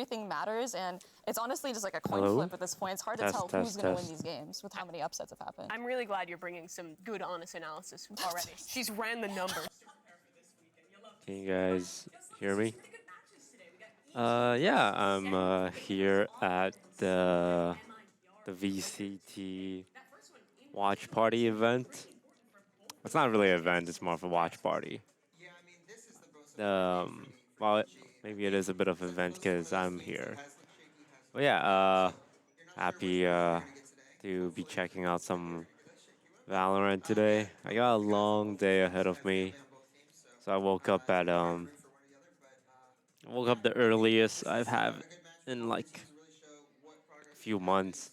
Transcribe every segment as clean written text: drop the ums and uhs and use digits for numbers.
everything matters, and it's honestly just like a coin Hello? flip at this point. It's hard to tell who's going to win these games with how many upsets have happened. I'm really glad you're bringing some good, honest analysis already. She's ran the numbers. Can you guys hear me? Yeah, I'm here at the VCT watch party event. It's not really an event; it's more of a watch party. Well, maybe it is a bit of an event because I'm here. But yeah, happy to be checking out some VALORANT today. I got a long day ahead of me, so I woke up the earliest I've had in like a few months,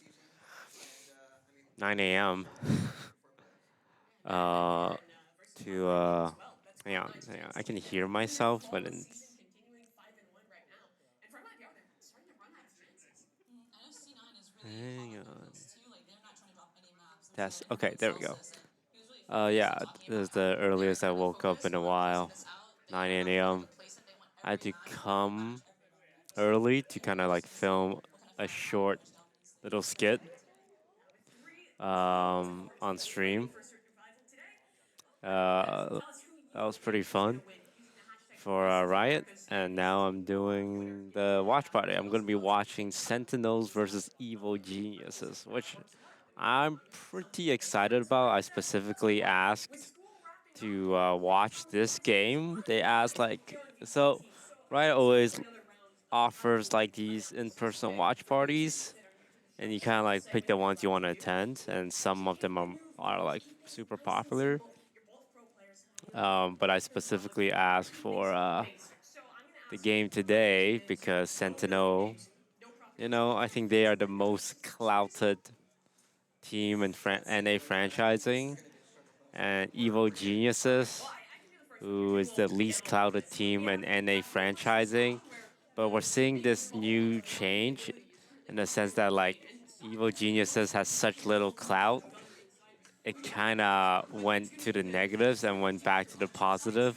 9 a.m. uh, to hang on, I can hear myself, but hang on. Test. Okay, there we go. Yeah, this is the earliest I woke up in a while, 9 a.m. I had to come early to kind of like film a short little skit on stream. That was pretty fun for Riot, and now I'm doing the watch party. I'm gonna be watching Sentinels versus Evil Geniuses, which I'm pretty excited about. I specifically asked to watch this game. They asked like, so Riot always offers like these in-person watch parties, and you kind of like pick the ones you want to attend, and some of them are like super popular. But I specifically asked for the game today because Sentinel, I think they are the most clouted team in NA franchising, and Evil Geniuses, who is the least clouded team in NA franchising. But we're seeing this new change in the sense that like Evil Geniuses has such little clout. It kind of went to the negatives and went back to the positive,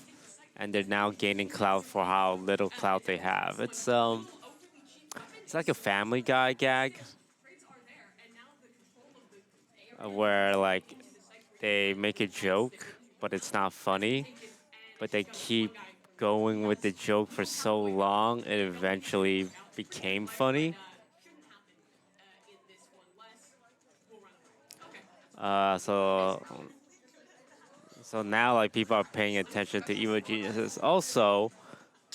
and they're now gaining clout for how little clout they have. It's like a Family Guy gag, where like they make a joke, but it's not funny, but they keep going with the joke for so long, it eventually became funny. Uh, so so now like people are paying attention to Evil Geniuses. Also,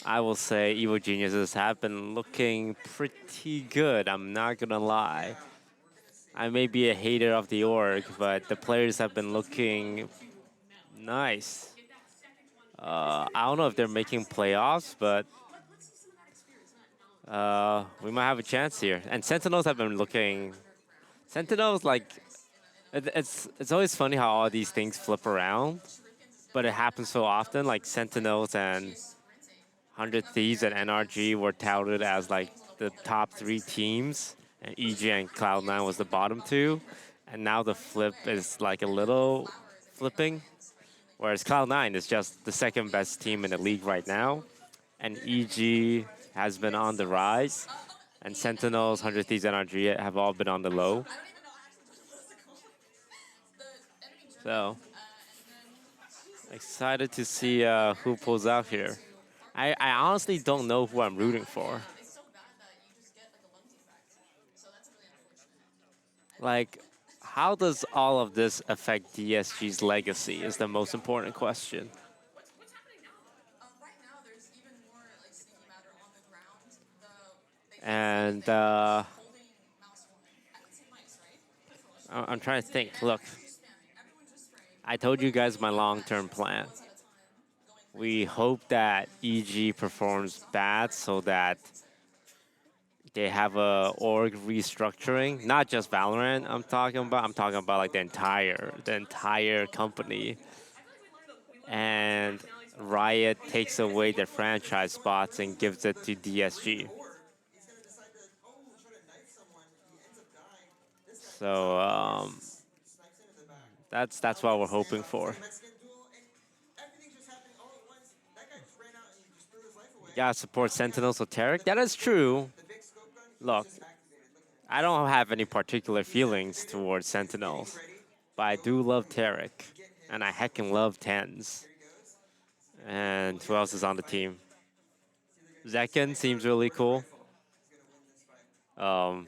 I will say Evil Geniuses have been looking pretty good. I'm not gonna lie. I may be a hater of the org, but the players have been looking nice. I don't know if they're making playoffs, but we might have a chance here. And Sentinels have been looking. Sentinels like it's always funny how all these things flip around, but it happens so often. Like Sentinels and 100 Thieves and NRG were touted as like the top 3 teams, and EG and Cloud9 was the bottom 2. And now the flip is like a little flipping, whereas Cloud9 is just the second best team in the league right now, and EG has been on the rise, and Sentinels, 100 Thieves, and NRG have all been on the low. So excited to see who pulls out here. I honestly don't know who I'm rooting for. Like, how does all of this affect DSG's legacy is the most important question. And I'm trying to think. Look, I told you guys my long-term plan. We hope that EG performs bad so that they have a org restructuring, not just Valorant. I'm talking about like the entire company. And Riot takes away their franchise spots and gives it to DSG. So that's what we're hoping for. You gotta support Sentinels with Tarek. That is true. Look, I don't have any particular feelings towards Sentinels, but I do love Tarek, and I heckin' love Tens. And who else is on the team? Zekken seems really cool. Um,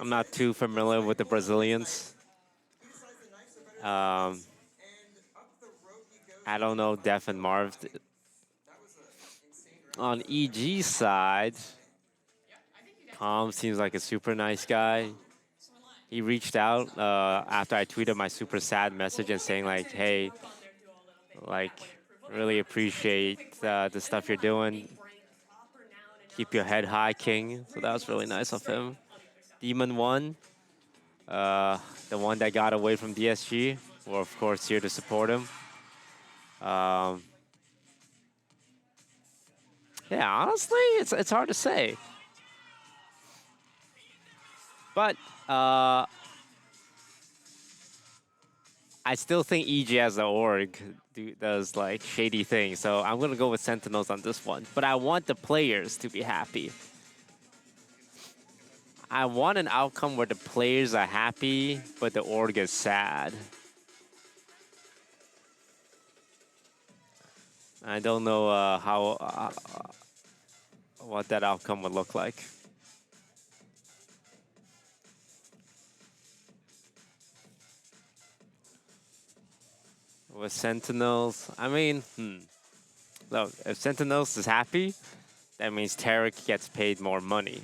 I'm not too familiar with the Brazilians. I don't know Def and Marv. On EG side, Calm seems like a super nice guy. He reached out after I tweeted my super sad message and saying like, hey, like, really appreciate the stuff you're doing. Keep your head high, King. So that was really nice of him. Demon 1, the one that got away from DSG. We're, of course, here to support him. Yeah, honestly, it's hard to say. But I still think EG as an org does like shady things. So I'm going to go with Sentinels on this one. But I want the players to be happy. I want an outcome where the players are happy, but the org is sad. I don't know what that outcome would look like. With Sentinels, I mean, look, if Sentinels is happy, that means Tarek gets paid more money.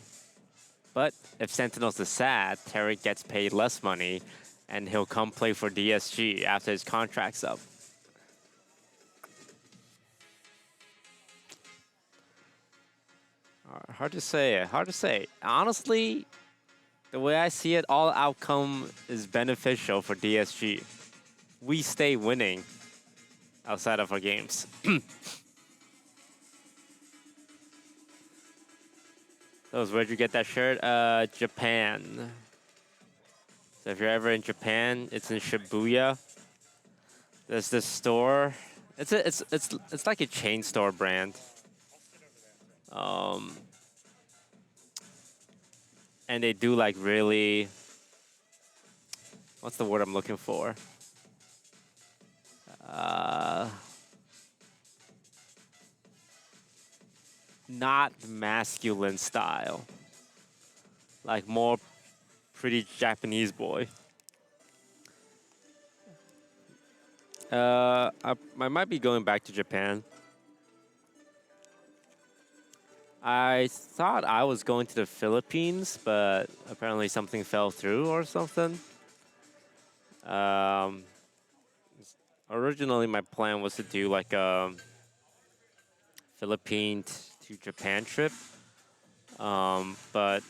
But if Sentinels is sad, Tarek gets paid less money, and he'll come play for DSG after his contract's up. Hard to say. Hard to say. Honestly, the way I see it, all outcome is beneficial for DSG. We stay winning outside of our games. Where'd you get that shirt? Japan. So if you're ever in Japan, it's in Shibuya. There's this store. It's like a chain store brand. And they do like really, what's the word I'm looking for? Not masculine style. Like more pretty Japanese boy. I might be going back to Japan. I thought I was going to the Philippines, but apparently something fell through or something. Originally, my plan was to do like a Philippines to Japan trip, but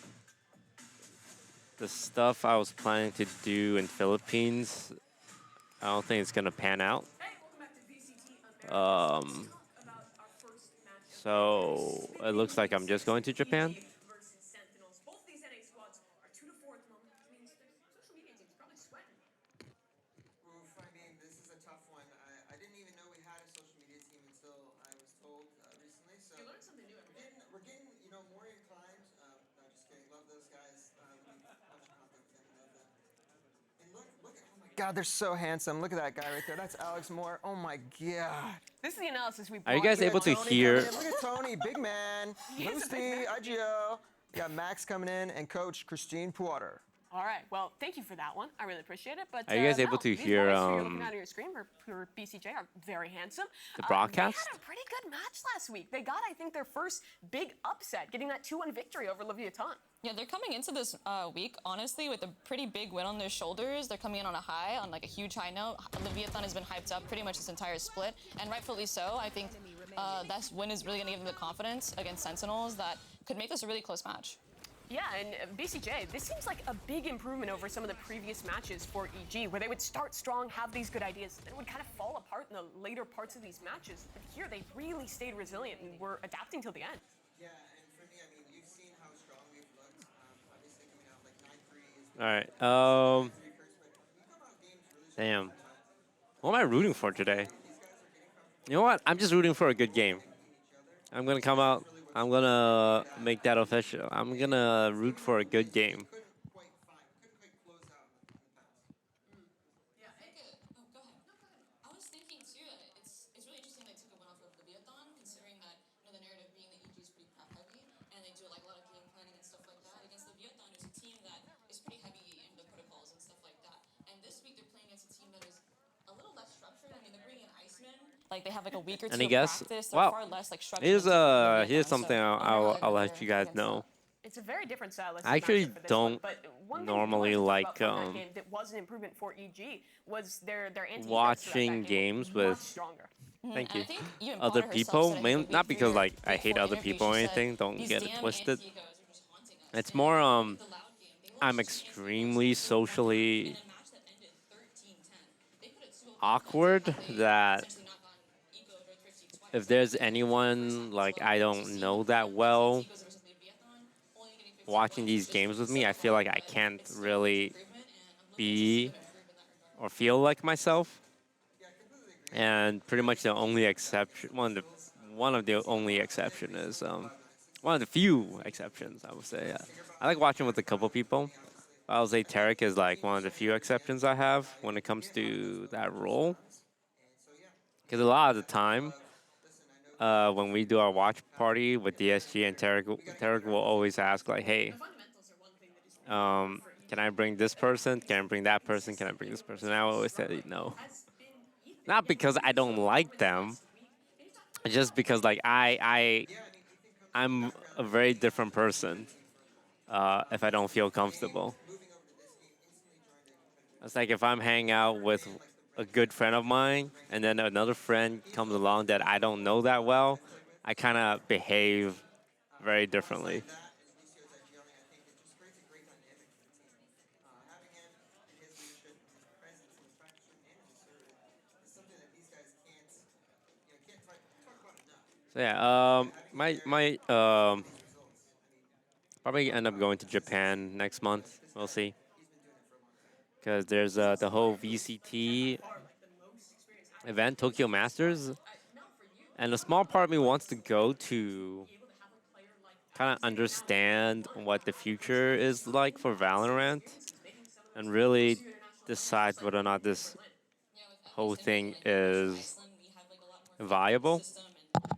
the stuff I was planning to do in Philippines, I don't think it's gonna pan out. So it looks like I'm just going to Japan. God, they're so handsome. Look at that guy right there. That's Alex Moore. Oh my God. This is the analysis we Are you brought guys you. able to Tony hear? coming in. Look at Tony, big man. Lucy, IGO. We got Max coming in and Coach Christine Puater. All right. Well, thank you for that one. I really appreciate it. But Are you guys able Val, to these hear, boys who you're looking at on your screen for BCJ are very handsome. The broadcast? They had a pretty good match last week. They got, I think, their first big upset, getting that 2-1 victory over Leviathan. Yeah, they're coming into this week, honestly, with a pretty big win on their shoulders. They're coming in on a high, on like a huge high note. Leviathan has been hyped up pretty much this entire split, and rightfully so. I think that win is really going to give them the confidence against Sentinels that could make this a really close match. Yeah, and BCJ, this seems like a big improvement over some of the previous matches for EG, where they would start strong, have these good ideas, then would kind of fall apart in the later parts of these matches. But here, they really stayed resilient and were adapting till the end. Yeah, and for me, I mean, you've seen how strong we've looked. Obviously, coming out like 9-3 is. All right. Damn. What am I rooting for today? You know what? I'm just rooting for a good game. I'm gonna come out I'm gonna make that official. I'm gonna root for a good game. Couldn't quite close out in the past. Yeah, I think oh, go ahead. No, go ahead. I was thinking too that it's really interesting they took a win off of Leviathan, considering that the narrative being that EG is pretty prep heavy, and they do like a lot of game planning and stuff like that. Against Leviathan, who's a team that is pretty heavy in the protocols and stuff like that. And this week they're playing against a team that is a little less structured. I mean, they're bringing in Iceman. Like they have like a week or two Any of guess? practice. They're Well, far less like structured. here's Leviathan, something so I'll let you guys know. It's a very different style I actually for this don't one, but one normally thing like about that game that was an improvement for EG was their anti-air watching games with much stronger. thank And you I think even other Potter herself people. said, I think, a Not week because before- like I week hate before other interview, people or she said, anything. Don't "These get it damn twisted. anti-egos are just haunting us." It's And more the loud game, they lost I'm to extremely anti-egos socially in a match that ended 13-10. They put a 2-0 awkward had they that essentially not gotten ecoed or thrifty twice. if there's anyone like I don't know that well Egos versus Leviathan, only getting 15 watching points these is games with so me, I feel hard, like I but can't it's still a really huge improvement, and I'm looking to see be them improve in that regard. or feel like myself. And pretty much the only exception, one of the only exception is one of the few exceptions I would say. Yeah. I like watching with a couple people. I would say Tarek is like one of the few exceptions I have when it comes to that role. Because a lot of the time, when we do our watch party with DSG and Tarek will always ask like, "Hey, can I bring this person? Can I bring that person? Can I bring this person?" And I always say no. Not because I don't like them, just because like I'm a very different person if I don't feel comfortable. It's like if I'm hanging out with a good friend of mine and then another friend comes along that I don't know that well, I kind of behave very differently. So yeah, my probably end up going to Japan next month. We'll see. Because there's the whole VCT event, Tokyo Masters, and a small part of me wants to go to kind of understand what the future is like for Valorant, and really decide whether or not this whole thing is viable.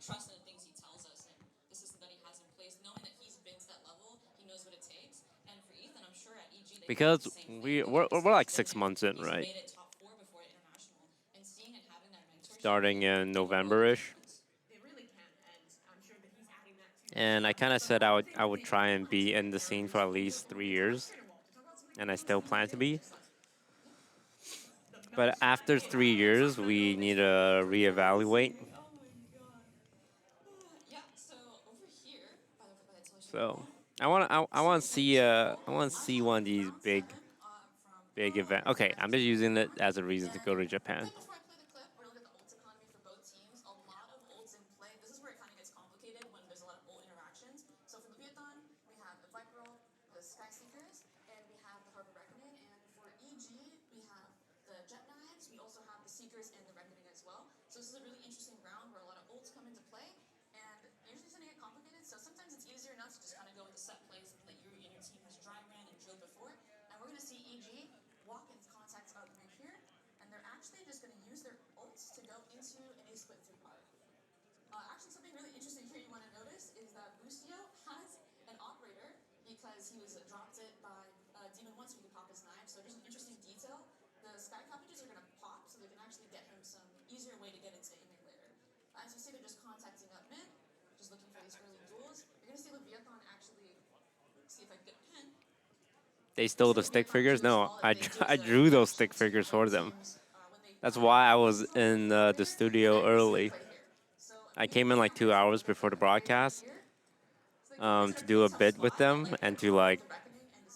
Trust in the things he tells us and the system that he has in place, knowing that he's been to that level, he knows what it takes. And for Ethan, I'm sure at EG they Because the same we're like 6 months in, he's right? made it top 4 before international, and seeing and having that mentorship. Starting in November-ish. They really can, and I'm sure that he's adding that to And I kind of said I would try and be in the scene for at least 3 years, and I still plan to be. But after 3 years, we need to reevaluate. Yeah, so over here, by the television. So I want to see one of these big event. Okay, I'm just using it as a reason to go to Japan. Before I play the clip, we're looking at the ult economy for both teams. A lot of ults in play. This is where it kind of gets complicated when there's a lot of ult interactions. So for Leviathan, we have the Viper ult, the Sky Seekers, and we have the Harbor Reckoning. And for EG, we have the Jet Knives. We also have the Seekers and the Reckoning as well. So this is a really interesting round where a lot of ults come into play. And usually it's going to get complicated. So sometimes it's easier not to just kind of go with the set plays that you and your team has dry ran and drilled before. And we're going to see EG walk in contact up right here, and they're actually just going to use their ults to go into an A split through part. Actually, something really interesting here you want to notice is that Lucio has an operator because he was dropped it by Demon once, so he could pop his knife. So just an interesting detail. The Sky Cabbages are going to pop, so they can actually get him some easier way to get into aiming later. As you see, they're just contacting up mid, just looking for these early duels. You're going to see Leviathan actually see if I can get a pin. They stole the stick figures? No, I drew those stick figures for them. That's why I was in the studio early. I came in like 2 hours before the broadcast to do a bit with them and to like,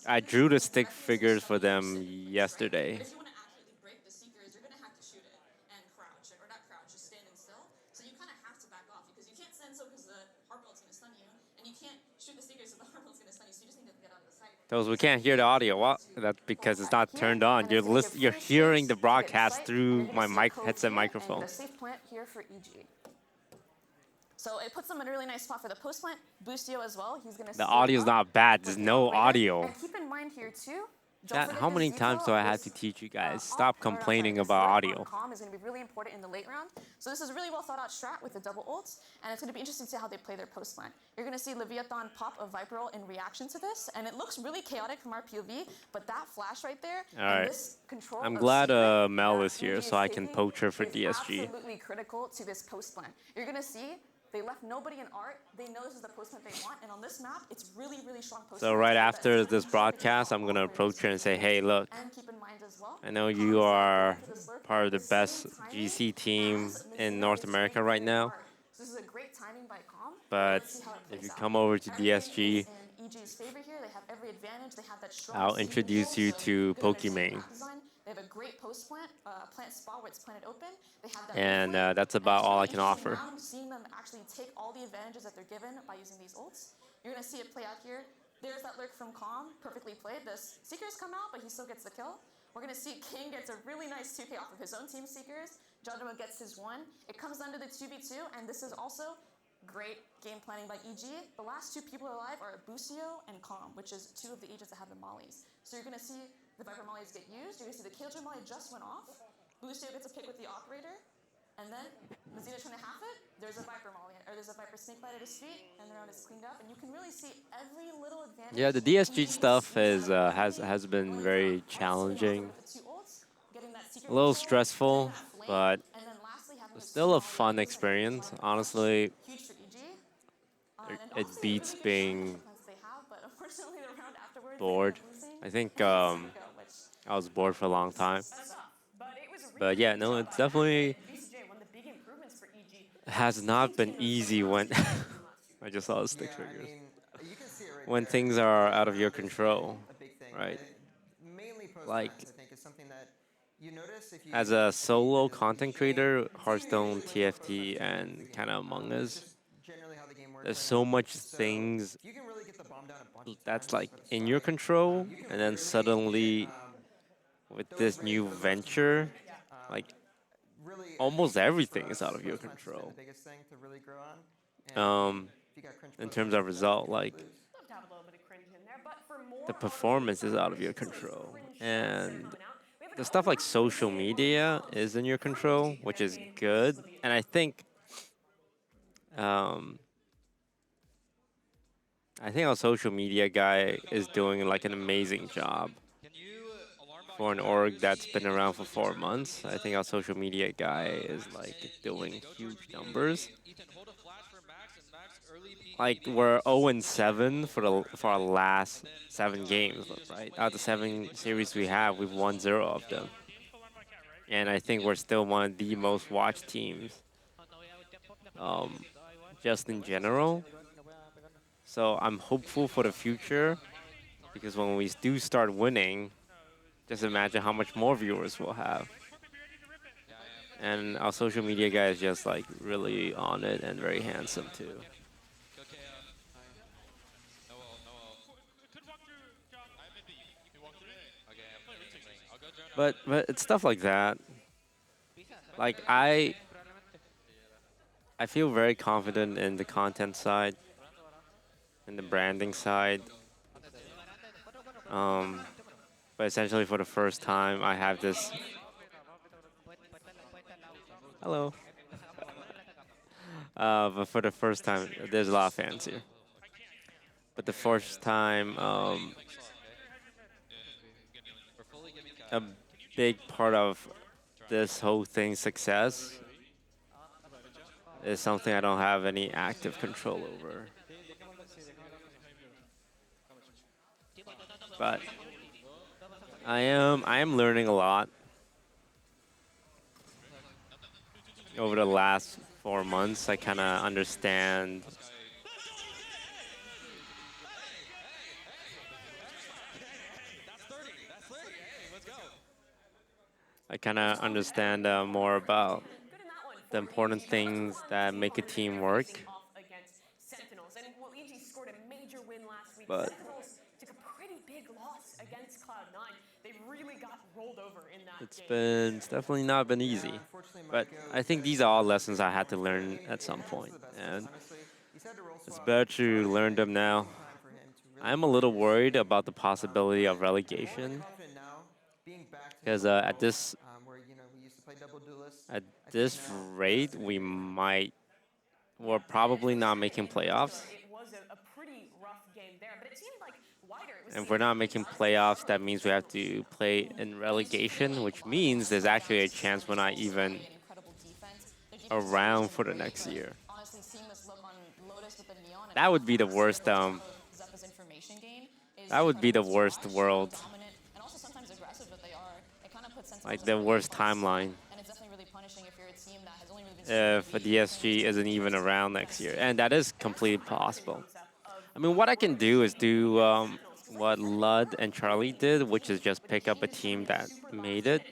I drew the stick figures for them yesterday. If you want to actually break the Seekers, you're going to have to shoot it and crouch, or not crouch, just standing still. So you kind of have to back off because you can't stand still because the Harbelt's going to stun you, and you can't shoot the Seekers so the Harbelt's going to stun you. So you just need to get out of the sight. Those we can't hear the audio. What? That's because it's not turned on. You're hearing the broadcast through my headset microphone. The safe plant here for EG. So it puts them in a really nice spot for the post plant. Boostio as well. He's gonna. The audio's not bad. There's no audio. And keep in mind here too. Chat, how many times do I have to teach you guys? Stop complaining about audio. Calm is going to be really important in the late round. So this is a really well thought out strat with the double ults, and it's going to be interesting to see how they play their post plant. You're going to see Leviathan pop a Viper ult in reaction to this, and it looks really chaotic from our POV, but that flash right there, and this control I'm of glad secret Mel that is here EG so I can taking poach her for is DSG. absolutely critical to this post plant. You're going to see they left nobody in art. They know this is the post plant they want, and on this map, it's really, really strong post So plant. right after this broadcast, I'm gonna approach her and say, hey, look, And keep in mind as well, I know you are part of the best GC team in North America right now, so this is a great timing by Calm. but Let's see how it if plays you out. come over to Everything DSG, is in EG's favor here. They have every advantage. They have that strong I'll seed introduce control, you so to good understanding Pokimane. map design. They have a great post plant, plant spot where it's planted open. They have that And leaf link, that's and about it's all really I can interesting offer. now seeing them actually take all the advantages that they're given by using these ults. You're gonna see it play out here. There's that lurk from Calm, perfectly played. The Seekers come out, but he still gets the kill. We're gonna see King gets a really nice 2K off of his own team Seekers. Jaduma gets his one. It comes down to the 2v2, and this is also great game planning by EG. The last two people alive are Busio and Calm, which is two of the agents that have the mollies. So you're gonna see the Viper mollies get used. You're gonna see the Killjoy molly just went off. Busio gets a pick with the operator. And then Mazina trying to half it. There's a Viper molly, or there's a Viper snake bite at his feet, and the round is cleaned up. And you can really see every little advantage. Yeah, the DSG stuff is has been very challenging, a little stressful, but still a fun experience. Honestly, it beats being bored. I think I was bored for a long time. But yeah, no, it's definitely has not been easy when I just saw the stick figures. You can see it right When there. things are out of your control, A big thing, right? Mainly post Like, I think is something that you notice if you as a solo content creator, Hearthstone, TFT, and kind of Among Us, just generally how the game works. there's right so now. much So things you can really get the bomb down a bunch of that's times like for the in your start. control, You can and then really, suddenly with this new venture, like really almost everything for is us, out of your post match has been control. The biggest thing to really grow on. And if you got cringe In post terms matches, of result, like Love to have a little bit of cringe in there, but for more the on performance is out of your control, and the stuff like social media is in your control, which is good. And I think our social media guy is doing like an amazing job for an org that's been around for 4 months. I think our social media guy is like doing huge numbers. Like we're 0-7 for our last 7 games, right? Out of the 7 series we have, we've won 0 of them. And I think we're still one of the most watched teams, just in general. So I'm hopeful for the future, because when we do start winning, just imagine how much more viewers we'll have. And our social media guy is just like really on it and very handsome too. But it's stuff like that. Like I feel very confident in the content side, in the branding side. But essentially for the first time, I have this. Hello. But for the first time, there's a lot of fans here. But the first time, a big part of this whole thing's success is something I don't have any active control over. But I am learning a lot over the last 4 months. I kind of understand more about the important things that make a team work. But took a pretty big loss against Cloud9. They really got rolled over in that It's definitely not been easy. Unfortunately, But Maiko I think these are all lessons I had to learn at some point, and honestly, he's had to roll it's swap better to learn them now. time for him to really I'm a little worried about the possibility of relegation confident now, being back to because normal, at this where we used to play double duelists. at I think this now rate we might we're probably not making playoffs. it was a pretty rough game there, but it seemed like wider. It was And if we're not making playoffs, that means we have to play in relegation, which means there's actually a chance we're not even around for the next year. Honestly, seeing this look on Lotus with the neon and That would be the worst. Zeppa's information gain is That would be the incredible to worst watch, world. how dominant and also sometimes aggressive that they are. It kind of puts Sentinels Like in the a really worst hard spot, timeline. and it's definitely really punishing if you're a team that has only really been If a DSG isn't even around next year, and that is completely possible. I mean, what I can do is do what Lud and Charlie did, which is just pick up a team that made it.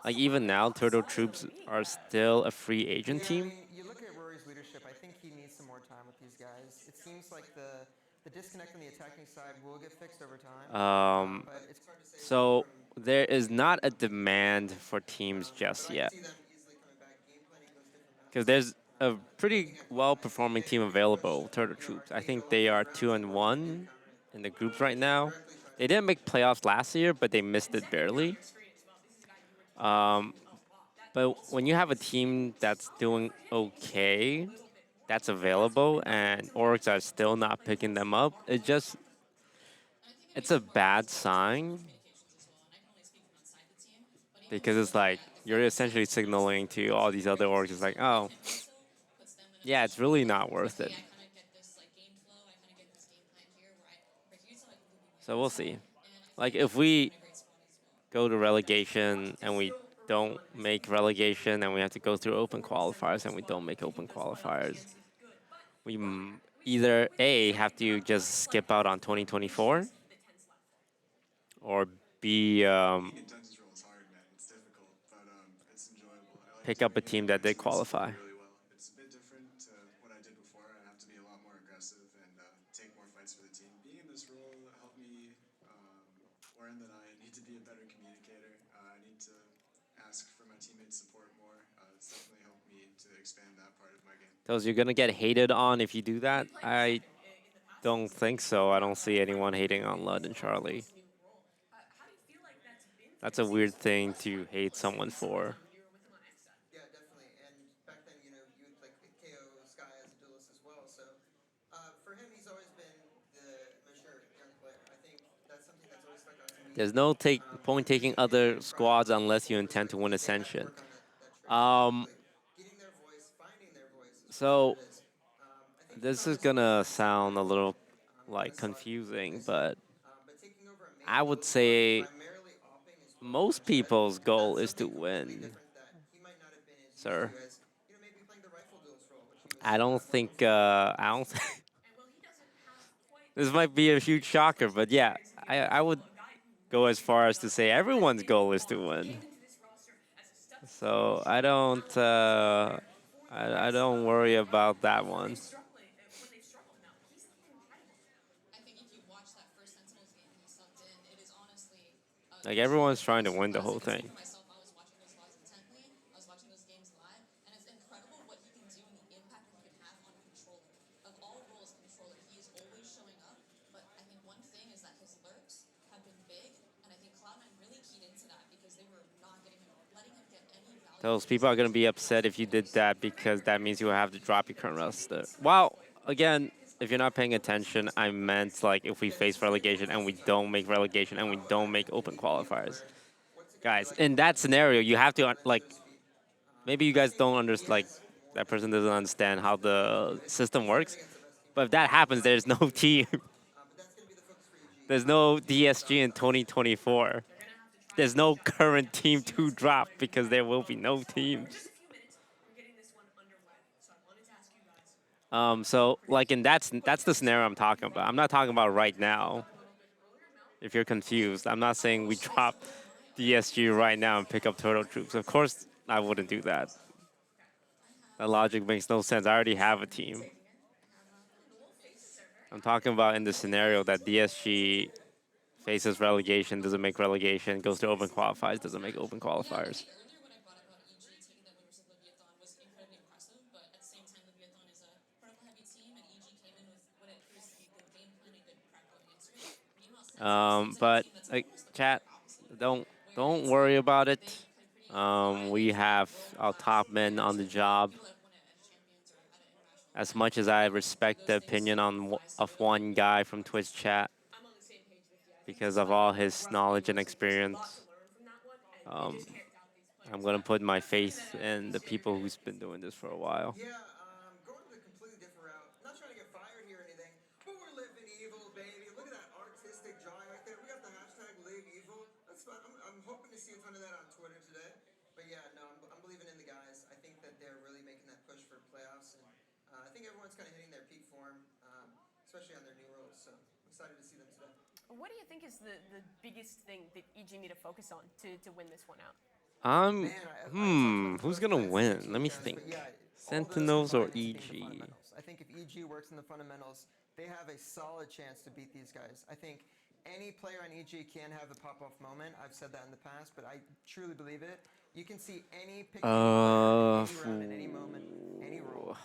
Like even now, Turtle Troops are still a free agent team. You look at Rory's leadership. I think he needs some more time with these guys. It seems like the disconnect on the attacking side will get fixed over time. But it's hard to say. So there is not a demand for teams just yet. Because there's a pretty well-performing team available, Turtle Troops. I think they are 2-1 in the groups right now. They didn't make playoffs last year, but they missed it barely. But when you have a team that's doing okay, that's available, and orgs are still not picking them up, it's a bad sign. Because it's like, you're essentially signaling to all these other orgs, it's like, oh, yeah, it's really not worth it. So we'll see. Like, if we go to relegation and we don't make relegation and we have to go through open qualifiers and we don't make open qualifiers, we either A, have to just skip out on 2024, or B, pick up a team that did qualify. It's a bit different to what I did before. I have to be a lot more aggressive and take more fights for the team. Being in this role helped me learn that I need to be a better communicator. I need to ask for my teammates' support more. It's definitely helped me to expand that part of my game. Those you're gonna get hated on if you do that? I don't think so. I don't see anyone hating on Lud and Charlie. That's a weird thing to hate someone for. Yeah, definitely. And back then, you would like KO Sky as a duelist as well. So for him, he's always been the mature young player. I think that's something that's always stuck out to me. There's no point taking other squads unless you intend to win Ascension. Getting their voice, finding their voice. So this is gonna sound a little like confusing, but I would say most people's goal is to win, sir. I don't think. This might be a huge shocker, but yeah, I would go as far as to say everyone's goal is to win. So I don't worry about that one. Like everyone's trying to win the whole thing. Those people are going to be upset if you did that because that means you will have to drop your current roster. Well, again, if you're not paying attention, I meant like if we face relegation and we don't make relegation and we don't make open qualifiers. Guys, in that scenario, you have to, like, maybe you guys don't understand, like, that person doesn't understand how the system works. But if that happens, there's no team. There's no DSG in 2024. There's no current team to drop because there will be no teams. So like that's the scenario I'm talking about. I'm not talking about right now. If you're confused, I'm not saying we drop DSG right now and pick up Turtle Troops. Of course, I wouldn't do that. That logic makes no sense. I already have a team. I'm talking about in the scenario that DSG Faces relegation, doesn't make relegation. Goes to open qualifiers, doesn't make open qualifiers. Earlier when I brought up about EG taking that win versus Leviathan was incredibly impressive, but at the same time, Leviathan is a protocol heavy team, and EG came in with what it appears to be good game plan and good prep going into it. Meanwhile, Sentinels seems like a But team that's like almost the chat, polar opposite. don't worry about it. We have our top men on the job. As much as I respect the opinion of one guy from Twitch chat because of all his knowledge and experience, I'm gonna put my faith in the people who's been doing this for a while. Yeah, going the completely different route. Not trying to get fired here or anything, but we're living evil, baby. Look at that artistic drawing right there. We got the hashtag live evil. That's fun. I'm hoping to see a ton of that on Twitter today. But yeah, no, I'm believing in the guys. I think that they're really making that push for playoffs, and I think everyone's kind of hitting their peak form, especially on their new roles. So I'm excited to see them today. What do you think is the biggest thing that EG need to focus on to win this one out? Who's gonna win? Let me think. Sentinels or EG? I think if EG works in the fundamentals, they have a solid chance to beat these guys. I think any player on EG can have the pop-off moment. I've said that in the past, but I truly believe it. You can see any pick, any round, in any moment, any role.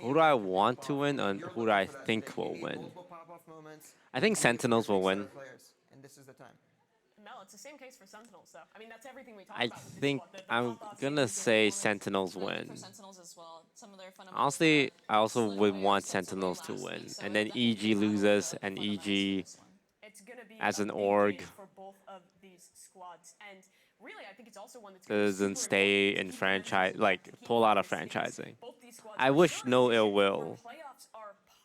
Who do I want to win and who do I think will win? I think Sentinels will win. And this is the time. Mel, it's the same case for Sentinels, though. I mean, that's everything we talk I about. think I'm gonna say Sentinels win. For Sentinels as well. Some of their fundamentals Honestly, I also would want Sentinels to win, and then EG loses, and EG It's gonna be as a an big org game for both of these squads, and really, I think it's also one that's doesn't stay in franchise, like pull out of franchising. I wish no ill will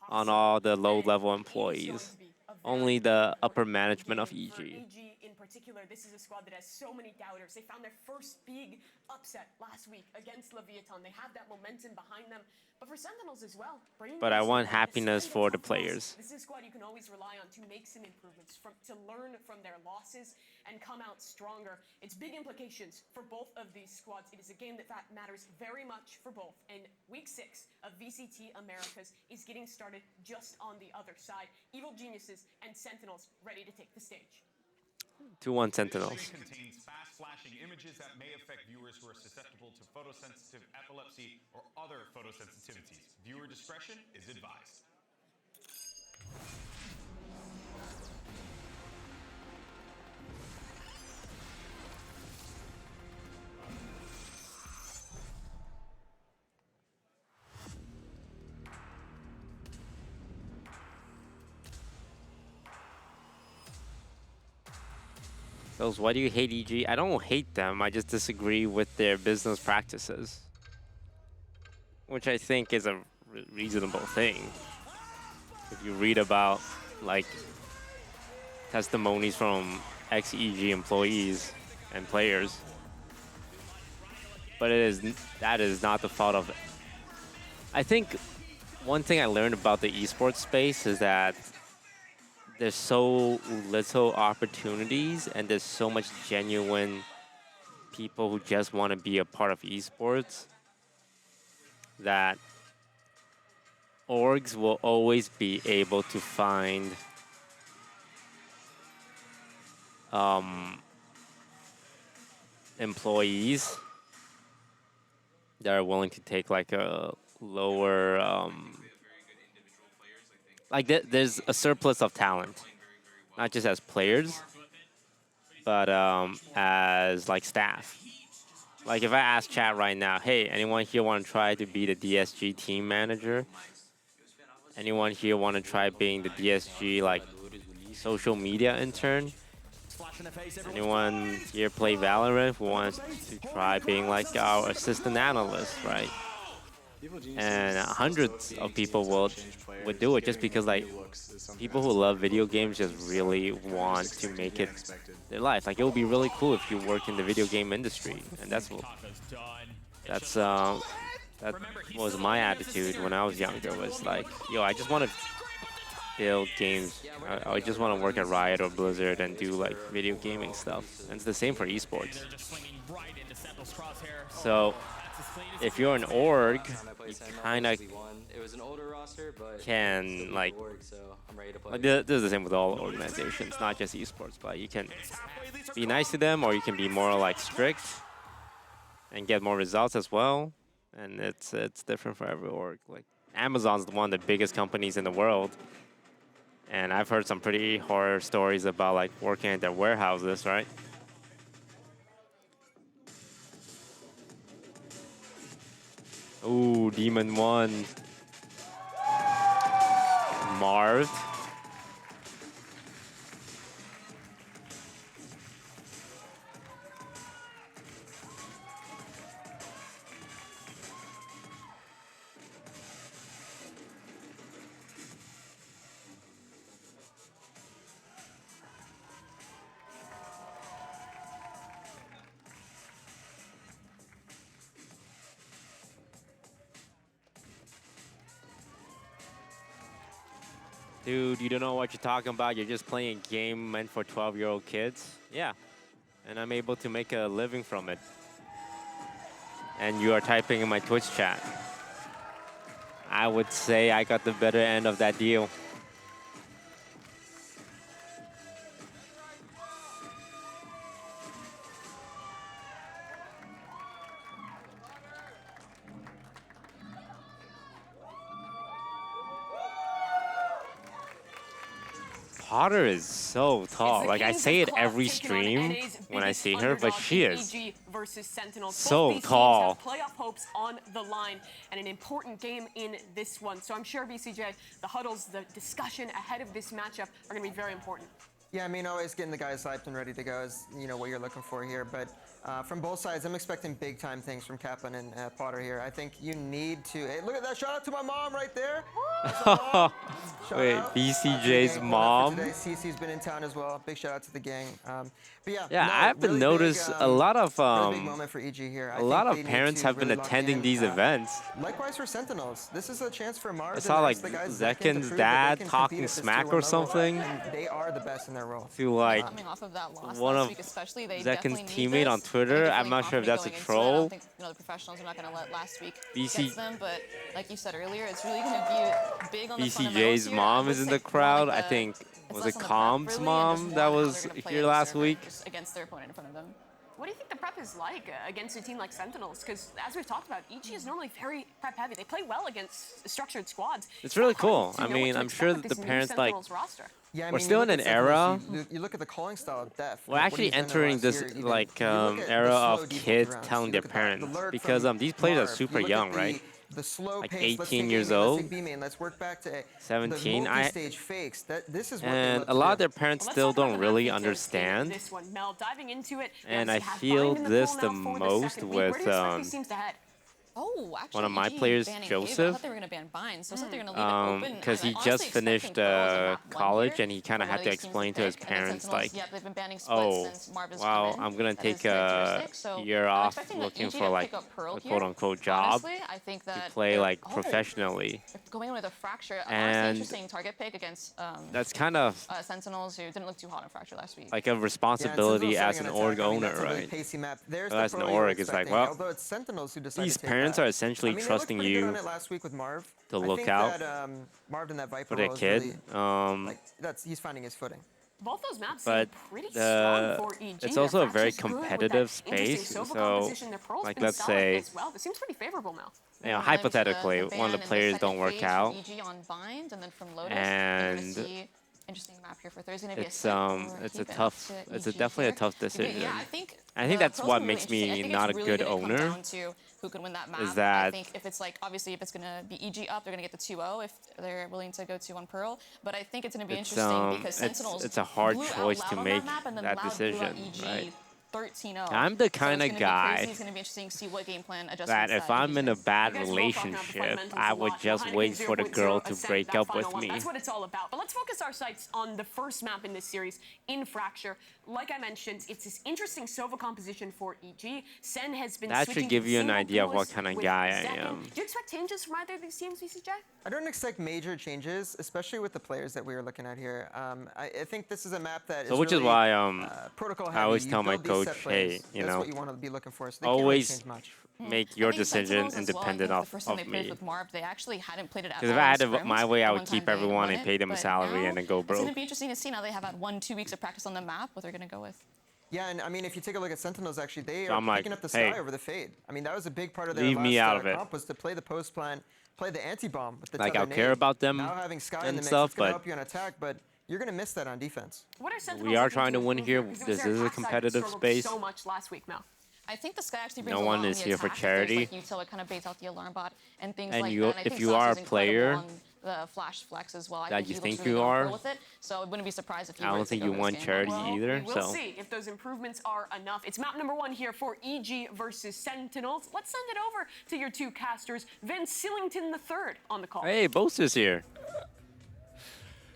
on all the low-level employees. Only the upper management of EG. EG in particular, this is a squad that has so many doubters. They found their first big upset last week against Leviathan. They have that momentum behind them. But for Sentinels as well. But I want happiness for the players. This is a squad you can always rely on to make some improvements, to learn from their losses and come out stronger. It's big implications for both of these squads. It is a game that matters very much for both. And week 6 of VCT Americas is getting started just on the other side. Evil Geniuses and Sentinels ready to take the stage. 2-1 Sentinels. Contains fast-flashing images that may affect viewers who are susceptible to photosensitive epilepsy or other photosensitivities. Viewer discretion is advised. Why do you hate EG? I don't hate them. I just disagree with their business practices, which I think is a reasonable thing. If you read about like testimonies from ex-EG employees and players, but that is not the fault of it. I think one thing I learned about the esports space is that there's so little opportunities and there's so much genuine people who just want to be a part of esports that orgs will always be able to find employees that are willing to take like a lower there's a surplus of talent, not just as players, but as like staff. Like if I ask chat right now, hey, anyone here want to try to be the DSG team manager? Anyone here want to try being the DSG like social media intern? Anyone here play VALORANT who wants to try being like our assistant analyst, right? And hundreds of people would do it just because like people who love video games just really want to make it their life. Like it would be really cool if you worked in the video game industry, and that was my attitude when I was younger. Was like, yo, I just want to build games. I just want to work at Riot or Blizzard and do like video gaming stuff. And it's the same for esports. So if you're an org, you kind of It was an older roster, but can like so I'm ready to play. this is the same with all organizations, not just esports, but you can be nice to them or you can be more like strict and get more results as well. And it's different for every org. Like Amazon's one of the biggest companies in the world. And I've heard some pretty horror stories about like working at their warehouses, right? Ooh, Demon 1. Marv. Dude, you don't know what you're talking about. You're just playing a game meant for 12-year-old kids. Yeah, and I'm able to make a living from it. And you are typing in my Twitch chat. I would say I got the better end of that deal. Potter is so tall. Like I say it every stream when I see her, but she is so tall. Playoff hopes on the line and an important game in this one. So I'm sure VCJ, the huddles, the discussion ahead of this matchup are going to be very important. Yeah, I mean, always getting the guys hyped and ready to go is, you know, what you're looking for here. But from both sides, I'm expecting big-time things from Kaplan and Potter here. I think you need to... Hey, look at that. Shout out to my mom right there. Wait, BCJ's mom? CC's been in town as well. Big shout out to the gang. But yeah, Yeah, no, I've really noticed big, a lot of really big moment for EG here. a lot of parents have been attending these events. Likewise for Sentinels. This is a chance for Marv. I saw like Zekin's dad talking smack or something. They are the best in their role. To like Coming off of that loss one last of week especially, they Zekin's definitely need teammate this. on Twitter. They're I'm not sure if that's a definitely confident going into it. I don't troll. think, you know, the professionals are not going to let last week BC get to them, but like you said earlier, it's really going to be big on the fundamentals BCJ's here. mom I is would in say the more crowd. like I think it's was less it on the prep Calm's really and mom just that more how was they're gonna play here on the last server week. just against their opponent in front of them. What do you think the prep is like against a team like Sentinels? Because as we've talked about, EG is normally very prep heavy. They play well against structured squads. It's really hard cool. to I know mean, what to I'm expect sure with that this the new parents like. Sentinels roster. Yeah, I We're mean, still you in look an at Sentinels, era. You look at the calling style of Def. We're what actually he's done in the entering last this year, even. like You look at era the of slow defensive kids rounds. telling You their look at the parents alert because from these players are Marv. super You look young, at right? The slow Like pace. Let's 18 take years A main, old. Let's take B main. Let's work back to 17. The multi-stage fakes. This is what they And love a to lot do. of their parents Well, let's still talk about don't the really matchups in understand. This one, Mel, diving into it. And I obviously have feel Bind in this pool the now for most second week. with Where do you expect these teams to head? Oh, actually, one of my EG players, banning Joseph. Ava. I thought they were going to ban Bind, so I thought they were going to leave it open. Because he I'm just honestly finished expecting Pearls in map 1 college here and he kind of for one had to these teams explain to his pick, and then parents Sentinels, like, yeah, they've been banning splits oh, since Marv has wow, come in. I'm gonna That is take their a characteristic, so year I'm off expecting looking EG for to like pick up Pearl a here. quote-unquote job Honestly, I think to that play like oh, professionally. going in with a Fracture, honestly And interesting target pick against that's kind of Sentinels who didn't look too hot on Fracture last week. like a responsibility as an org owner, right? So as an org, it's like, well, these parents are essentially trusting you last week with Marv. to look out Marv in that Viper for their role is kid. really, he's finding his footing. Both those maps But seem pretty strong for EG. it's also a very Fracture's good with that competitive interesting space. Sova So, composition. Their Pearl's like, been let's solid say, as well. This seems pretty favorable, Mel. you know, And then hypothetically, the one of ban the in players second don't work phase out, from EG on Bind, and then from Lotus, and you're gonna see interesting map here for Thursday. Maybe it's it's a tough, it's definitely a tough decision. Yeah, I think the that's pros what can be makes really interesting. I me think not a it's really good gonna come owner. down to who can win that map. Is I that think if it's like obviously if it's gonna be EG up, they're gonna get the 2-0 if they're willing to go 2-1 Pearl. But I think it's gonna be interesting because Sentinels it's a hard blew out choice Loud to on make map, and then that Loud blew out decision, EG right? 13-0. I'm the So kind it's of gonna be guy crazy. It's gonna be interesting to see what game plan adjustments that if I'm in a EG bad You guys will talk about the relationship, fundamentals I a would lot. just Heineken wait for the 0.0 girl to ascend break that up final with one. me. That's what it's all about. But let's focus our sights on the first map in this series, in Fracture. Like I mentioned, it's this interesting Sova composition for EG. Sen has been That switching should give to you an single idea of what duelist kind of with guy I Zekin. am. Do you expect changes from either of these teams, VCJ? I don't expect major changes, especially with the players that we are looking at here. I think this is a map that So is which really, is why protocol I always heavy. tell You my build these coach, set hey, plays. you That's know, what you want to be looking for. So they can't really always change much. make your I think decision Sentinels as well, I independent think of the first time they played me. with Marv, they actually hadn't played it at all. Because if I had in it my scrims. way, I The would one time keep they everyone won and it, pay them a but salary now and then go It's going broke. to be interesting to see now they have had 1-2 weeks of practice on the map, what they're going to go with. Yeah, and I mean, if you take a look at Sentinels, actually, they So are I'm like, picking up the Sky hey, over the Fade. I mean, that was a big part of their leave last me out of it. comp was to play the post plan, play the anti-bomb with the Like, tether I'll care nade. about them Now having Sky in and the mix, stuff, it's going to but help you on attack, but you're going to miss that on defense. What are Sentinels we are looking trying to win improve here. 'Cause it was This their is a attack side that competitive struggled space. so much last week, Mel. I think the Sky actually brings No a one lot on is the here for attack. charity. There's, like, util, it kind of baits out the alarm bot and things And like you- that. And I if think you Sauce are is a incredible player on the flash flex as well. I that think you he think looks really you well are, with it. So I wouldn't be surprised if he I were don't to think take you over want this game. charity Well, either. we will So see if those improvements are enough. It's map number 1 here for EG versus Sentinels. Let's send it over to your two casters, Van Sillington III on the call. hey, Boaster's here.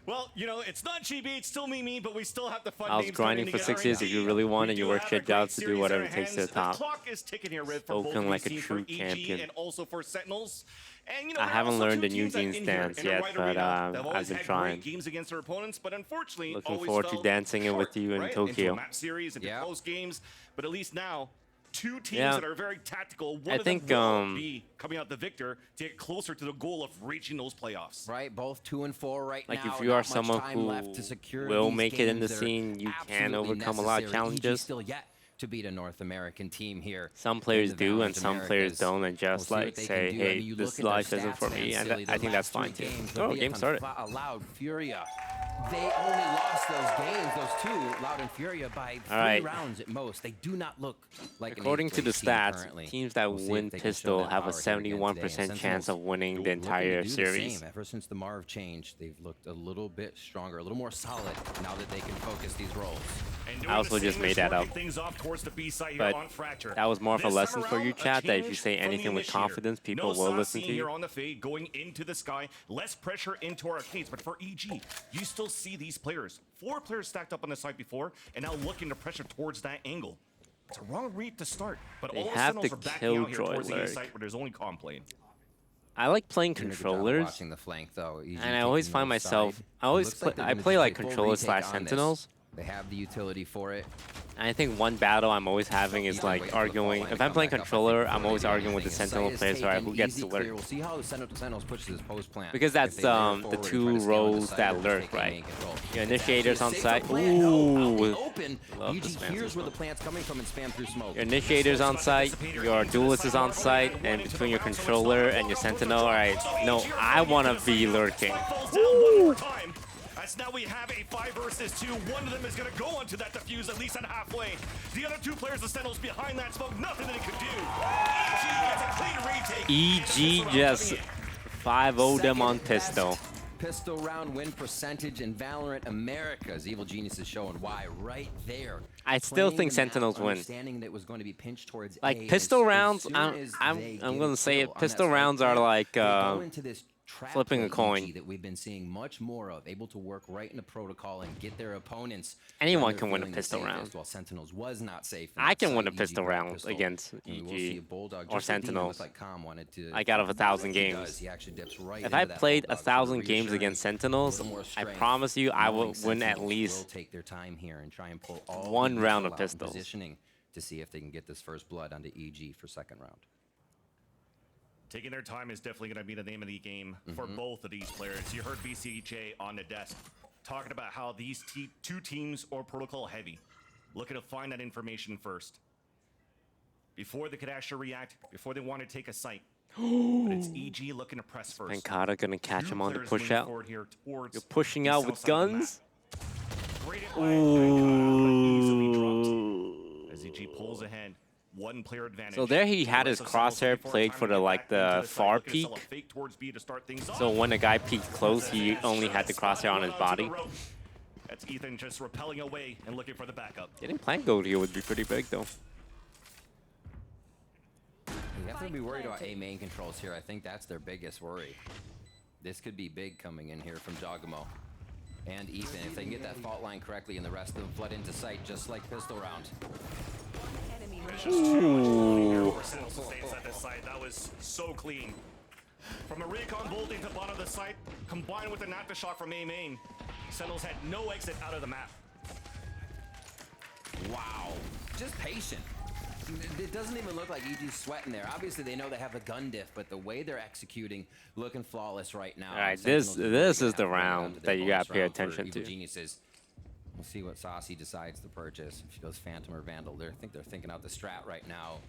Well, you know, it's not GB, it's still me, but we still have the fun I was names grinding starting for to get 6 years. If you really want it, you work your jobs to do whatever it takes to the top. The clock is ticking here, Riv, for both Spoken of like these a teams, true for EG champion. and also for Sentinels. And, you know, I there are haven't also learned two the new teams that jeans in here dance in the yet, right but arena that have always I've been had trying. great games against their opponents, but unfortunately Looking always forward to fell dancing it with short, you in right? Tokyo. Into a map series, into close games, but at least now, two teams Yeah. that are very tactical. One I of think, them will be coming out the victor to get closer to the goal of reaching those playoffs. Right, both 2 and 4 right Like, now. if you are not much someone time who left to secure will these make it in the games that are scene, you can absolutely overcome a lot of necessary. challenges. EG still yet to beat a North American team here. Some in players the do, and VALORANT some players Americas. don't, and We'll just see what like they say, can do. I hey, mean, you this look at life their isn't for stats, me, Van and Silly, I think the that's last fine three too. games, Oh, the game Vietnam started. Loud Furia. They only lost those games, those two, Loud and Furia, by 3 right. rounds at most. They do not look like According an to the eighth-place team stats, currently. teams that We'll see win if they can show Pistol that have a power here again 71% today. And chance of winning the looking to entire do the series. same. Ever since the Marv changed, they've looked a little bit stronger, a little more solid now that they can focus these roles. I also just made that up. But Fracture. that was more of a This lesson time for you, around, a chat, that if you change say from the anything with initiator. confidence, people No will sauce listen seen to here you. on the fade, going into the sky, less pressure into our arcades. But for EG, you still see these players. 4 players stacked up on the side before, and now looking to pressure towards that angle. It's a wrong read to start, but They all the have Sentinels the are backing out here Killjoy towards the A lurk. site where there's only calm playing. I like playing Doing a good job controllers, watching the flank, though. EG and I always taking find the myself, side. I always Looks like play, they're I gonna play do a like full controllers retake slash on this. sentinels. They have the utility for it. And I think one battle I'm always having is like arguing. If I'm playing controller, I'm always arguing with the sentinel players. Alright, who gets the lurk? We'll see how Sentinels pushes his post plant. Because that's If they layer the forward and try two to stay on the roles side that or just lurk, take right? main control. Your It's initiators on actually a site. safer plant. No, out in the Ooh, open. love the EG spam hears where system. the plant's coming from and spam through smoke. Your initiators on site, your duelist is on site, and between your controller and your sentinel, alright, no, I want to be lurking. As now we have a 5 versus 2. One of them is going to go onto that defuse at least at halfway. The other 2 players, the Sentinels behind that smoke, nothing they could do. EG gets a clean retake. EG just 5-0'd them on Pistol. Pistol round win percentage in VALORANT Americas. Evil Genius is showing why right there. I still Playing think the map, Sentinels win. understanding that it was going to be pinched towards A, Like and pistol as rounds, soon I'm as I'm they I'm get gonna a say kill it. on Pistol that side rounds are plant, like they go into this trap flipping play a coin. EG that we've been seeing much more of, able to work right in the protocol and get their opponents. Anyone when they're can win a feeling the pistol safest, round. while Sentinels was not safe. I in can that win a side. pistol EG grabbed round pistol. against And we will EG see a Bulldog, or just like Dean, Sentinels. looks like Calm wanted to- Like out of 1,000 He games. does. He actually dips right If into I that played Bulldog for 1,000 games reassurance, against a Sentinels, little more I strength, promise you I will knowing win at Sentinels will least take their time here and try and pull all one the round intel of out and pistols. positioning to see if they can get this first blood onto EG for second round. Taking their time is definitely going to be the name of the game for both of these players. You heard BCJ on the desk talking about how these 2 teams are protocol heavy, looking to find that information first before they could actually react, before they want to take a site. But it's EG looking to press first. Pancata gonna catch 2 him on the players push moving out. forward here towards You're pushing the out south with side of the guns. map. Great at easily dropped as EG pulls ahead. 1 player advantage. So there he had The his rest of Sentinels crosshair looking for a played time for to the get like back into the site, far looking to peak. sell a fake towards B to start things off. So when the guy peeked close, he only had the crosshair on his body. That's Ethan just repelling away and looking for the backup. Getting plant gold here would be pretty big though. You have to be worried about A main controls here. I think that's their biggest worry. This could be big coming in here from Jogamo and Ethan. If they can get that fault line correctly and the rest of them flood into sight just like pistol round. That was so clean. From a recon bolting to bottom of the site, combined with an aftershock from A main, Sentinels had no exit out of the map. Wow. just patient. It doesn't even look like EG's sweating there. Obviously, they know they have a gun diff, but the way they're executing, looking flawless right now. All right, this is the round that you gotta pay attention to. Geniuses. We'll see what Saucy decides to purchase. If she goes Phantom or Vandal, they're thinking out the strat right now.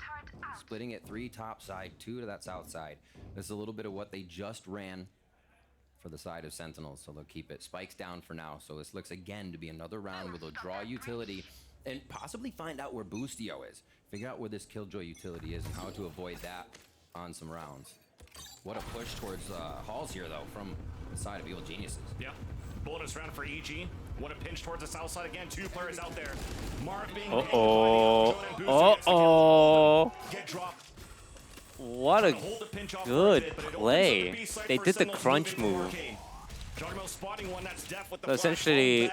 Splitting it 3 top side, 2 to that south side. This is a little bit of what they just ran for the side of Sentinels, so they'll keep it. Spikes down for now, so this looks again to be another round where they'll draw utility and possibly find out where Boostio is. Figure out where this Killjoy utility is and how to avoid that on some rounds. What a push towards Halls here, though, from the side of Evil Geniuses. Yeah. Bonus round for EG. What a pinch towards the south side again. 2 players out there. Marv being get dropped. What a good play. They did the crunch move. So essentially,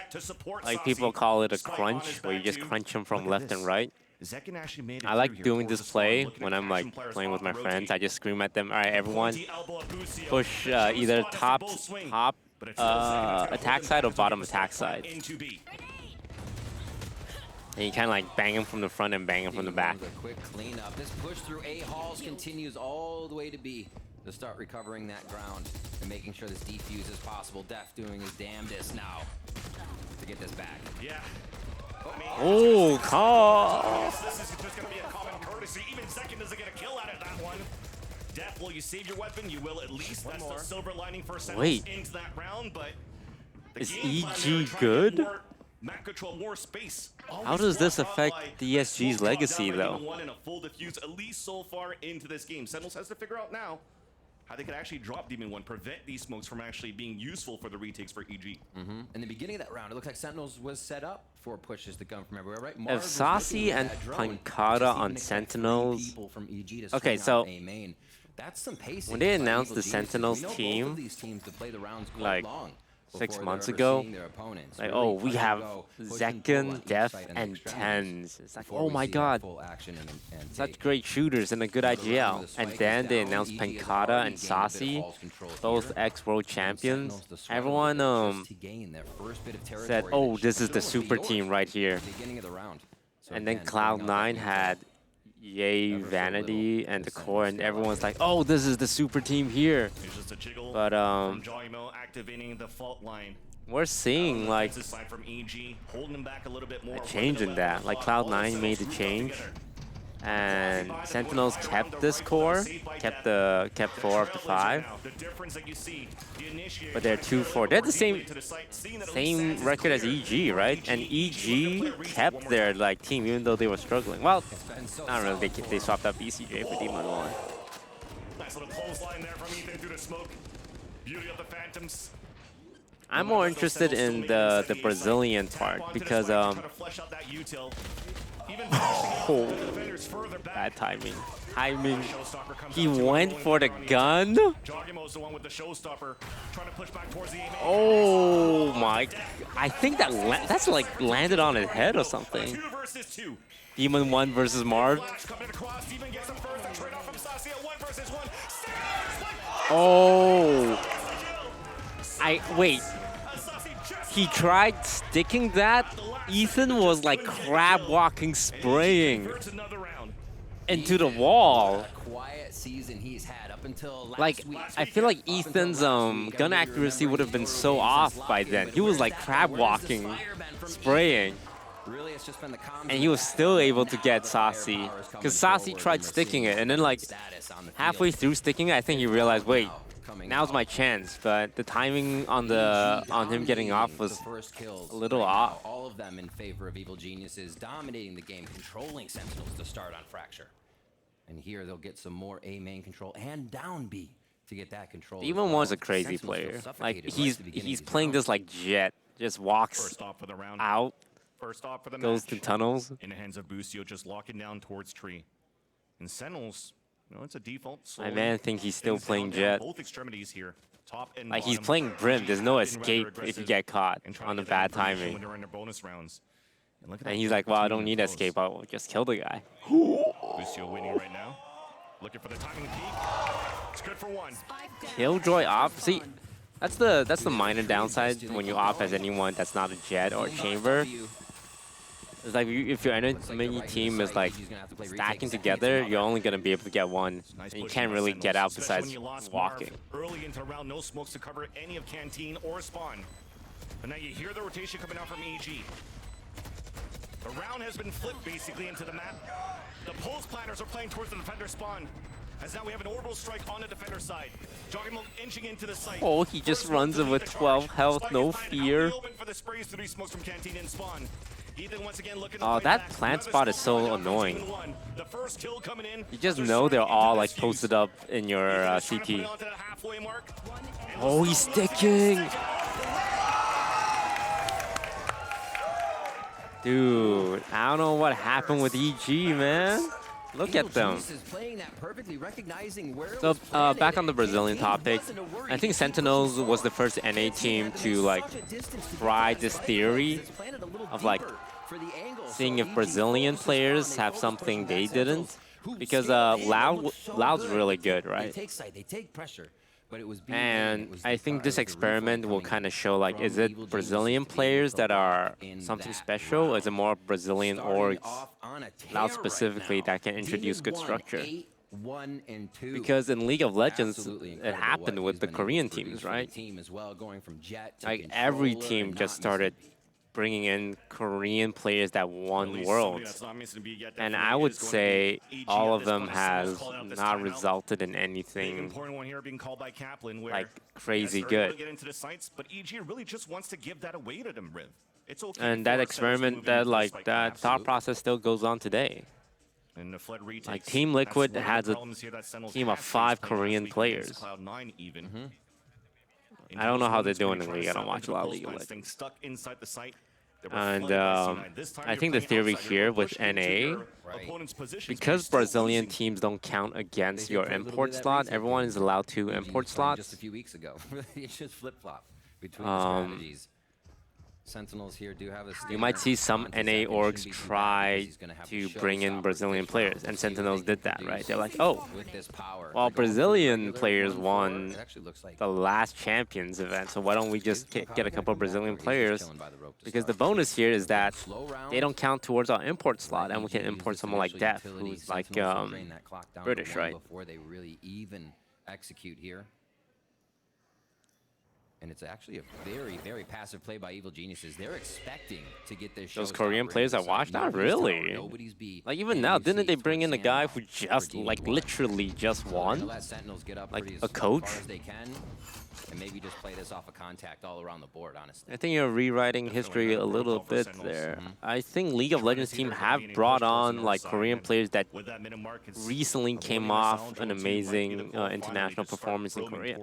like people call it a crunch, where you just crunch them from left and right. I like doing this play when I'm like playing with my friends. I just scream at them, all right, everyone, push either top attack side or bottom attack side. And you kind of like bang him from the front and bang him from the back. A quick cleanup. This push through A Halls continues all the way to B to start recovering that ground and making sure this defuse is possible. Def doing his damnedest now to get this back. Yeah. Oh, call. This is just going to be a common courtesy. Even second doesn't get a kill out of that one. Def, will you save your weapon? You will at least. That's the silver lining for Sentinels into that round, but is EG good? Map control, more space. How does this affect DSG's legacy, though? One in a full diffuse, at least so far into this game. Sentinels has to figure out now how they could actually drop Demon 1, prevent these smokes from actually being useful for the retakes for EG. In the beginning of that round, it looked like Sentinels was set up for pushes to come from everywhere, right? If Saucy and Pancada on Sentinels... Okay, so that's some pacing. When they announced the Sentinels team, like 6 months ago, like, oh, we have Zekken, Def, and Tens. It's like, oh my god, such great shooters and a good IGL. And then they announced Pancada and Saucy, both ex-world champions. Everyone said, oh, this is the super team right here. And then Cloud9 had Yay, Vanity, and the core, and everyone's like, oh, this is the super team here. But activating the fault line. We're seeing like from EG, holding him back a little bit more, a change in that. Like Cloud9 made the change, and Sentinels kept this core, kept 4 of the 5. But they're 2-4. They're the same record as EG, right? And EG kept their like team even though they were struggling. Well, not really. They swapped out BCJ for Demon 1. Nice little clothesline there from Ethan through the smoke. Beauty of the Phantoms. I'm more interested in the Brazilian part because bad timing. He went for the gun. Oh my! I think that's like landed on his head or something. Demon 1 versus Marv. Oh! Wait. He tried sticking that. Ethan was like crab walking, spraying into the wall. Like, I feel like Ethan's gun accuracy would have been so off by then. He was like crab walking, spraying. And he was still able to get Saucy, because Saucy tried sticking it, and then like halfway through sticking it, I think he realized, wait, now's my chance. But the timing on him getting off was a little off. All of them in favor of Evil Geniuses, dominating the game, controlling Sentinels to start on Fracture. And here they'll get some more A main control and down B to get that control. Demon 1's a crazy player. Like he's playing this like Jet, just walks out. First off for the goes to tunnels. In the hands of Boostio, just locking down towards tree. And Sentinels, you know, it's a default. My man think he's still playing Jet. Both extremities here, top and like he's playing Brim. There's no escape if you get caught on the bad timing. During their bonus rounds. And he's like, well, I don't need escape. I'll just kill the guy. Boostio winning right now. Looking for the timing peak. It's good for 1. Killjoy off. See, that's the minor downside when you off as anyone that's not a Jet or a Chamber. It's like if your enemy team is like stacking together, you're only gonna be able to get one, and you can't really get out besides walking. Early into the round, no smokes to cover any of Canteen or Spawn. But now you hear the rotation coming out from EG. The round has been flipped basically into the map. The pulse planners are playing towards the defender Spawn. As now we have an orbital strike on the defender side. Jogging inching into the site. Oh, he just runs in with 12 health, no fear. For the sprays to smokes from Canteen and Spawn. Ethan once again looking Oh, that plant spot is so annoying. The first kill coming in. You just know they're all like posted up in your CT. Oh, he's sticking! Dude, I don't know what happened with EG, man. Look at them. So back on the Brazilian topic, I think Sentinels was the first NA team to like try this theory of like seeing if Brazilian players have something they didn't, because Loud's really good, right? And I think this experiment will kind of show like, is it Brazilian players that are something special? Is it more Brazilian orgs, Loud specifically, that can introduce good structure? Because in League of Legends, it happened with the Korean teams, right? Like every team just started bringing in Korean players that won Worlds. And I would say all of them has not resulted in anything like crazy good. And that experiment, that thought process still goes on today. Like Team Liquid has a team of 5 Korean players. I don't know how they're doing in League. I don't watch a lot of League of Legends. And I think the theory here with NA, because Brazilian teams don't count against your import slot, everyone is allowed to import slots. Just a few weeks ago, it's just flip-flop between strategies. Sentinels here do have a you might see some NA orgs try to bring in Brazilian players, and Sentinels did that, right? They're like, oh, well, Brazilian players won the last Champions event, so why don't we just get a couple of Brazilian players? Because the bonus here is that they don't count towards our import slot, and we can import someone like Def, who's like British, right? Before they really even execute here. And it's actually a very, very passive play by Evil Geniuses. They're expecting to get this show. Those Korean players I watched, not really. Like even now, didn't they bring in a guy who just like literally just won? Like a coach? And maybe just play this off a contact all around the board, honestly. I think you're rewriting history a little bit there. I think League of Legends team have brought on like Korean players that recently came off an amazing international performance in Korea.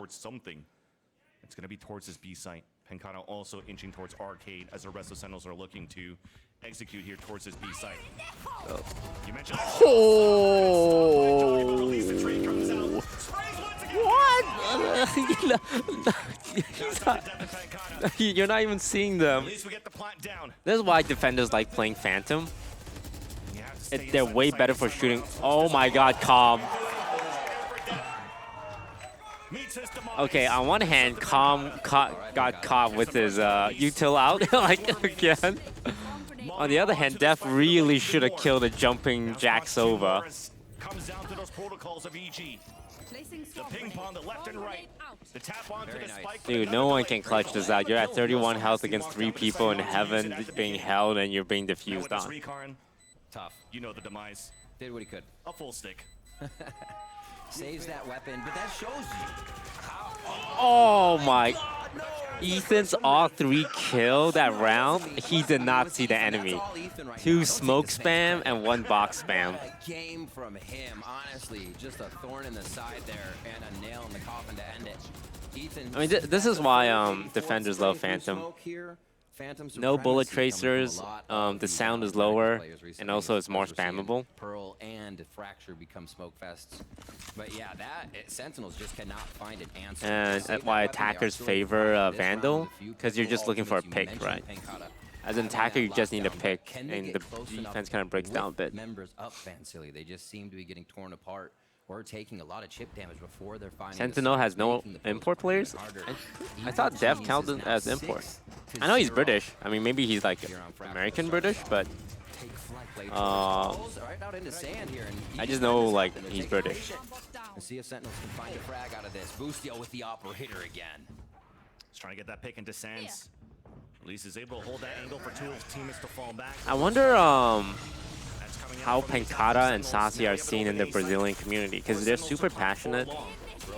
It's going to be towards this B site. Pencana also inching towards Arcade as the rest of Sentinels are looking to execute here towards this B site. Oh. You mentioned What? You're not even seeing them. This is why defenders like playing Phantom. They're way better for shooting. Oh my god, Calm. Okay, on one hand, Calm got caught with his util out, like, again. On the other hand, Def really should have killed a jumping Jack Sova. Comes down to those protocols of EG. The ping pong, the left and right. The tap onto the spike. Dude, no one can clutch this out. You're at 31 health against 3 people in heaven being held and you're being diffused on. Tough. You know the demise. Did what he could. A full stick. Saves that weapon, but that shows you how. Oh my. Ethan's all 3 kill that round. He did not see the enemy. 2 smoke spam and 1 box spam. Game from him, honestly, just a thorn in the side there and a nail in the coffin to end it. Ethan, I mean, this is why defenders love Phantom. No bullet tracers, the sound is lower, and also it's more spammable. Pearl and Fracture become smoke fests. But yeah, Sentinels just cannot find an answer. And that's why attackers favor Vandal, because you're just looking for a pick, right? As an attacker, you just need a pick, and the defense kind of breaks down a bit. Members up Vansili, they just seem to be getting torn apart or taking a lot of chip damage before they're finding. Sentinel has no import players? I thought Dev counted as import. I know he's British. I mean, maybe he's like American British, but take flight. Blade Uh, right out into sand here, and I just know like he's British. And see if Sentinels can find a frag out of this. Boostio with the operator again. He's trying to get that pick into Sands. At least he's able to hold that angle for two of his teammates to fall back. I wonder That's coming out how from the Pancada and Sentinels. Sassy are seen in the Brazilian community because they're super passionate.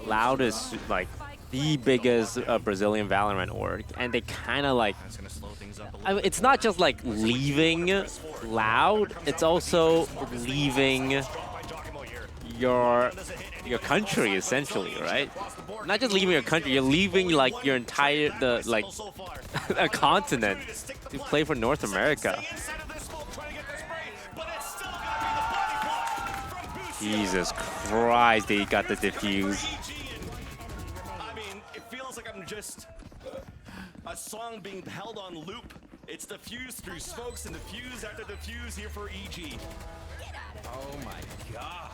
Loud is like the biggest Brazilian Valorant org, and they kind of like. That's gonna slow things up a little I mean, it's not just like leaving Loud; it's also leaving your country essentially, right? Not just leaving your country; you're leaving like your entire a continent to play for North America. Jesus Christ, they got the defuse. I mean, it feels like I'm just a song being held on loop. It's diffuse through smokes and diffuse after diffuse here for EG. Oh my gosh.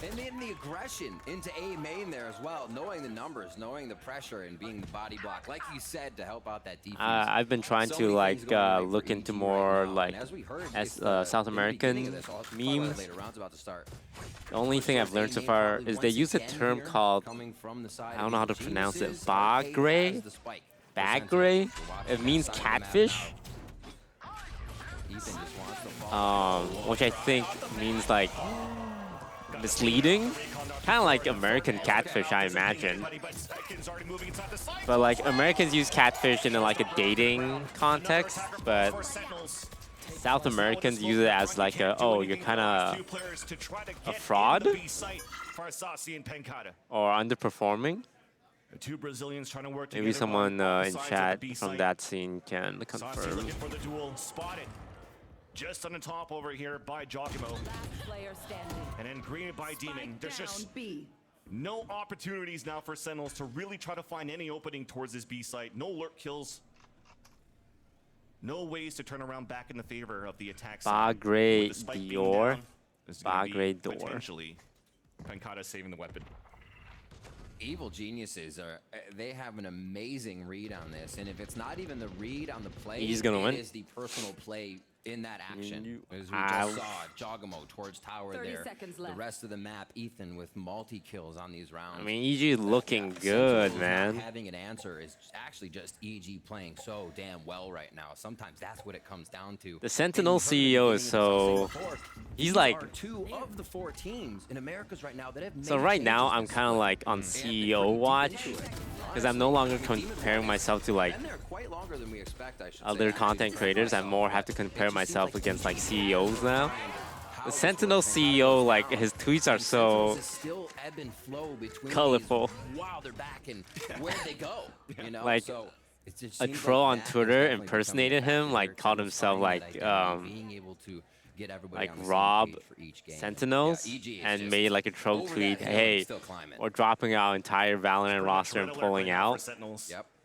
And then the aggression into A main there as well, knowing the numbers, knowing the pressure, and being the body block, like you said, to help out that defense. I've been trying to like look into more like South American memes. The only thing I've learned so far is they use a term called, I don't know how to pronounce it, bagre? Bagre? It means catfish. Which I think means like misleading. Kind of like American catfish, I imagine. But like Americans use catfish in like a dating context, but South Americans use it as like a, oh, you're kind of a fraud or underperforming. Two Brazilians trying to work together. Maybe someone in chat from that scene can confirm. Looking for the duel, spotted. Just on the top over here by Giacomo. And then greeted by Demon. There's just no opportunities now for Sentinels to really try to find any opening towards this B site. No lurk kills. No ways to turn around back in the favor of the attack side. Bagre Dior. Bagre Dior. Potentially, Pancada saving the weapon. Evil geniuses they have an amazing read on this, and if it's not even the read on the play, he's gonna win. It is the personal play in that action. As we just saw, Giacomo towards tower there. The rest of the map, Ethan with multi-kills on these rounds. I mean, EG looking good, man. Having an answer is actually just EG playing so damn well right now. Sometimes that's what it comes down to. The Sentinel CEO is so... He's like... Two of the 4 teams in Americas right now that have made So right now, I'm kind of like on CEO watch. Because I'm no longer comparing myself to like other content creators. I more have to compare myself against like CEOs now. The Sentinel CEO, like his tweets are so colorful. Wow, they're back and where'd they go? You know, like so a troll on Twitter impersonated him, like called himself like Rob Sentinels, and made like a troll tweet, hey, we're dropping our entire Valorant roster and pulling out.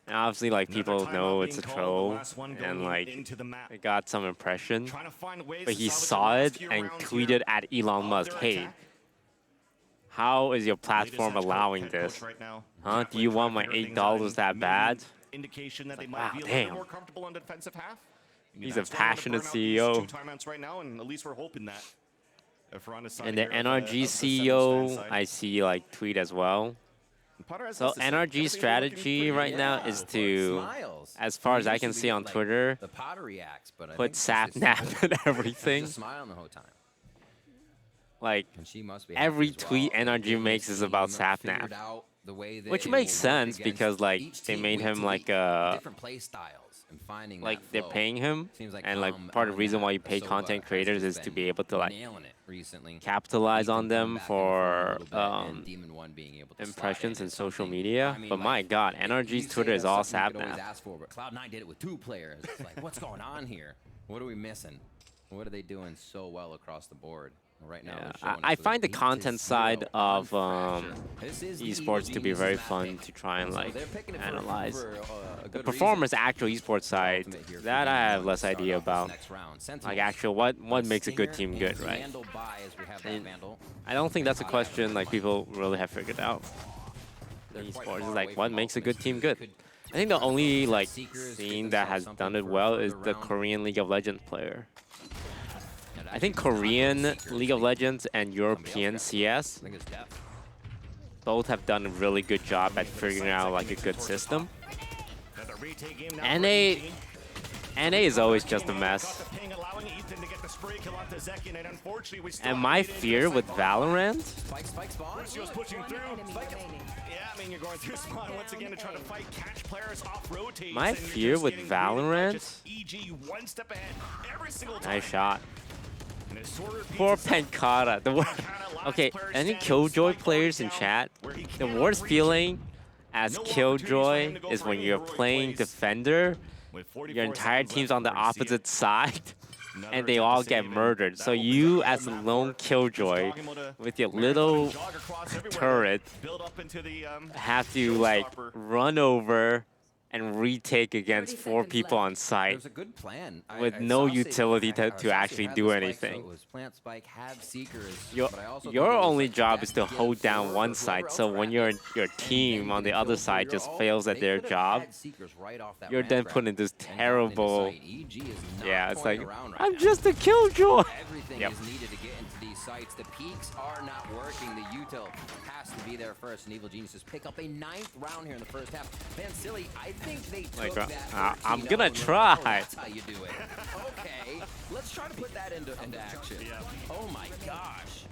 And obviously, like, people know it's a troll, and like, it got some impression. But he saw it and tweeted at Elon Musk, hey, how is your platform allowing this? Huh? Do you want my $8 that bad? Wow, damn. He's a passionate CEO. And the NRG CEO, I see like tweet as well. So NRG's strategy right now is to, as far as I can see on Twitter, put sapnap and everything. Like every tweet NRG makes is about sapnap, which makes sense because like they made him like a. Like they're paying him, and like part of the reason why you pay content creators is to be able to like capitalize on them for impressions in social media. But my God, NRG's Twitter is all sapnap. Cloud9 did it with 2 players. It's like, what's going on here? What are we missing? What are they doing so well across the board? Right now, I find the content side of esports to be very fun to try and like analyze. The performance actual esports side, that I have less idea about. Like actual what makes a good team good, right? And I don't think that's a question like people really have figured out. Esports is like what makes a good team good. I think the only like scene that has done it well is the Korean League of Legends player. I think Korean League of Legends and European CS I think it's Def. both have done a really good job at figuring out like a good system. NA is always just a mess. And my fear with Valorant, Spike spawn. Yeah, I mean, you're going through spawn once again to try to fight, catch players off rotates. my and fear just with getting Valorant, just EG one step ahead every single time. nice shot. And it sort of Poor repeats itself. Pancata. The worst. Okay, any Killjoy players in chat, the worst feeling as Killjoy is when you're playing defender, With 44 your entire seconds team's left on the before you see opposite it. side, Another and they attempt all to get save, murdered. and So that will you, put as a them lone at Killjoy, Dogimo to with your marathon little jog across everywhere, turret, build up into the, have to like showstopper. run over and retake against 4 people on site. There's a good plan. With no utility to actually do anything. So it was plant spike, have seekers. Your, but I also your think it was, only like, job Def is to give hold down forward one or side. whoever So else when ran your it, team and on the then other kill side for just your ult, fails at they their could have job, had seekers right off that you're land then grab put in this and gotten into terrible. sight. EG is not Yeah, it's toying like around right I'm now. just a Killjoy. Everything Yep. is needed to get into these sites. The peaks are not working. The util has to be there first. And Evil Geniuses pick up a 9th round here in the first half. Man, silly, I think they took Like, that. I'm 13-0 gonna and were like, try. "Oh, that's how you do it." Okay, let's try to put that into action. Yeah. Oh my gosh.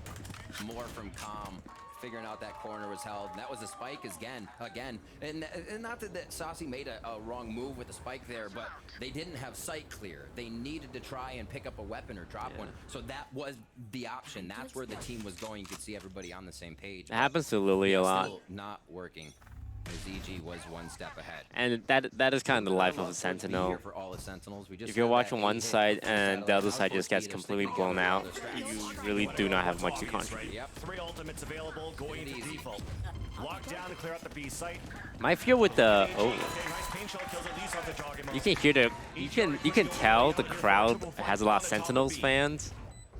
More from Calm. Figuring out that corner was held. And that was a spike again. And not that Saucy made a wrong move with the spike there, but they didn't have sight clear. They needed to try and pick up a weapon or drop one. So that was the option. That's where the team was going. You could see everybody on the same page. It happens to Lily a lot. Still not working. As EG was one step ahead. And that is kind of the life of a Sentinel. For all the Sentinels. We just If you're saw watching that one 8-hit side from and the other Satellite side just gets Outpost completely leaders, blown they out, got you really do not have much to contribute. Yep. 3 ultimates available, going into Easy. default. Lock down and clear out the B site. My fear with the Okay, nice pain shell kills at least off the Jogimo. you can hear you can tell the crowd has a lot of Sentinels fans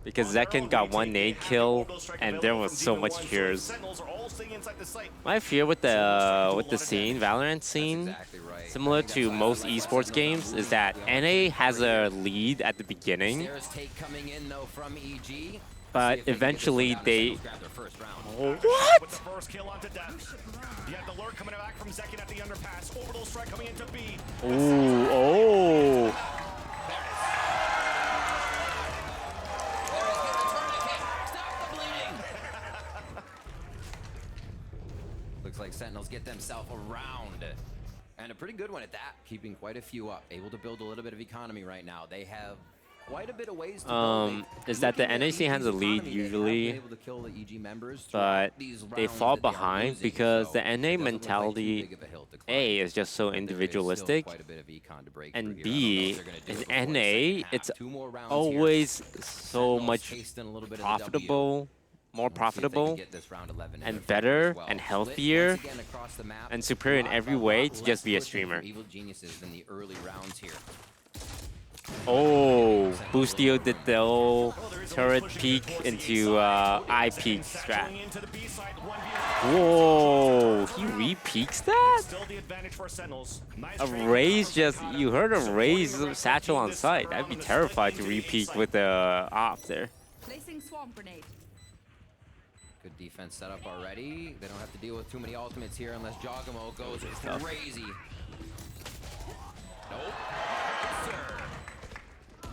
because Zekin got one nade kill and there was so much cheers. Sentinels are all staying inside the site. My fear with the scene, Valorant scene, Exactly right. similar to most esports games, is that NA has a lead at the beginning, Stairs take coming in though from EG. but See if they can get this one eventually down. they. Sentinels grab their first round. What? With the first kill onto Death. You have the lurk coming back from Zekin at the underpass. Orbital strike coming into B. Ooh, oh. Stop the bleeding! Looks like Sentinels get themselves a round. And a pretty good one at that, keeping quite a few up. Able to build a little bit of economy right now. They have quite a bit of ways to go. Is that the NAC has a lead usually, able to kill the EG members but these they rounds fall that they are behind losing, because so the it NA doesn't look like too mentality, big of a hill to climb. A, is just so But there is still individualistic, quite a bit of econ to break and through B, here. I don't know what they're in gonna do before the NA, second half. it's 2 more rounds here. always so Sentinels much tasting a little bit of the W. profitable, more We'll see if they can profitable, get this round 11 in and their favor better, as well. and Split healthier, once again across the map. and superior in every way to just be a Less pushing streamer. from Evil Geniuses in the early rounds here. Oh, Boostio did the old turret peek into eye peek strat. Going into the B side, 1v1. Whoa, he re-peeks that? Still the advantage for Sentinels. Nice A trade. raise just, you heard a raise satchel on site. I'd be terrified to re-peek with the op there. Placing swarm grenade. Good defense set up already. They don't have to deal with too many ultimates here unless Jogamo goes tough. crazy. Nope. Sir.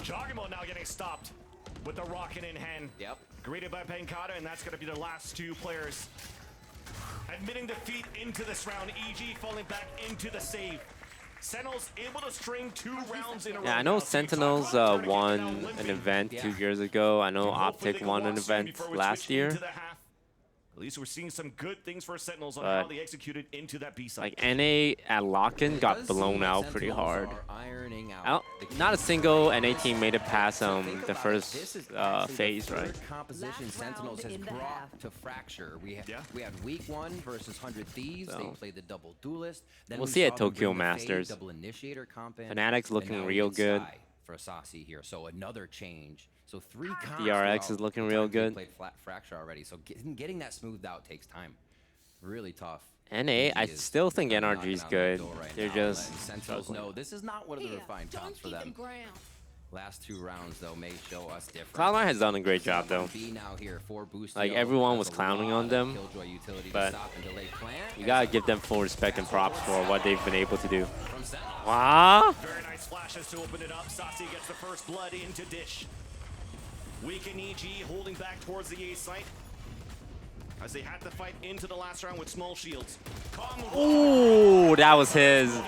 Jogimo now getting stopped with the rocket in hand. Yep. Greeted by Pancata, and that's going to be the last 2 players. Admitting defeat into this round, EG falling back into the save. Sentinels able to string 2 rounds in a row. Yeah, I know now, so you talk Sentinels about trying to get won them out an limping. event Yeah. 2 years ago. I know Hopefully Optic they can won an walk soon event before we last switch year. into the half. At least we're seeing some good things for Sentinels on But, how they executed into that B side. Like NA at lock-in It got does seem blown like out pretty Sentinels hard. are ironing out the Not a kinks single of the NA team made it past Think the about it, first this is actually phase, the right? third composition Last Sentinels round has in the brought half. to Fracture. We Yeah. had week 1 versus 100 Thieves. They So, played the double duelist. Then we'll we see saw at them Tokyo bring the Fade Masters. double initiator comp in, Fnatic's and looking now we real get good. Sky for Saucy here. So another change. So 3 comps DRX throughout is looking the real times they good. Played flat Fracture already. So getting that smoothed out takes time. Really tough. NA, I EG is still think kinda NRG is knocking on that good. door right They're now, just letting Sentinels struggling. know this is not one of the refined comps for them. ground. Last 2 rounds, though, may show us different. Cloud9 has done a great job, though. B now here for Boostio. Like, everyone was That's a clowning lot on of them, Killjoy utility to but stop and delay plant. you gotta give them full respect and props for what they've been able to do. From Sentinel. Wow. Very nice flashes to open it up. Sasi gets the first blood into Dish. Weak and EG holding back towards the A site as they had to fight into the last round with small shields. Ooh, that was his.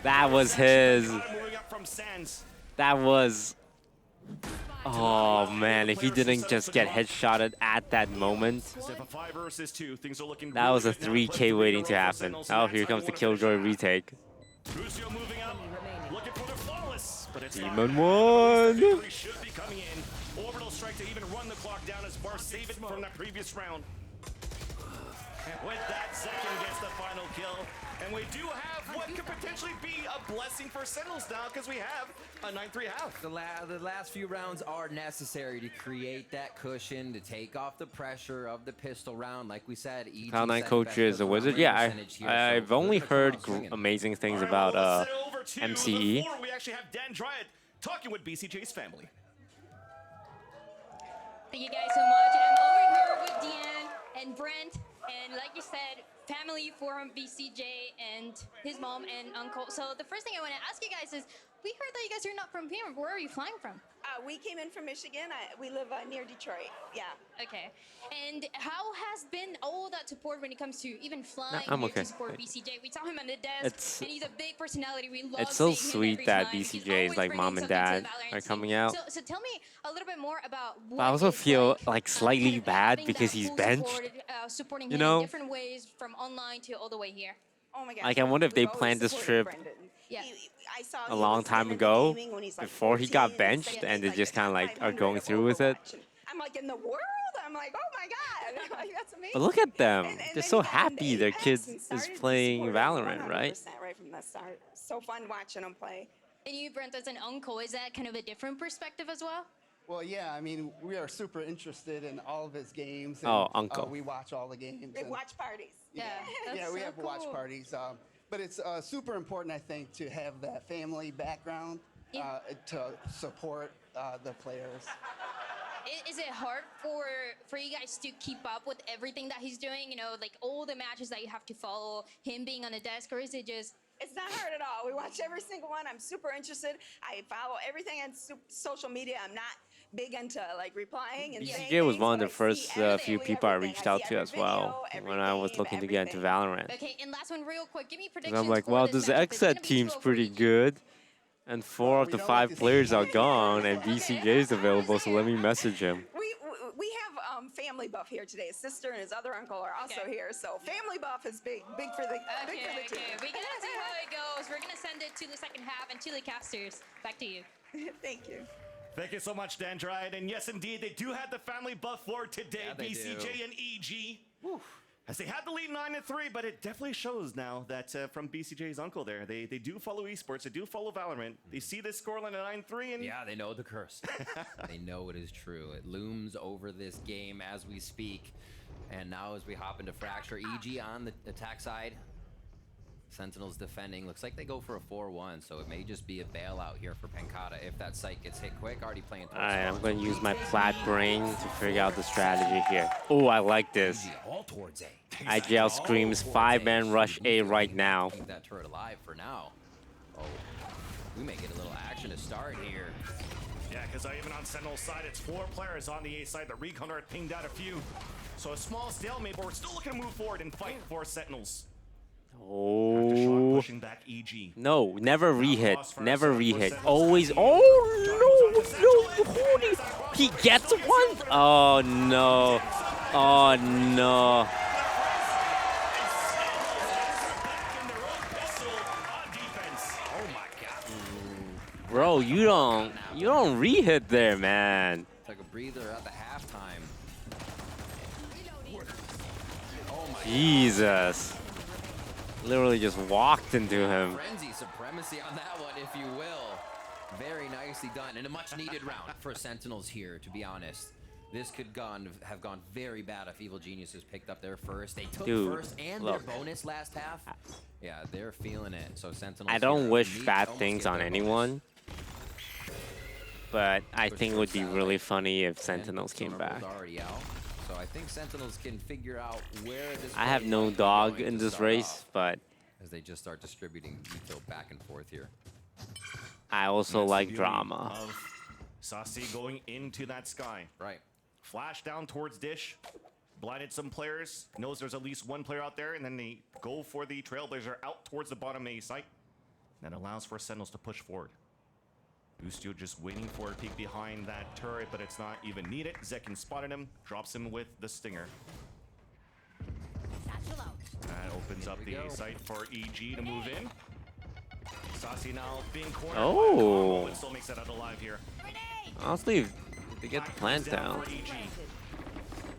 That was his. Moving up from Sands. That was. Oh man, if he didn't just get headshotted at that moment, If a 5 versus 2, things are looking that was a really good now. 3K waiting to happen. Oh, here comes the Killjoy retake. Boostio moving up, looking for the flawless, but it's Demon not. one. Victory should be coming in. Orbital strike to even run the clock down as Bar save it from that previous round. And with that, second gets the final kill. And we do have what could potentially be a blessing for Sentinels now because we have a 9-3 half. The last few rounds are necessary to create that cushion, to take off the pressure of the pistol round. Like we said, EG Cloud9 coach is a wizard. Yeah, I've only heard amazing things about MCE. We actually have Dan Dryad talking with BCJ's family. Thank you guys so much. And I'm over here with Deanne and Brent, and like you said, family for BCJ and his mom and uncle. So the first thing I want to ask you guys is, we heard that you guys are not from here. Where are you flying from? We came in from Michigan. We live near Detroit. Yeah. Okay. And how has been all that support when it comes to even flying I'm here okay. to support BCJ? We saw him on the desk, and he's a big personality. We love It's so seeing him sweet every that time. He's BCJ's always like bringing mom and something to dad the Valorant are team. coming out. So tell me a little bit more about what But I also it's feel like, like slightly kind of bad having because that he's full benched. support, supporting You him know? in different ways, from online to all the way here. Oh my gosh. Like, I wonder if they We've always planned this supported trip Brendan. Yeah. I saw a he long was time getting into ago, gaming when he's like before he got 14, benched, and and they like just the kind of top like are 500 going of through with it. Overwatch. And I'm like, in the world? I'm like, oh my god. I'm like, that's amazing. But look at them. And They're then so he got into happy their Apex kid and is started to playing support it Valorant, right? 100% right from the start. So fun watching him play. And you, Brent, as an uncle, is that kind of a different perspective as well? Well, yeah, I mean, we are super interested in all of his games. Oh, and, uncle. we watch all the games. They and- watch parties. Yeah, yeah, that's we so have watch cool. parties. But it's super important, I think, to have that family background Yeah. to support the players. Is it hard for you guys to keep up with everything that he's doing? You know, like all the matches that you have to follow, him being on the desk, or is it just... It's not hard at all. We watch every single one. I'm super interested. I follow everything on social media. I'm not big into like replying and saying BCJ was things, one of but the I first see few everything, people I everything. reached see out to every as well video, when I was every looking to game, get into everything. Valorant. Okay, and last one real quick. Give me 'Cause predictions I'm like, for well, this this matchup. Is it gonna XSET be team's 2-0 for pretty EG? good. And 4 of we the don't 5 like to see players are that. gone, and BCJ's available, so let me message him. We have family buff here today. His sister and his other uncle are also Okay. here. So family buff is big for the big for the Okay, team. we're gonna see how it goes. We're gonna send it to the second half and to the casters. Back to you. Thank you. Thank you so much, Dan Dryad. And yes, indeed, they do have the family buff for today, Yeah, they BCJ do. and EG. As they had the lead 9-3, but it definitely shows now that from BCJ's uncle there, they do follow esports, they do follow Valorant. They see this scoreline at 9-3, and Yeah, they know the curse. They know it is true. It looms over this game as we speak. And now as we hop into Fracture, EG on the attack side. Sentinels defending. Looks like they go for a 4-1, so it may just be a bailout here for Pencata if that site gets hit quick. Already playing towards Alright, I'm spawn. going to use my flat brain to figure out the strategy here. Oh, I like this. EG all towards A. IGL screams 5-man rush A right now. Keep that turret alive for now. Oh, we may get a little action to start here. yeah, because even on Sentinel's side, it's 4 players on the A side. The recon are pinged out a few. So a small stalemate, but we're still looking to move forward and fight for Sentinels. Oh. Pushing back EG. No, never re-hit. Never re-hit. Always. Oh, no. No. Holy. He gets one? Oh, no. Oh, no. Oh my god. Bro, you don't re-hit there, man. Took a breather at the halftime. Oh my Jesus. Literally just walked into him. Frenzy supremacy on that one, if you will. Very nicely done. And a much needed round for Sentinels here, to be honest. This could have gone very bad if Evil Geniuses picked up their first. They took Dude, first and look. their bonus last half. Yeah, they're feeling it. So Sentinels I don't here wish need to bad almost things get on their bonus. anyone. but I Push think it towards would be satellite. really funny if And Sentinels came Sonar back. both already out. So I think Sentinels can figure out where this I have play no might be dog going in to this start race, off, but as they just start distributing veto back and forth here. I also That's the like beauty drama. Of Saucy going into that sky. Right. Flash down towards Dish. Blinded some players. Knows there's at least one player out there, and then they go for the Trailblazer out towards the bottom A site. That allows for Sentinels to push forward. Ustio just waiting for a peek behind that turret, but it's not even needed. Zekin spotted him, drops him with the stinger. That opens up the A site for EG to move in. Saucy now being cornered. Oh. But still makes it out alive here. Honestly, they get the plant down. For EG.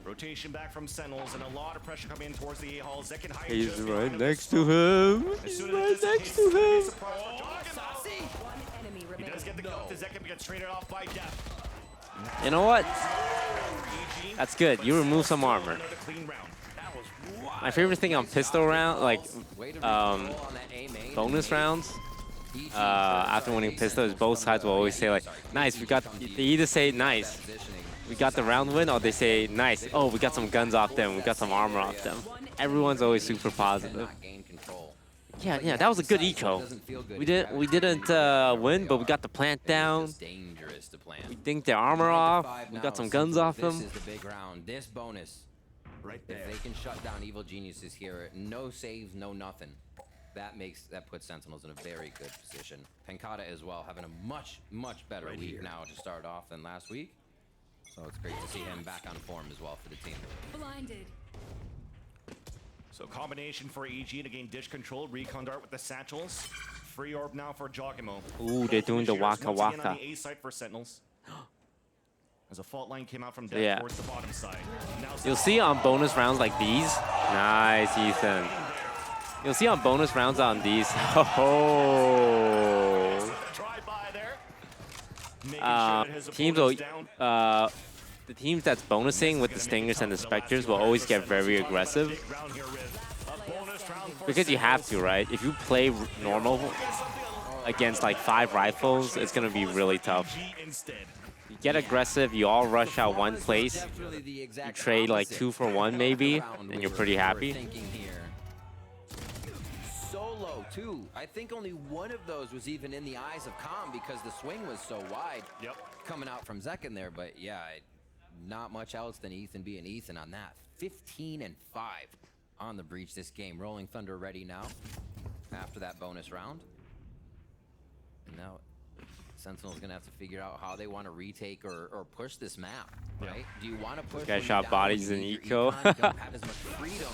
Rotation back from Sentinels and a lot of pressure coming in towards the A-Hall. Zekin hiding He's just right behind next to him. As He's soon as right it next dissipates, to it's gonna be a him. surprise for Joggen. He does get the kill up to Zekin, but gets traded off by Death. You know what? EG, That's good. but You remove still some armor. another clean round. My favorite thing on pistol round, like Way to recontrol on that A main. bonus rounds, EG after winning pistol, is both sides will always say like, nice, we got. They either say nice, we got the round win, or they say nice, oh, we got some guns off them, we got some armor off them. Everyone's always super positive. Yeah, that was a good eco. We didn't win, but we got the plant down. Dangerous to plant. We dinked their armor off. We got some guns off them. This is the big round. This bonus. Right there. If they can shut down Evil Geniuses here, no saves, no nothing. That puts Sentinels in a very good position. Penkata as well, having a much better week now to start off than last week. So it's great to see him back on form as well for the team. Blinded. So combination for EG to gain dish control. Recon dart with the satchels. Free orb now for Jogimo. Ooh, they're doing the waka Once again waka. on the A site for Sentinels. As a fault line came out from Death Yeah. towards the bottom side. Now You'll see on bonus rounds like these. Nice, Ethan. You'll see on bonus rounds on these. Oh. Drive-by there. Making sure that his Teams will, opponent's down. the teams that's bonusing with the Stingers and the Spectres will always get very aggressive. Round here with a bonus round for Because you have to, right? If you play normal against like 5 rifles, it's gonna be really tough. EG instead. You get aggressive, you all rush out one place, you trade like 2 for 1 maybe, and you're pretty happy. Solo too. I think only one of those was even in the eyes of Calm because the swing was so wide. Yep. Coming out from Zekin there, but yeah, not much else than Ethan being Ethan on that. 15 and 5 on the breach this game. Rolling Thunder ready now after that bonus round. And now Sentinel's gonna have to figure out how they want to retake or push this map, right? Do you want to push? Guy when shot you're down, bodies when in you eco. don't have as much freedom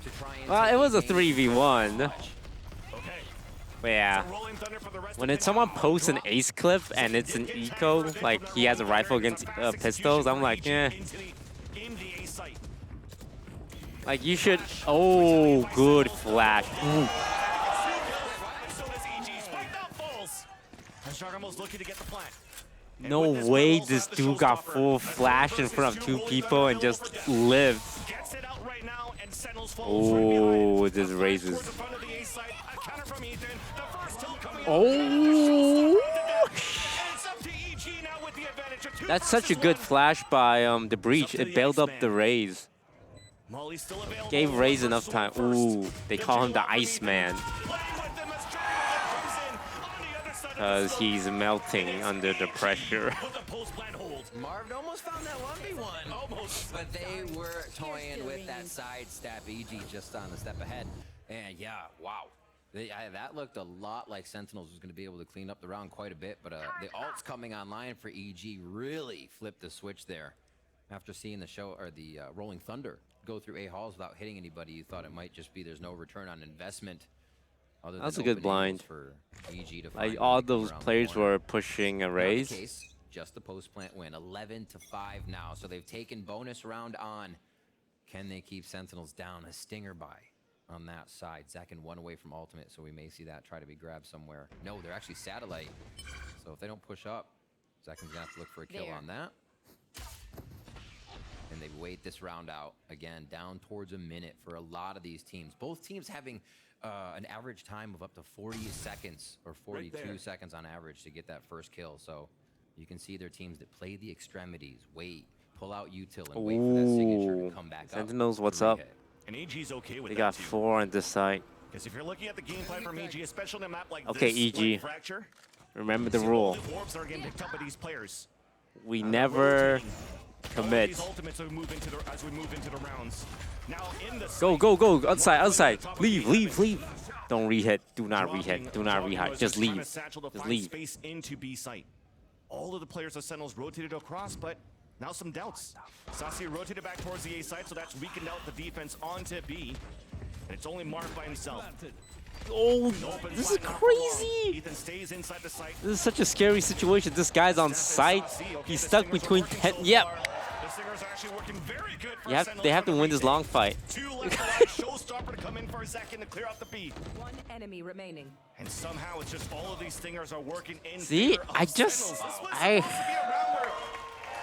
to try and Well, take it was a the game 3v1. much. Okay. But yeah, Rolling Thunder for the rest when of it's the someone night. posts an ace clip and it's an eco, like he has a rifle against pistols, I'm like, eh. In the A site. Like you should. Oh, good flash. Ooh. So does EG. Spike that falls. As Jogimo's looking to get the plant. And No with this way one, this the dude got showstopper. full As flash in versus front of 2 Rolling people and Thunder just will lived. gets it out right now, and Sentinels falls right behind. Oh, A this flash raises. towards the front of the A site. A counter from Ethan. The first kill coming Oh. It's up to EG now with the advantage. A 2 That's such a versus good 1. flash by the breach. to It the bailed up Iceman. the Raze. Molly's still available. Gave Raze enough Reversal time. first. Ooh, they The call him the jaywalk from Iceman Ethan. Playing with them as Jogimo comes in on the other side of the because slope. he's melting under the pressure. With the post plant hold. Marv almost found that 1v1. Almost. But they were toying with that sidestep. EG just on the step ahead. And yeah, wow. That looked a lot like Sentinels was going to be able to clean up the round quite a bit. But the ults coming online for EG really flipped the switch there. After seeing the show or the Rolling Thunder go through A halls without hitting anybody, you thought it might just be there's no return on investment. Other than That's a good open blind. angles for EG to Like find all when they go those around the players corner. were pushing a Not the Raze. case, just the post plant win. 11 to 5 now. So they've taken bonus round on. Can they keep Sentinels down? A stinger by on that side. Zekin 1 away from ultimate, so we may see that try to be grabbed somewhere. No, they're actually satellite. So if they don't push up, Zekin's gonna have to look for a kill on that. And they wait this round out. Again, down towards a minute for a lot of these teams. Both teams having an average time of up to 40 seconds or 42 seconds on average to get that first kill. So You can see their teams that play the extremities, wait, pull out util, and wait for that signature to come back up. Sentinels, what's to up? re-hit. And AG's okay with They that got too. 4 on this side. Because if you're looking at the game plan from EG, especially on a map like Okay, this, EG. like Fracture, Remember the see rule. all the orbs that are getting picked up by these players. We never Rotating. All of commit. these ultimates as we move into the rounds. Now in the Go, go, go. Outside, outside. top of Leave, the leave, damage. leave. Don't re-hit. Do not Dropping- re-hit. Do not dropping re-hit. was Just trying to leave. satchel to Just find leave. space into B site. All of the players of Sentinels rotated across, but now some doubts. Sasi rotated back towards the A side, so that's weakened out the defense onto B. And it's only Mark by himself. Oh, Open this is fight, not for long. crazy. Ethan stays inside the site. This is such a scary situation. This guy's on site. He's stuck between 10. Yep. The Stingers are actually working very good for They have to win this long fight. Two left alive. Showstopper to come in for a second to clear out the B. One enemy remaining. And somehow it's just all of these Stingers are working in See, favor of I just- Sentinels. This was I- supposed to be a round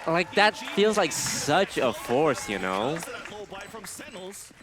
where Like, that feels like such a force, you know? because of that low buy from Sentinels,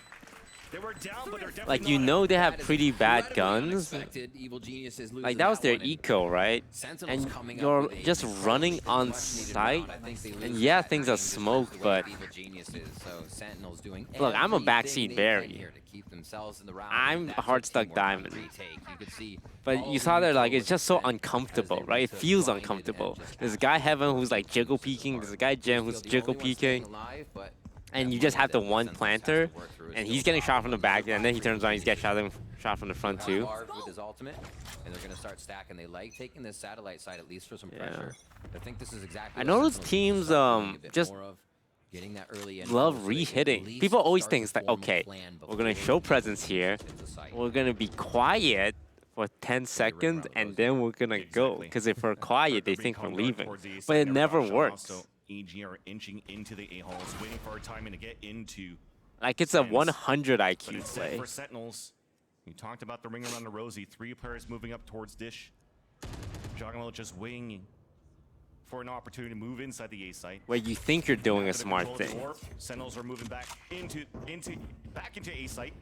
they were down, but they're definitely Like, you not know they have That is pretty bad incredibly guns. unexpected. Evil Geniuses losing Like, that was their one, and eco, right? Sentinels And coming up you're with a just running on much-needed site. round. I think they And lose yeah, that things are game just smoke, because of the way but Evil Geniuses, so Sentinels doing Look, I'm a everything backseat they Barry. can here to keep themselves in the round. I'm That's a hard what stuck teamwork on diamond. retake. You could see But all you the saw there, like, util it's just so was spent uncomfortable, as they right? It went to feels find it and uncomfortable. just There's a guy absolutely Heaven who's like just jiggle keep peeking. apart. There's a guy Jem who's Feel the jiggle only one staying peeking. alive, but And you that just have the that one Sentinels has to planter. work through is And still he's getting tough. shot from the back. And then he turns around, he's getting shot from the front too. Large with his ultimate, and they're gonna start stacking. They like taking this satellite side at least for some Yeah. pressure. I think this is exactly. I what know those Sentinels teams, start doing a bit just more of, getting that early love info so they can at re-hitting. least People always start think to it's like, form a okay, plan we're gonna before show they presence here. hit the site. We're gonna be quiet for 10 seconds, and then we're gonna go. Exactly. Because if we're quiet, they They're think we're being leaving. towards the A But side, it never rushed off, works. So EG are inching into the A-holes, waiting for our timing to get into. Like, it's a Sense. 100 But IQ instead play. for Sentinels, you talked about the ring around the rosy. 3 players moving up towards Dish. Jogamo just waiting for an opportunity to move inside the A site. Where you think you're doing a Under smart control of the thing. orb, Sentinels are moving back into A site.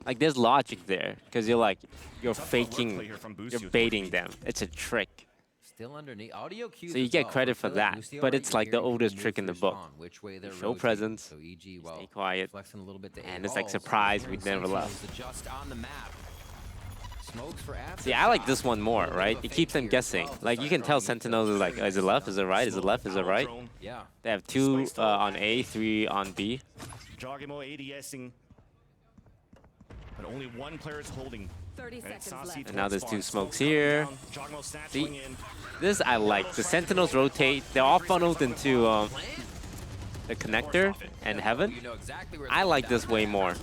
Like, there's logic there. Because you're like, you're Tough work faking, play here from Boostio you're towards baiting B. them. It's a trick. Still underneath audio cues. So you as get well. credit for Feel that, Boostio but are it's like the hearing people oldest move trick in the through book. Sean, which way they're Show rotating. presence, So EG, well, stay quiet, flexing a little bit to and it's like A-balls. surprise we Turn never Sentinels left. to just on the map. Smokes for See, I like aftershock. this one more, A little bit right? of a It keeps them fake here as guessing. well to Like, you start can tell throwing Sentinels is like, utils. is it left? Is it right? Is it left? Is it right? Yeah. They have 2 on A, 3 on B. Jogamo ADSing. But only one player is holding. 30 And it's seconds Sasi left. And now there's towards 2 spawn. smokes Smoke coming here. down. Jogamo See? snatching in. This I like. The Sentinels rotate. They're all funneled into the connector and Heaven. You know exactly where I it's like going this down. way more.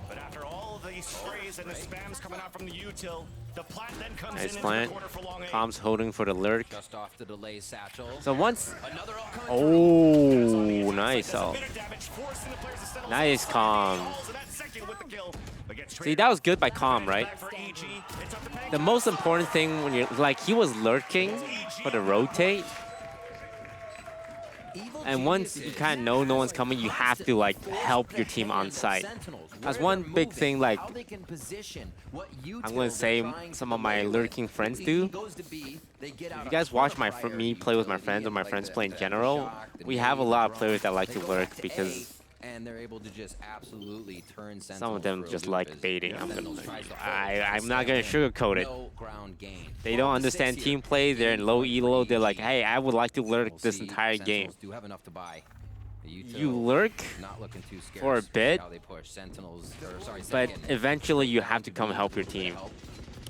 But after all of these sprays and the spams coming out from the util, the plant then comes Nice in into plant. the corner for long A. Com's holding for the lurk. Just off the delay satchel. So once... Another ult coming through. Oh, nice ult. Bit of damage, forcing the players to settle Nice down. Calm. So that second with the kill. But gets See, traded that was good by Calm, right? back for EG. It's up to Panic. The most important thing when you're... Like, he was lurking for the rotate. Evil And once you Geniuses kind of know no one's coming, you have to, like, help your team on site. That's one big thing, like, I'm going to say some of my lurking friends do. If you guys watch me play with my friends or my friends play in general, we have a lot of players that like to lurk because and they're able to just absolutely turn some of Sentinels them for a just loop like as baiting. Sentinels tries to hold. I'm not going to sugarcoat it. No ground gain. They don't understand team play. They're in low elo. They're like, hey, I would like to lurk We'll this see. entire game. Sentinels do have enough to buy. The You util lurk, not looking too scared for a especially bit, how they push. Sentinels, or sorry, but Second. eventually you have to come help your team.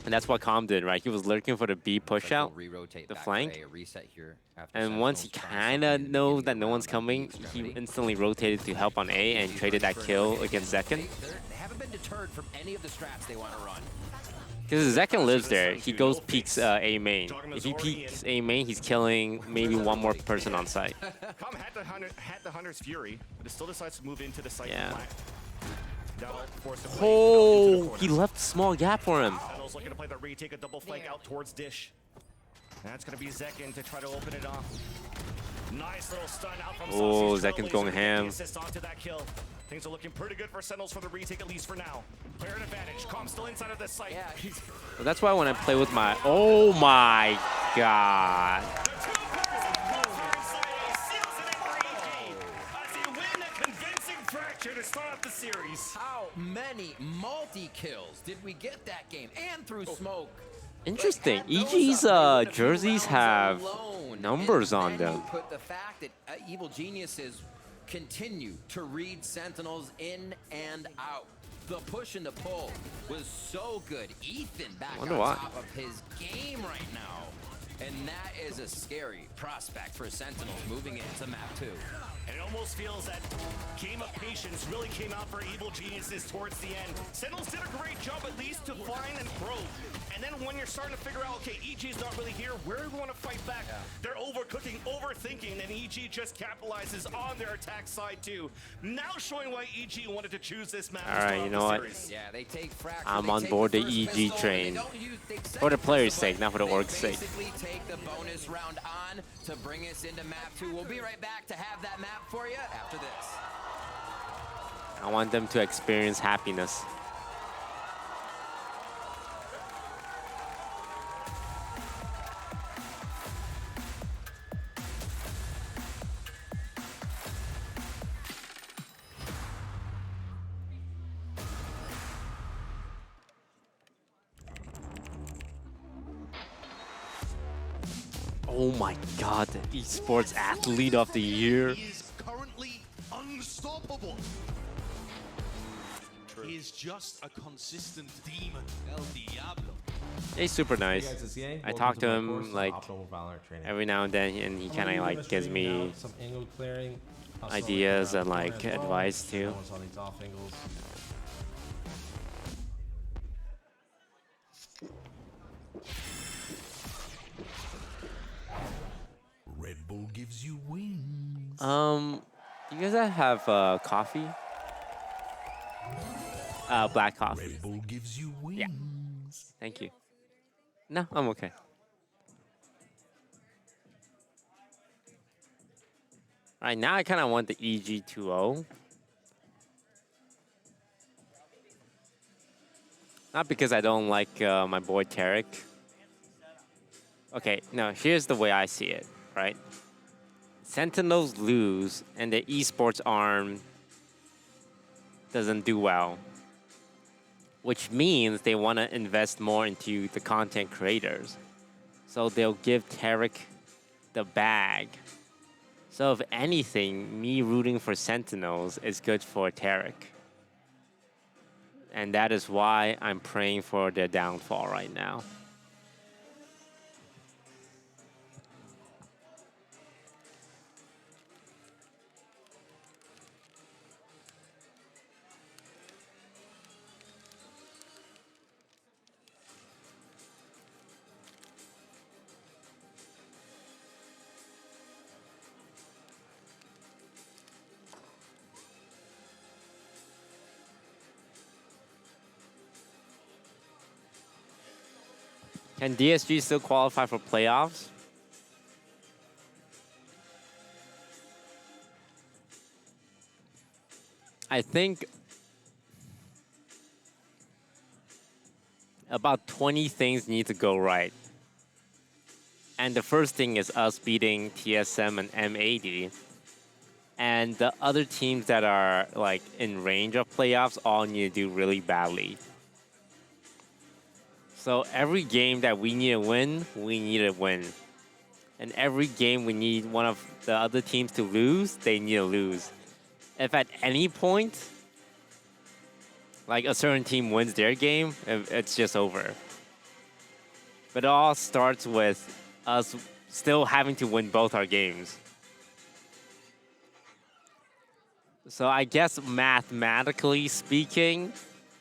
And that's what Calm did, right? He was lurking for the B push out. Re-rotate the back flank. to A, reset here after And once he Sentinels try kind of something knows in the that no beginning one's of the round on coming, the he extremity. instantly rotated to help on A and traded that kill against Zekken. They haven't been deterred from any of the strats they want to run. Because Zekken lives there. He goes peeks A main. If he peeks A main, he's killing maybe one more person on site. Calm had the Hunter's Fury, but it still decides to move into the site. Yeah. That'll force the play out into the Oh, corner. he left a small gap for him. Sentinels looking to play the retake, a double flank out towards Dish. That's going to be Zekken to try to open it off. Nice little stun out from Oh, Saucy's Zekken's going Trailblazer, ham. the assist onto that kill. Things are looking pretty good for Sentinels for the retake, at least for now. Player advantage. Calm still inside of this site. Yeah, he's So that's why when I play with my... Oh my god. start off the series. How many multi-kills did we get that game? And through smoke. Interesting. Add those EG's up, even a few jerseys rounds have alone, numbers and on then them. you put the fact that evil geniuses continue to read Sentinels in and out. The push and the pull was so good. Ethan back on top of his game right now. And that is a scary prospect for Sentinels moving into map 2. And it almost feels that game of patience really came out for Evil Geniuses towards the end. Sentinels did a great job at least to find and probe. And then when you're starting to figure out, okay, EG's not really here, where do we want to fight back? They're overcooking, overthinking, and EG just capitalizes on their attack side too. Now showing why EG wanted to choose this map. All right, you know what? Yeah, they take Fracture, I'm on board the EG train. For the player's sake, not for the org's sake. Basically take the bonus round on to bring us into map 2. We'll be right back to have that map for you after this. I want them to experience happiness. Oh my god, the esports athlete of the year. He is currently unstoppable. He is just a consistent demon. El Diablo. He's super nice. I talk to him like every now and then, and he kind of like gives me ideas and like advice too. Red Bull gives you wings. You guys have coffee? Black coffee. Red Bull gives you wings. Yeah. Thank you. No, I'm okay. All right, now I kind of want the EG2O. Not because I don't like my boy Tarek. Okay, no, here's the way I see it, right? Sentinels lose and the esports arm doesn't do well, which means they want to invest more into the content creators. So they'll give Tarek the bag. So if anything, me rooting for Sentinels is good for Tarek. And that is why I'm praying for their downfall right now. Can DSG still qualify for playoffs? I think about 20 things need to go right. And the first thing is us beating TSM and M80. And the other teams that are like in range of playoffs all need to do really badly. So every game that we need to win, we need to win. And every game we need one of the other teams to lose, they need to lose. If at any point, like a certain team wins their game, it's just over. But it all starts with us still having to win both our games. So I guess mathematically speaking,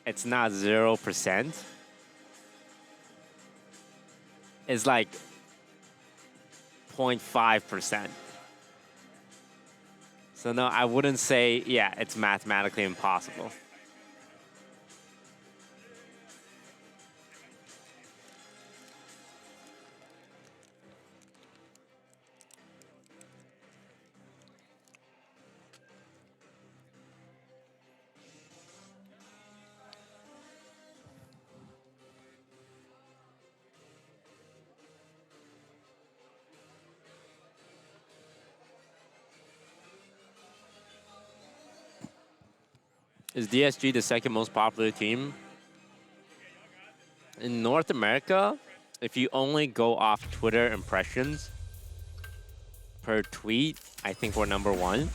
it's not 0%. Is like 0.5%. So no, I wouldn't say, yeah, it's mathematically impossible. Is DSG the second most popular team? In North America, if you only go off Twitter impressions per tweet, I think we're #1.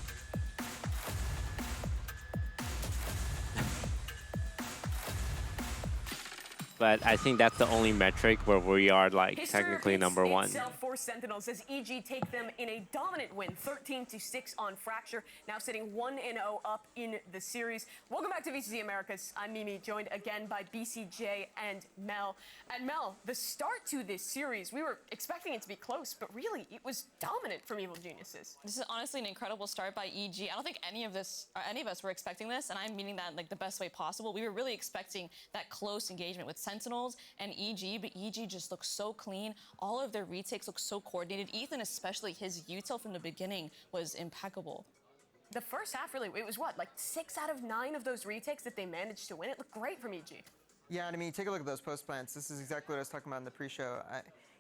But I think that's the only metric where we are like technically #1. Itself for Sentinels as EG take them in a dominant win, 13-6 on Fracture, now sitting 1-0 up in the series. Welcome back to VCG Americas. I'm Mimi, joined again by BCJ and Mel. And Mel, the start to this series, we were expecting it to be close, but really it was dominant from Evil Geniuses. This is honestly an incredible start by EG. I don't think any of us were expecting this, and I'm meaning that like the best way possible. We were really expecting that close engagement with Sentinels and EG, but EG just looks so clean. All of their retakes look so coordinated. Ethan, especially, his util from the beginning was impeccable. The first half, really, it was what, like 6 out of 9 of those retakes that they managed to win? It looked great from EG. Yeah, and I mean, take a look at those post plants. This is exactly what I was talking about in the pre-show.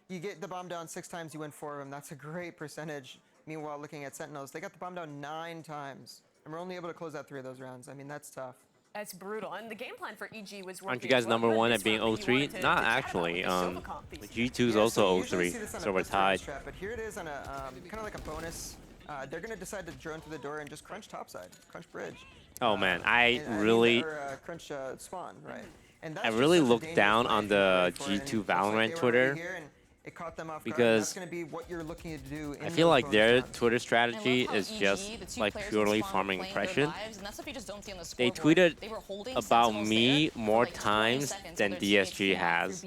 You get the bomb down 6 times, you win 4 of them. That's a great percentage. Meanwhile, looking at Sentinels, they got the bomb down 9 times, and we're only able to close out 3 of those rounds. I mean, that's tough. That's brutal. And the game plan for EG was Aren't you guys #1 at being 0-3? Not actually. G2 is also 0-3, so we're tied. But here it is on a kind of like a bonus. They're going to decide to drone through the door and just crunch topside, crunch bridge. Oh man, I really crunch spawn, right? And I really looked down on the G2 Valorant Twitter it caught them off guard. because That's going to be what you're looking to do. I feel like their Twitter strategy is just like purely farming impression. They tweeted about me more times than DSG has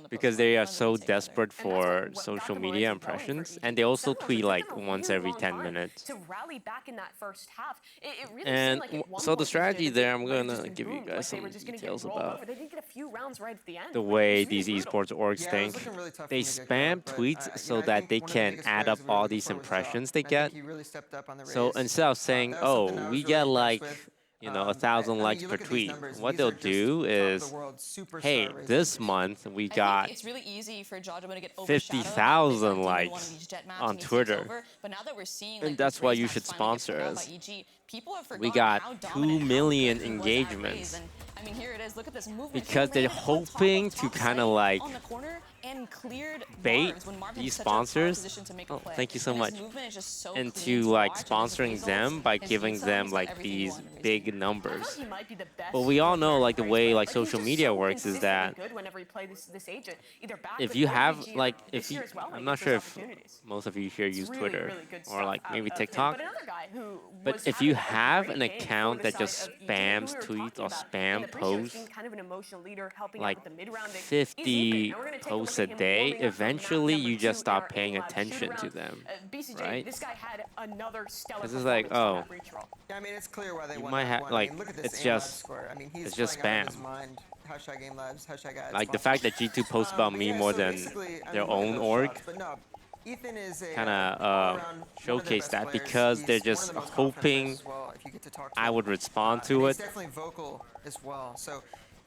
because they are so desperate for social media impressions, and they also tweet like once every 10 minutes. To rally back in that first half, it really and seemed like at one so the point strategy there, I'm might have gonna just been give you boomed, guys like they some were just gonna get details rolled about over. They did get a few rounds right at the end. the way these esports orgs think. They spam tweets so that they can add up all these impressions they get. So instead of saying, oh, we get like, 1,000 likes per tweet, what they'll do is, hey, this month we got 50,000 likes on Twitter. And that's why you should sponsor us. We got 2 million engagements. I mean, here it is. Look at this movement. Because they're hoping to kind of like bait these sponsors. Oh, thank you so much. Into like sponsoring them by giving them like these big numbers. But we all know like the way like social media works is that if you have like I'm not sure if most of you here use Twitter or like maybe TikTok. But if you have an account that just spams tweets or spam posts, like 50 posts a day, eventually you just stop paying attention to them, right? Because it's like, oh, yeah, I mean, it's clear why they you might have like it's just spam. Like the fact that G2 posts about me more than their own org kind of showcase that because they're just hoping I would respond to it.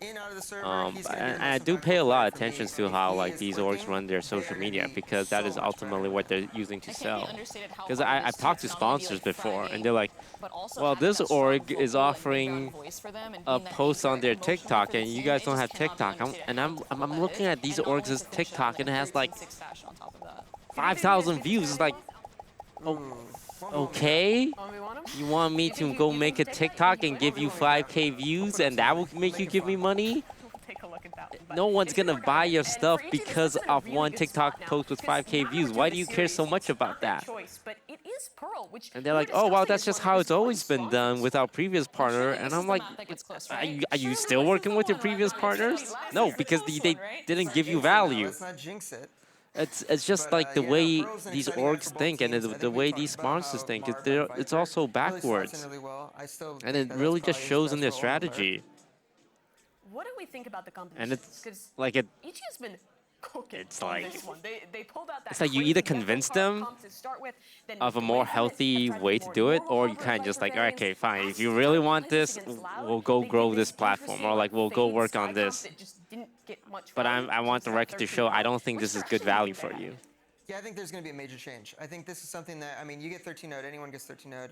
And I do pay a lot of attention to how like these orgs run their social media because that is ultimately what they're using to sell. Because I've talked to sponsors before and they're like, well, this org is offering a post on their TikTok and you guys don't have TikTok. I'm looking at these orgs' TikTok and it has like 5,000 views. It's like, oh, okay, you want me to go make a TikTok and give you 5K views and that will make you give me money? No one's gonna buy your stuff because of one TikTok post with 5K views. Why do you care so much about that? And they're like, oh, wow, that's just how it's always been done with our previous partner. And I'm like, are you still working with your previous partners? No, because they didn't give you value. It's just like the way these orgs think and the way these sponsors think. It's also backwards. And it really just shows in their strategy. What do we think about the competition? And it's like EG has been cooking it's like this one. They pulled out that it's like you either convince them of a more healthy way to do it, or you kind of just like, okay, fine. If you really want this, we'll go grow this platform, or like we'll go work on this. But I want the record to show I don't think this is good value for you. Yeah, I think there's going to be a major change. I think this is something that, I mean, you get 13 node, anyone gets 13 node.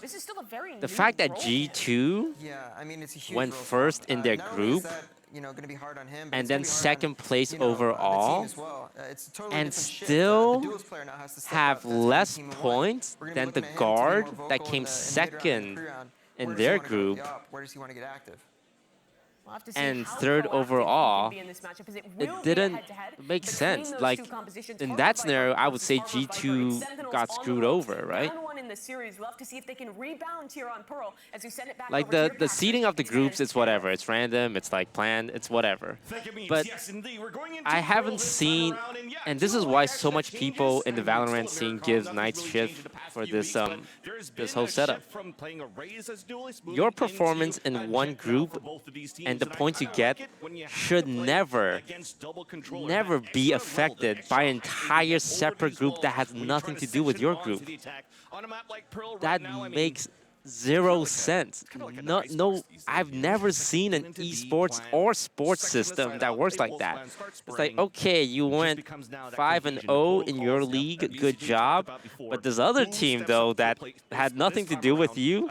This is still a very the new fact that role. G2 Yeah, I mean, it's a huge went role for first him. in their Not only group, is that, you know, going to be hard on him, but and it's then gonna be hard second on, place you know, the team overall, as well. It's a totally and different shift. still The duels player now has to step have up. That's gonna be less team one. points We're gonna be than the looking at him to be guard more that vocal came in the mid round and the second pre-round. in Where does he their wanna go with group. the op? Where does he want to get active? We'll have to see And how third proactive he can overall, be in this matchup, 'cause it it will be a didn't head-to-head make between sense. those Like two compositions. in Hard that Viper scenario, I would versus say Hard Viper. It's G2 Sentinels got on the screwed ropes. over, right? Round one in this series. We'll have to see if they can rebound here on Pearl as we send it back Like over to your the captain. seeding of the groups, it's whatever. It's random. It's like planned. It's whatever. But I haven't seen, and this is why so much people in the Valorant scene gives nice shit for this this whole setup. Your performance in one group and the points you get should never be affected by an entire separate group that has nothing to do with your group. That makes zero sense. No, I've never seen an esports or sports system that works like that. It's like, okay, you went 5-0 in your league, good job. But this other team, though, that had nothing to do with you,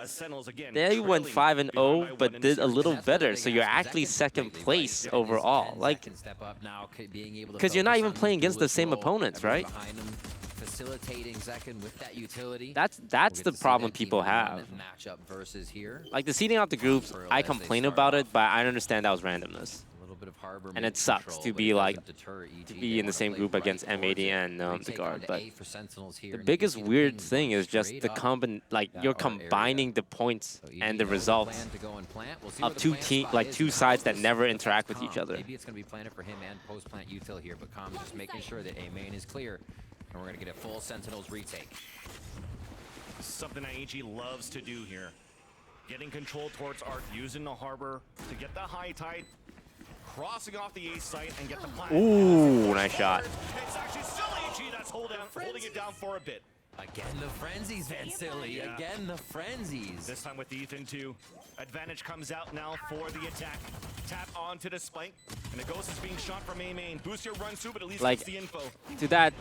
they went 5-0, but did a little better. So you're actually second place overall. Like, because you're not even playing against the same opponents, right? Facilitating Zekken with that utility. That's the problem people have. Matchup versus here. Like the seeding out the groups, I complain about it, but I understand that was randomness. A little bit of harbor and it sucks to be like to be in the same group against M80 and the guard. But the biggest weird thing is just the you're combining the points and the results of two sides that never interact with each other. Maybe it's going to be planted for him and post plant util here, but Com just making sure that A main is clear. And we're going to get a full Sentinels retake. Something that EG loves to do here. Getting control towards Arc, using the harbor to get the high tide, crossing off the A site and get the plant. Ooh, nice shot. It's actually still EG that's holding it down for a bit. Again, the frenzies, Van Silly. Yeah. Again, the frenzies. This time with Ethan, too. Advantage comes out now for the attack. Tap onto the spike, and the ghost is being shot from A main. Booster runs through, but at least gets the info. To that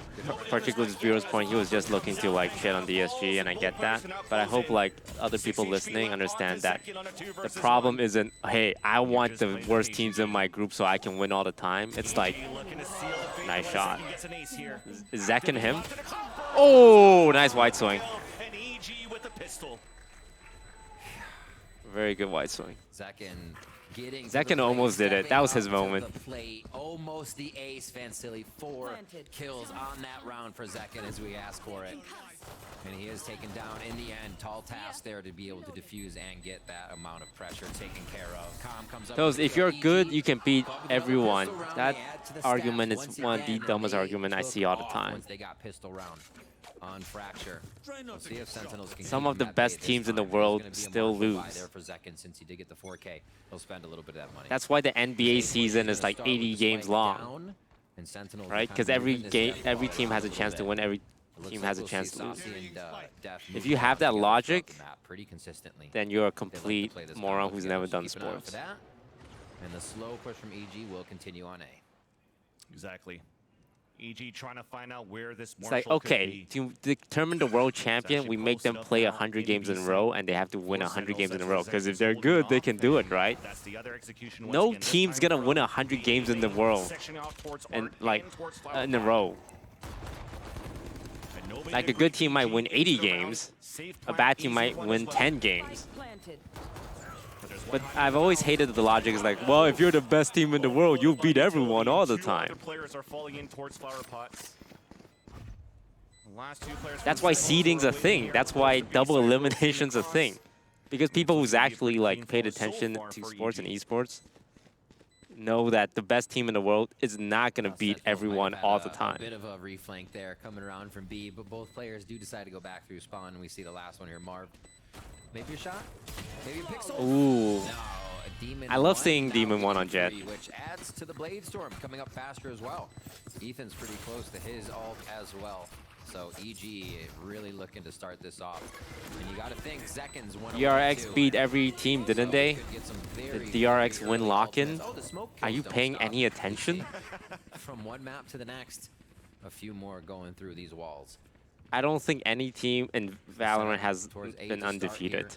particular viewer's point, he was just looking to like shit on DSG, and I get that. But I hope like other people listening understand that the problem isn't, hey, I want the worst teams in my group so I can win all the time. It's like, nice shot. Is Zekken him? Oh, nice wide swing. Very good wide swing. Zekken almost did it. That was his moment. Almost the ace, Van Silly. 4 kills on that round for Zekken as we ask for it. And he is taken down in the end. Tall task there to be able to defuse and get that amount of pressure taken care of. Com comes up. Those, if you're good, you can beat everyone. That argument is one of the dumbest arguments I see all the time. They got pistol round on Fracture. We'll see if Sentinels can some of the best teams in the world still lose. There for Zekken, since he did get the 4K, he'll spend a little bit of that money. That's why the NBA season is like 80 games long, right? Because every team has a chance to win. Every team has a chance to lose. If you have that logic, then you're a complete moron who's never done sports. And the slow push from EG will continue on A. Exactly. EG trying to find out where this It's like, okay, to determine the world champion, we make them play 100 games in a row, and they have to win 100 games in a row. Because if they're good, they can do it, right? No team's gonna win 100 games in the world, and like in a row. Like a good team might win 80 games, a bad team might win 10 games. But I've always hated the logic is like, well, if you're the best team in the world, you'll beat everyone all the time. That's why seeding's a thing. That's why double elimination's a thing. Because people who's actually like paid attention to sports and esports know that the best team in the world is not going to beat everyone all the time. A bit of a reflank there coming around from B, but both players do decide to go back through spawn, and we see the last one here, Marv. Maybe a shot? Maybe a pixel? Ooh. No, a Demon I love seeing Demon 1 on Jet. Which adds to the Blade Storm coming up faster as well. Ethan's pretty close to his ult as well. So EG really looking to start this off. And you got to think Zekken's one. DRX beat every team, didn't they? Did DRX win lock-in? Are you paying any attention? From one map to the next, a few more going through these walls. I don't think any team in Valorant has been undefeated.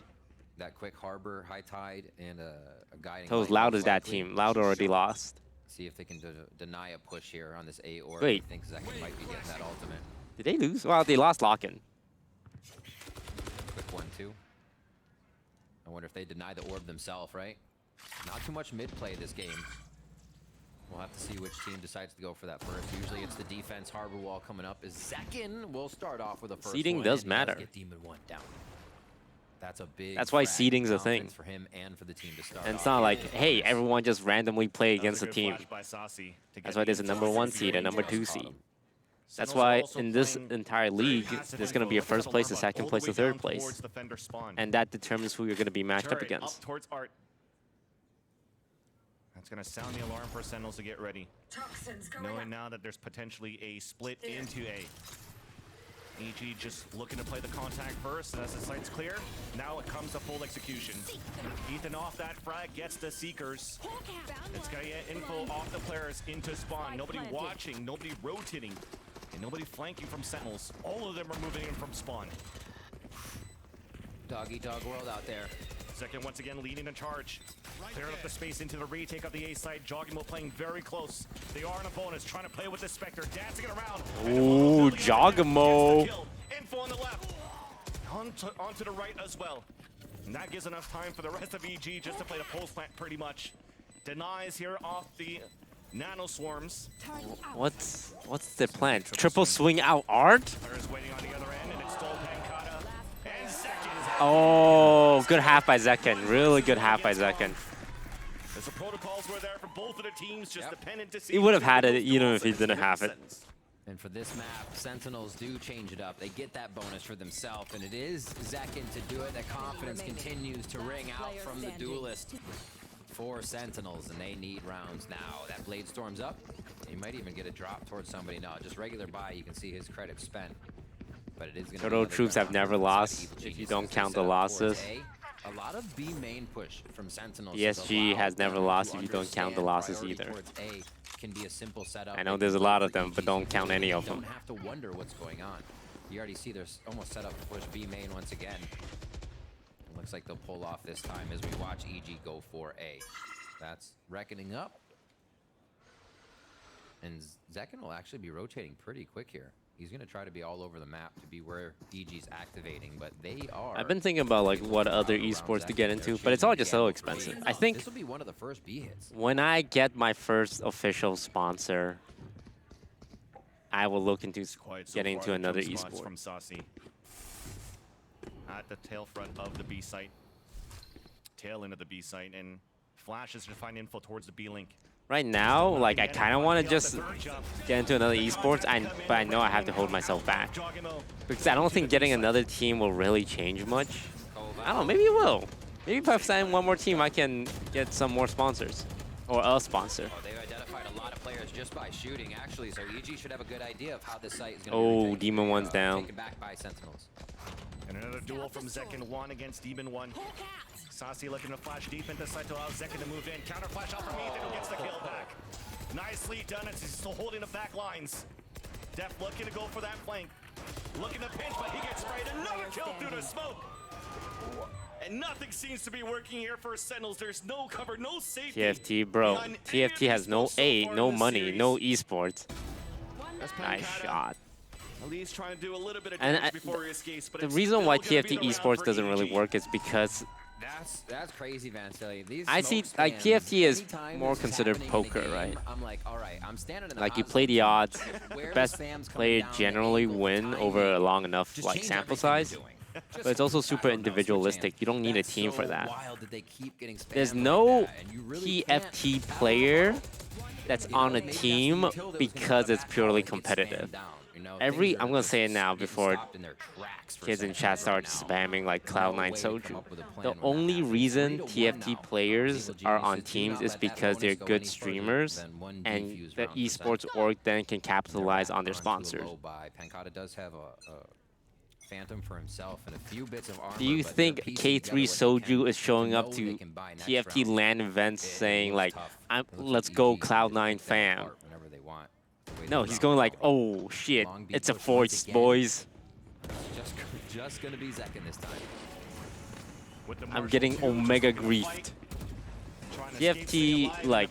That quick harbor, high tide, and a guiding. So as Loud as that team. Loud already lost. See if they can deny a push here on this A orb. Wait. I think Zekken might be getting that ultimate. Did they lose? Well, they lost lock-in. Quick 1-2. I wonder if they deny the orb themselves, right? Not too much mid play this game. We'll have to see which team decides to go for that first. Usually it's the defense harbor wall coming up. Is Zekin will start off with a first Seeding one, does and he matter. Get Demon 1 down. That's a big. That's why frag seeding's a thing. confidence for him and for the team to start. And it's off. not like, hey, everyone just randomly play against a team. That's why there's a #1 seed and #2 seed. That's why in this entire league, there's going to be a first place, a second place, a third place. And that determines who you're going to be matched up against. Towards Art. That's going to sound the alarm for Sentinels to get ready. Knowing now that there's potentially a split into A. EG just looking to play the contact first as the site's clear. Now it comes to full execution. Ethan off that frag gets the Seekers. It's going to get info off the players into spawn. Nobody watching, nobody rotating, and nobody flanking from Sentinels. All of them are moving in from spawn. Dog-eat-dog world out there. Second once again leading the charge. Clearing up the space into the retake of the A side. Joggimo playing very close. They are in a bonus, trying to play with the Spectre, dancing it around. Ooh, Joggimo. Info on the left. Onto the right as well. And that gives enough time for the rest of EG just to play the pulse plant pretty much. Denies here off the nano swarms. What's the plan? Triple swing out Art? Players waiting on the other end, and it's still Pankata. And Zekin. Oh, good half by Zekin. Really good half by Zekin. As the protocols were there for both of the teams, just dependent to see. He would have had it even if he didn't have it. And for this map, Sentinels do change it up. They get that bonus for themselves, and it is Zekin to do it. That confidence continues to ring out from the duelist for Sentinels, and they need rounds now. That blade storm's up. He might even get a drop towards somebody. No, just regular buy. You can see his credit spent. But it is going to Total troops have never lost if you don't count the losses. A lot of B main push from Sentinels. ESG has never lost if you don't count the losses either. Can be a simple setup. I know there's a lot of them, but don't count any of them. Don't have to wonder what's going on. You already see there's almost set up to push B main once again. It looks like they'll pull off this time as we watch EG go for A. That's reckoning up. And Zekin will actually be rotating pretty quick here. He's going to try to be all over the map to be where EG's activating, but they are... I've been thinking about like what other esports to get into, but it's all just so expensive. I think this will be one of the first B hits. When I get my first official sponsor, I will look into getting into another esport. From Saucy. At the tail front of the B site. Tail end of the B site, and flashes to find info towards the B link. Right now, like I kind of want to just get into another esports, but I know I have to hold myself back because I don't think getting another team will really change much. I don't know, maybe it will. Maybe if I sign one more team, I can get some more sponsors or a sponsor. Oh, they've identified a lot of players just by shooting, actually. So EG should have a good idea of how this site is going to be. Demon 1's down. Taken back by Sentinels. And another duel from Zekin 1 against Demon 1. Saucy looking to flash deep into site to allow Zekin to move in. Counter flash out from Ethan, who gets the kill back. Nicely done as he's still holding the back lines. Def looking to go for that flank. Looking to pinch, but he gets sprayed. Another kill through the smoke. And nothing seems to be working here for Sentinels. There's no cover, no safety. TFT, bro. TFT has no A, no money, no esports. Nice shot. At least trying to do a little bit of damage before he escapes. But the reason why TFT esports doesn't really work is because that's crazy, Van Silly. I see like TFT is more considered poker, right? I'm like, all right, I'm standing in the like you play the odds, best player generally win over a long enough like sample size. But it's also super individualistic. You don't need a team for that. There's no TFT player that's on a team because it's purely competitive. I'm gonna say it now before kids in chat start spamming like Cloud9 Soju. The only reason TFT players are on teams is because they're good streamers and the esports org then can capitalize on their sponsors. Pankata does have a Phantom for himself and a few bits of armor. Do you think K3 Soju is showing up to TFT LAN events saying like, let's go Cloud9 fam? No, he's going like, oh shit, it's a force, boys. Just gonna be Zekin this time. I'm getting Omega griefed. TFT like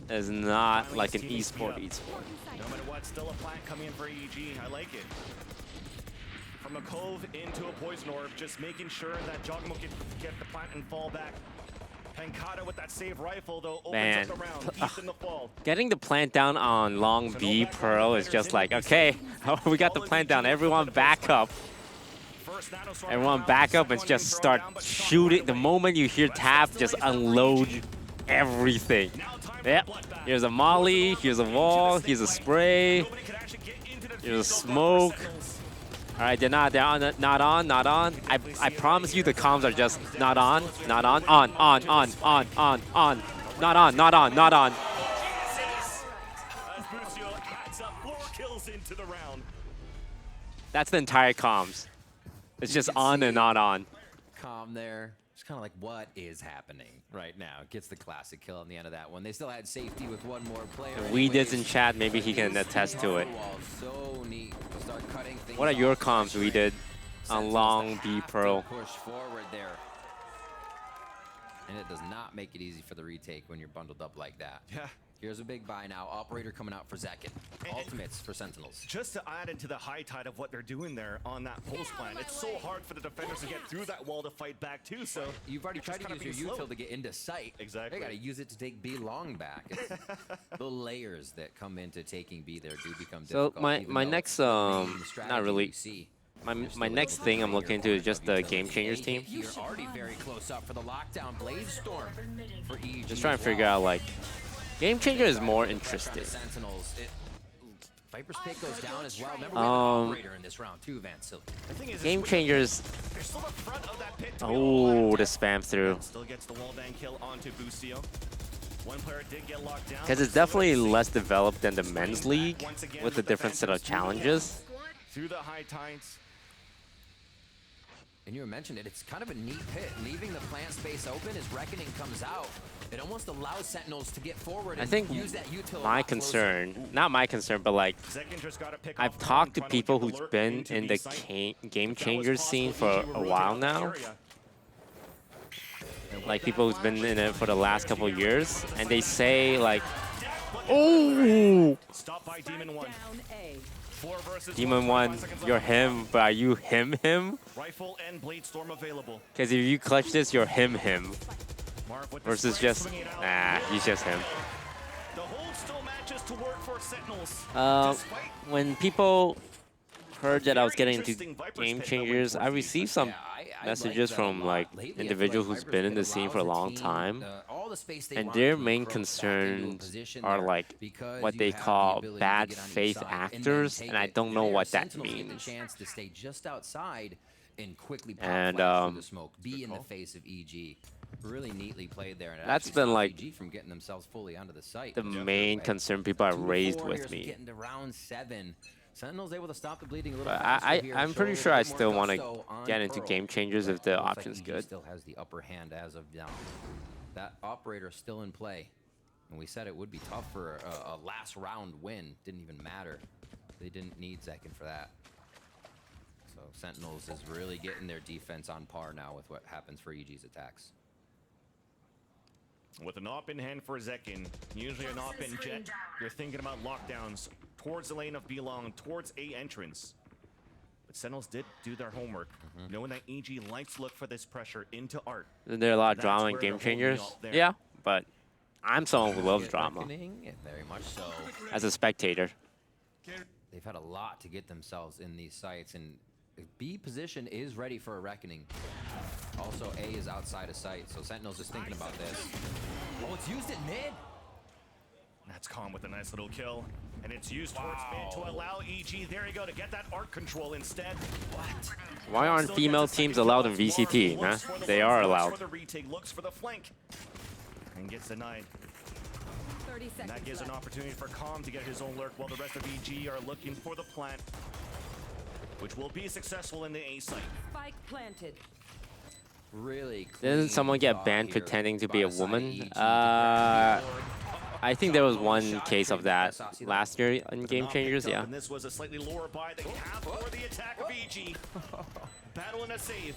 is not like an esport. No matter what, still a plant coming in for EG. I like it. From a cove into a poison orb, just making sure that Joggimo can get the plant and fall back. Pancata with that save rifle though opens Man. up the round. Deep in the fall. Getting the plant down on long B Pearl is just like, okay, we got the plant down. Everyone back up. Everyone back up and just start shooting. The moment you hear tap, just unload everything. Yep. Here's a molly, here's a wall, here's a spray, here's a smoke. All right, they're not on. I promise you the comms are just not on, on, not on. That's the entire comms. It's just on and not on. Calm there. It's kind of like, what is happening right now? Gets the classic kill on the end of that one. They still had safety with one more player. We did in chat. Maybe he can attest to it. So neat to start cutting things. What are your comms we did on long B Pearl? Push forward there. And it does not make it easy for the retake when you're bundled up like that. Yeah. Here's a big buy now. Operator coming out for Zekin. Ultimates for Sentinels. Just to add into the high tide of what they're doing there on that post plan, it's so hard for the defenders to get through that wall to fight back too. So you've already tried to use your util to get into sight. Exactly. They got to use it to take B long back. It's the layers that come into taking B there do become difficult. So my next not really. My next thing I'm looking into is just the Game Changers team. You're already very close up for the lockdown. Blade Storm for EG. Just trying to figure out like Game Changer is more interesting. Viper's pick goes down as well. Remember, we have an operator in this round too, Van Silk. Game Changers. Oh, the spam through. Still gets the wall bang kill onto Busio. One player did get locked down. Because it's definitely less developed than the men's league with a different set of challenges. Through the high tides. And you mentioned it, it's kind of a neat pit. Leaving the plant space open as Reckoning comes out, it almost allows Sentinels to get forward and use that util. My concern, not my concern, but like, I've talked to people who's been in the Game Changers scene for a while now. Like people who's been in it for the last couple of years, and they say like, oh! Stop by Demon 1. Demon 1, you're him, but are you him? Rifle and Blade Storm available. Because if you clutch this, you're him. Versus just, nah, he's just him. The hold still matches to work for Sentinels. When people heard that I was getting into Game Changers, I received some messages from like individuals who's been in the scene for a long time, and their main concerns are like what they call bad faith actors, and I don't know what that means. And be in the face of EG. Really neatly played there. And that's been like EG from getting themselves fully onto the site. The main concern people have raised with me. Getting to round 7. Sentinel's able to stop the bleeding a little. I'm pretty sure I still want to get into Game Changers if the option's good. Still has the upper hand as of now. That operator still in play, and we said it would be tough for a last round win. Didn't even matter. They didn't need Zekin for that. So Sentinels is really getting their defense on par now with what happens for EG's attacks. With an op in hand for Zekin, usually an op in jet, you're thinking about lockdowns towards the lane of B-Long, towards A entrance. But Sentinels did do their homework, knowing that EG likes to look for this pressure into art. Isn't there a lot of drama in Game Changers? Yeah, but I'm someone who loves drama. Very much so. As a spectator. They've had a lot to get themselves in these sites, and B position is ready for a reckoning. Also, A is outside of sight, so Sentinel's just thinking about this. Oh, it's used at mid. That's Calm with a nice little kill, and it's used towards mid to allow EG. There you go to get that art control instead. What? Why aren't female teams allowed in VCT? Nah, they are allowed. For the retake, looks for the flank, and gets denied. And that gives an opportunity for Calm to get his own lurk, while the rest of EG are looking for the plant, which will be successful in the A site. Spike planted. Really Didn't someone get banned pretending to be a woman? I think there was one case of that last year in Game Changers, yeah. And this was a slightly lower buy they have for the attack of EG. Battle and a save.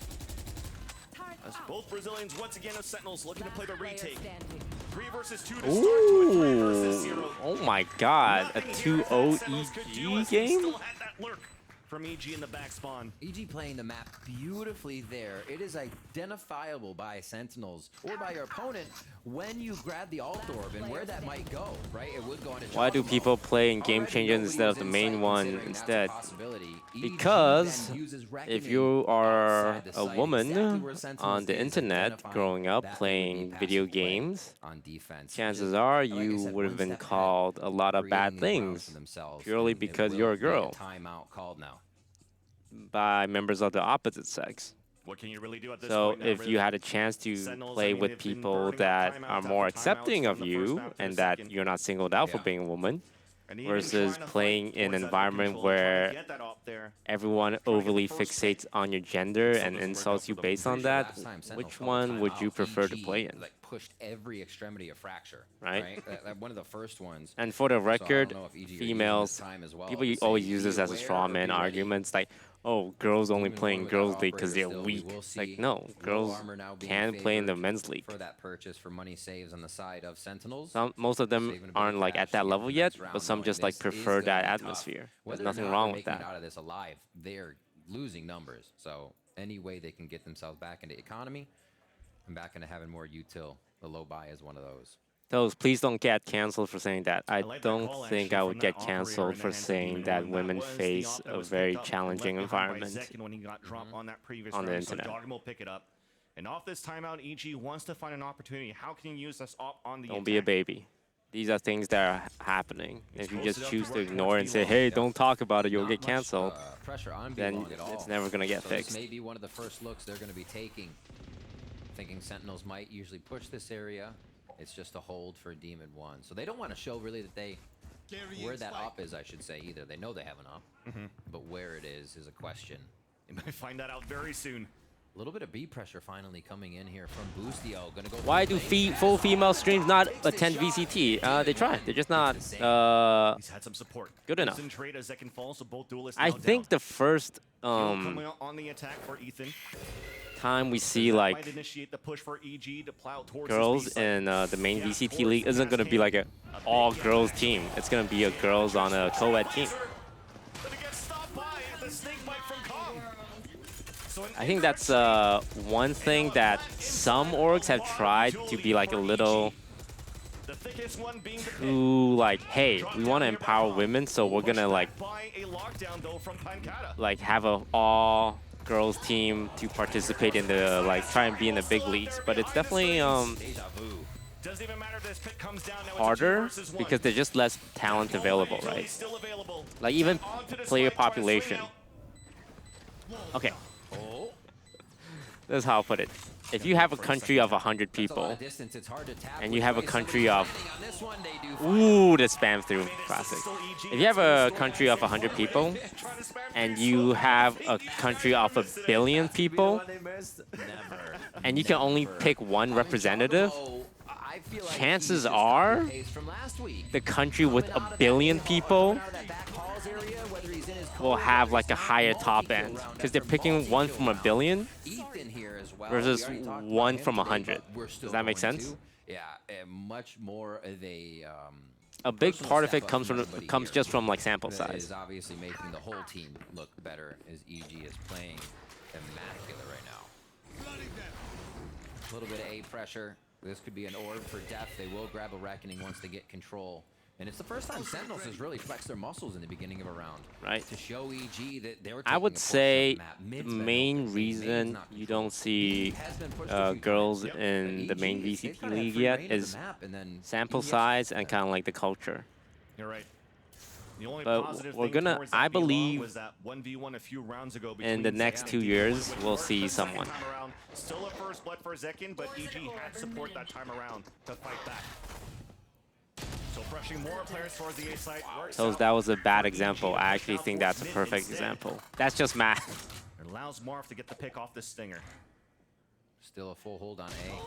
As both Brazilians once again as Sentinels looking to play the retake. 3 versus 2 to start to a 3 versus 0. Oh my god, a 2-0 EG game? from EG in the back spawn. EG playing the map beautifully there. It is identifiable by Sentinels or by your opponent when you grab the alt orb and where that might go, right? It would go on. Why do people play in game changers instead of the main one instead? Because if you are a woman on the internet growing up playing video games, chances are you would have been called a lot of bad things purely because you're a girl by members of the opposite sex. What can you really do at this So point now, if you had a chance to play with people that are more accepting of you and that you're not singled out for being a woman, versus playing in an environment where everyone overly fixates on your gender and insults you based on that, which one would you prefer to play in? Like pushed every extremity of fracture, right? One of the first ones. And for the record, EG females, people always use this as a straw man arguments, like, oh, girls only playing girls league because they're weak. Like, no, girls can play in the men's league. For that purchase for money saves on the side of Sentinels. Most of them aren't like at that level yet, but some just like prefer that atmosphere. There's nothing wrong with that. Out of this alive, they're losing numbers. So any way they can get themselves back into economy and back into having more util, the low buy is one of those. Please don't get canceled for saying that. I don't think I would get canceled for saying that women face a very challenging environment on the internet. Pick it up. And off this timeout, EG wants to find an opportunity. How can you use this op on the Don't be a baby. These are things that are happening. If you just choose to ignore it and say, hey, don't talk about it, you'll get canceled, then it's never going to get fixed. Maybe one of the first looks they're going to be taking. Thinking Sentinels might usually push this area. It's just a hold for Demon 1. So they don't want to show really that they, where that op is, I should say, either. They know they have an op, but where it is a question. You might find that out very soon. A little bit of B pressure finally coming in here from Boostio. Gonna go. Why do full female streams not attend VCT? They try. They're just not He's had some support. good enough. So both duelists I now think down. the first Coming on the attack for Ethan. time we see like Might initiate the push for EG to plow towards girls his B in the main VCT league isn't going to be like an all girls team. It's going to be a girls on a co-ed team. I think that's one thing that some orgs have tried to be like a little too like, hey, we want to empower women, so we're gonna like have a all girls team to participate in the try and be in the big leagues. But it's definitely harder because there's just less talent available, right? Like even player population. Okay. This is how I'll put it. If you have a country of 100 people, and you have a country of... Ooh, the spam through. Classic. If you have a country of 100 people, and you have a country of 1 billion people, and you can only pick one representative, chances are the country with 1 billion people will have like a higher top end because they're picking one from 1 billion versus one from 100. Does that make sense? Yeah, much more of a big part of it comes just from like sample size. Is obviously making the whole team look better as EG is playing immaculate right now. A little bit of A pressure. This could be an orb for death. They will grab a reckoning once they get control. And it's the first time Sentinels has really flexed their muscles in the beginning of a round. Right. To show EG that they were I would say the main reason you don't see girls in the main VCT league yet is sample size and kind of like the culture. You're right. The only but we're gonna, I believe, was that 1v1 a few rounds ago in the next 2 years, we'll see someone. Still a first blood for Zekin, but EG had support that time around to fight back. So brushing more players towards the A site. So that was a bad example. I actually think that's a perfect example. That's just math. It allows Marth to get the pick off the stinger. Still a full hold on A.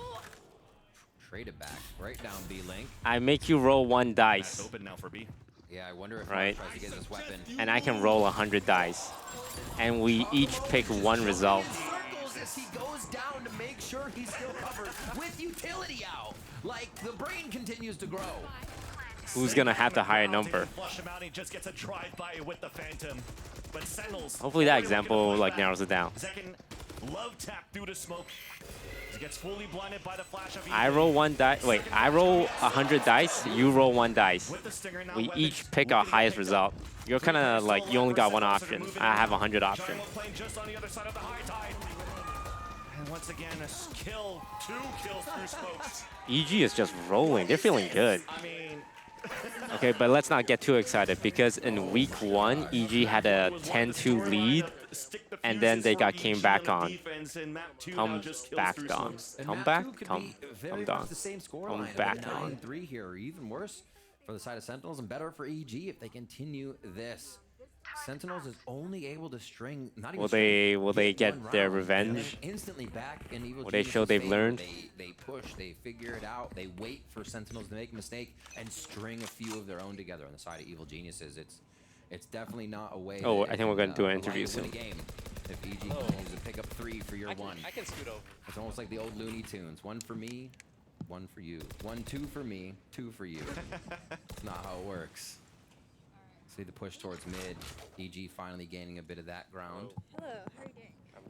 Trade it back. Right down B link. I make you roll 1 dice. That's open now for B. Yeah, I wonder if right? tries to get this weapon. And I can roll 100 dice. And we each pick 1 result. As he goes down to make sure he's still covered with utility out. Like the brain continues to grow. who's gonna have the higher number. Flush him out, he just gets a drive-by with the Phantom. But Sentinels, Hopefully that already looking to example pull like back. narrows it down. Second, love tap through the smoke. He gets fully blinded by the flash of I roll 1 die. Wait, I roll 100 dice. You roll 1 dice. With the stinger now, We weapons each pick our looking to highest pick result. You're kind of like you only got 1 option. I have 100 option. Jungle playing just on the other side of the high tide. And once again, a kill, 2 kills through smokes. EG is just rolling. They're feeling good. I mean, Okay, but let's not get too excited because in week 1, EG had a 10-2 lead, and then they came back on. Come back on. Come back? Come down. The same score Come line of back a on. 9-3 here, or even worse for the side of Sentinels, and better for EG if they continue this. Sentinels is only able to string. Not even Will they just get one their round, revenge? and then instantly back in Evil Will they show Genius's they've favor. learned? They push, they figure it out, they wait for Sentinels to make a mistake and string a few of their own together on the side of Evil Geniuses. It's definitely not a way. Oh, that I think we're gonna do an allow interview you to win soon. a game. If EG continues to pick up 3 for your 1. I can scoot over. It's almost like the old Looney Tunes. 1 for me, 1 for you. 1, 2 for me, 2 for you. It's not how it works. See the push towards mid. EG finally gaining a bit of that ground. Hello, how are you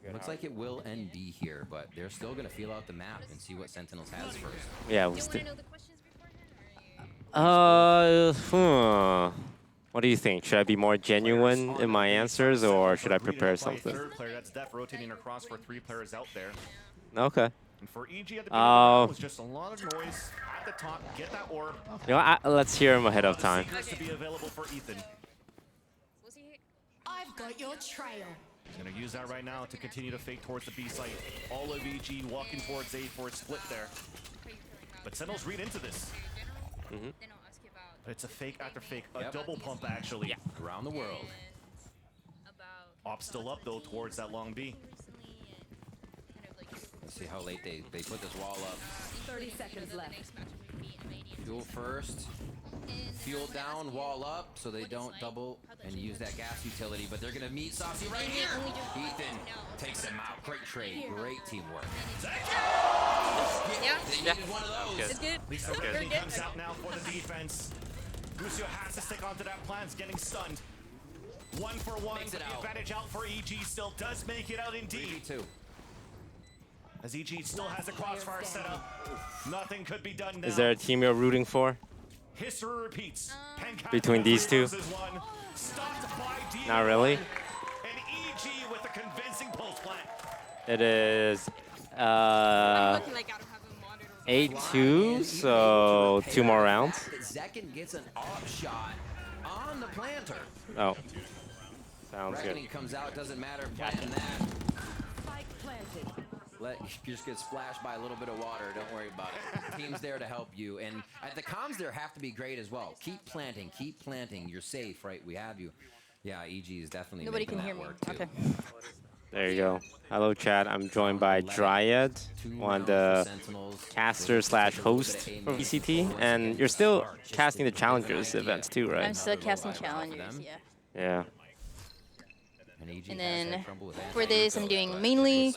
doing? Looks like it will end B here, but they're still going to feel out the map and see what Sentinels has first. Yeah, Do we'll you want still. to know the questions beforehand? What do you think? Should I be more genuine in my answers, or should I prepare something? Third player, that's Def rotating across for 3 players out there. Okay. And for EG at the beginning of the round, it was just a lot of noise at the top. Get that orb. You know, let's hear him ahead of time. Secrets to be available for Ethan. I've got your trail. He's going to use that right now to continue to fake towards the B site. All of EG walking towards A for a split there. But Sentinels read into this. But it's a fake after fake. A double pump, actually. Yeah. Around the world. Op still up, though, towards that long B. Let's see how late they put this wall up. 30 seconds left. Fuel first. Fuel down, wall up, so they don't double and use that gas utility. But they're going to meet Saucy right here. Ethan takes him out. Great trade. Great teamwork. Yeah. They needed one of those. It's good. Lisa Very Redden good. comes out now for the defense. Lucio has to stick onto that plan. It's getting stunned. 1 for 1. Makes it The out. advantage out for EG. Still does make it out indeed. 3v2. As EG still has a crossfire set up. Nothing could be done now. Is there a team you're rooting for? History repeats. Between these two? Stopped by D1. Not really. And EG with a convincing pulse plant. It is I'm looking like I don't have a monitor. 8-2, so 2 more rounds. Zekin gets an off shot on the planter. Oh, sounds good. Reckoning comes out, doesn't matter, planting that. You just get splashed by a little bit of water, don't worry about it. Team's there to help you, and the comms there have to be great as well. Keep planting, you're safe, right? We have you. Yeah, EG is definitely Nobody making can hear that me. work, too. Okay. There you go. Hello, chat. I'm joined by Dryad, one of the caster/host for VCT, and you're still casting the Challengers events too, right? I'm still casting challengers, yeah. Yeah. And then for this, I'm doing mainly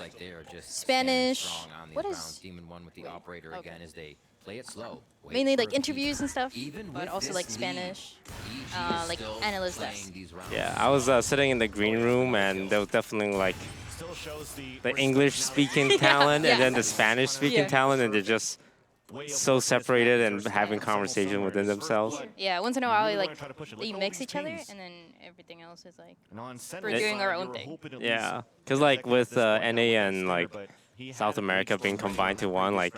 Spanish. What is Demon 1 with the operator again as they play it slow. mainly like interviews and stuff, but also like Spanish, like analyst desk. Yeah, I was sitting in the green room, and there was definitely like the English-speaking talent and then the Spanish-speaking talent, and they're just so separated and having conversation within themselves. Yeah, once in a while, like we mix each other, and then everything else is like we're doing our own thing. Yeah, because like with NA and like South America being combined to one, like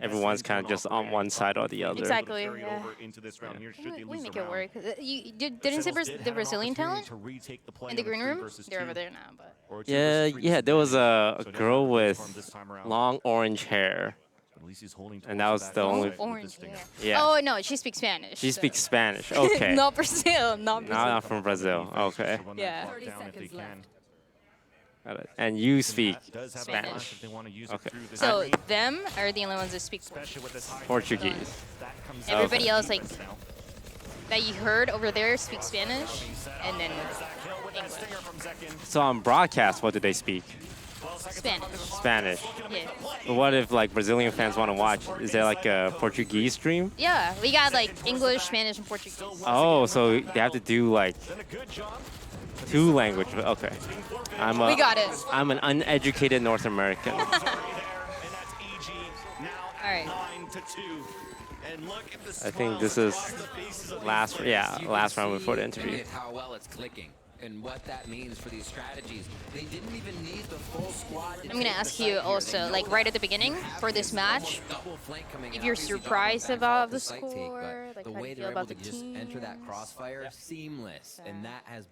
everyone's kind of just on one side or the other. Exactly. Yeah. We make it work. You didn't see the Brazilian talent in the green room? They're over there now, but. Yeah, there was a girl with long orange hair. And that was the only. Orange hair. Yeah. Oh no, she speaks Spanish. She speaks Spanish. Okay. Not Brazil. Not Brazil. Not from Brazil. Okay. Yeah. 30 seconds left. Got it. And you speak Spanish. Okay. So them are the only ones that speak Portuguese. Everybody else, like that you heard over there, speaks Spanish, and then English. So on broadcast, what do they speak? Spanish. Spanish. Yeah. But what if like Brazilian fans want to watch? Is there like a Portuguese stream? Yeah, we got like English, Spanish, and Portuguese. Oh, so they have to do like 2 languages. Okay. We got it. I'm an uneducated North American. All right. I think this is last round before the interview. It's how well it's clicking and what that means for these strategies. They didn't even need the full squad. I'm gonna ask you also, like right at the beginning for this match, if you're surprised about the score, like the how do way you they're feel able about the to just team? enter that crossfire seamless, and that has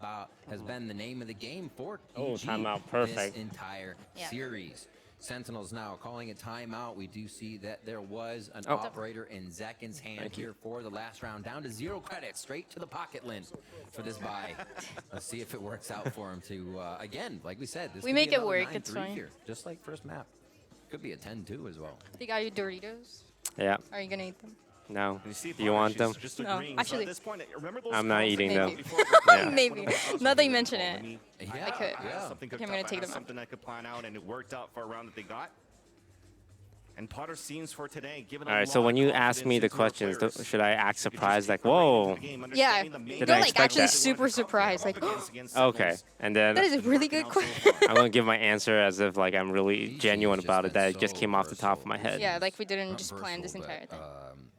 been the name of the game for Oh, EG timeout, perfect. this entire series. Sentinels now calling a timeout. We do see that there was an operator in Zekin's hand here for the last round. Down to 0 credits, straight to the pocket lint for this buy. Let's see if it works out for him to, again, like we said, this We could make be it another work, it's 9-3 fine. here, just like first map. Could be a 10-2 as well. They got you Doritos. Yeah. Are you gonna eat them? No. Do you want them? No, actually. I'm not eating them. Maybe. Now that you mention it, I could. Something Okay, I'm gonna take them out. Something I could plan out, and it worked out for a round that they got. And Potter's scenes for today, given All right. So when you ask me the questions, should I act surprised? Like, whoa. Yeah. Did Go I like expect actually that? super surprised. Like, Okay. And then that is a really good question. I'm gonna give my answer as if like I'm really genuine about it. That it just came off the top of my head. Yeah, like we didn't just plan this entire thing.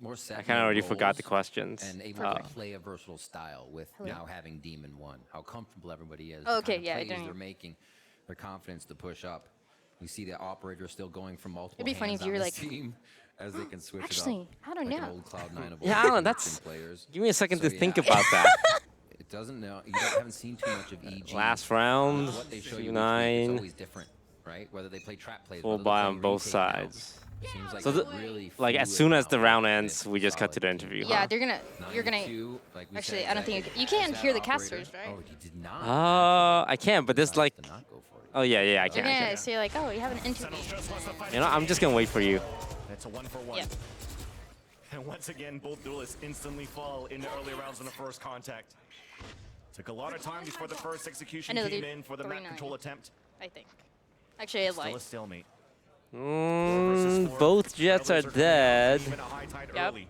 I kind of already forgot the questions. And able to play a versatile style with now having Demon 1. How comfortable everybody is. Oh, the okay, kind of yeah, I plays didn't- they're making, their confidence to push up. You see the operator still going from multiple It'd be funny hands if you on were this like, team as they can switch actually, it up. I don't like know. An old Cloud9 of Yeah, I old don't know. That's. Egyptian players. Give me a second So, to think yeah. about that. It doesn't know. You haven't seen too much of EG. Last round, What they show you each week is 2-9. always different, right? Whether they play trap plays, Full whether they buy play on both retake now. sides. Seems like So it's really like as fluid soon as now, the round right? ends, we just cut to the interview. Yeah, huh? you're gonna. 9-2, like we Actually, said, I don't think you can't hear the casters, right? Oh, you did not. I can, but this like. Oh yeah, I You're can. gonna say like, oh, you have an interview. You know, I'm just gonna wait for you. It's a 1-for-1. Yeah. And once again, both duelists instantly fall in the early rounds in the first contact. Took a lot of time before the first execution I know, came dude. in for the map 3-9. control attempt. I think. Actually, I Still lied. a stalemate. Both jets are dead. Even a high tide Yep. early.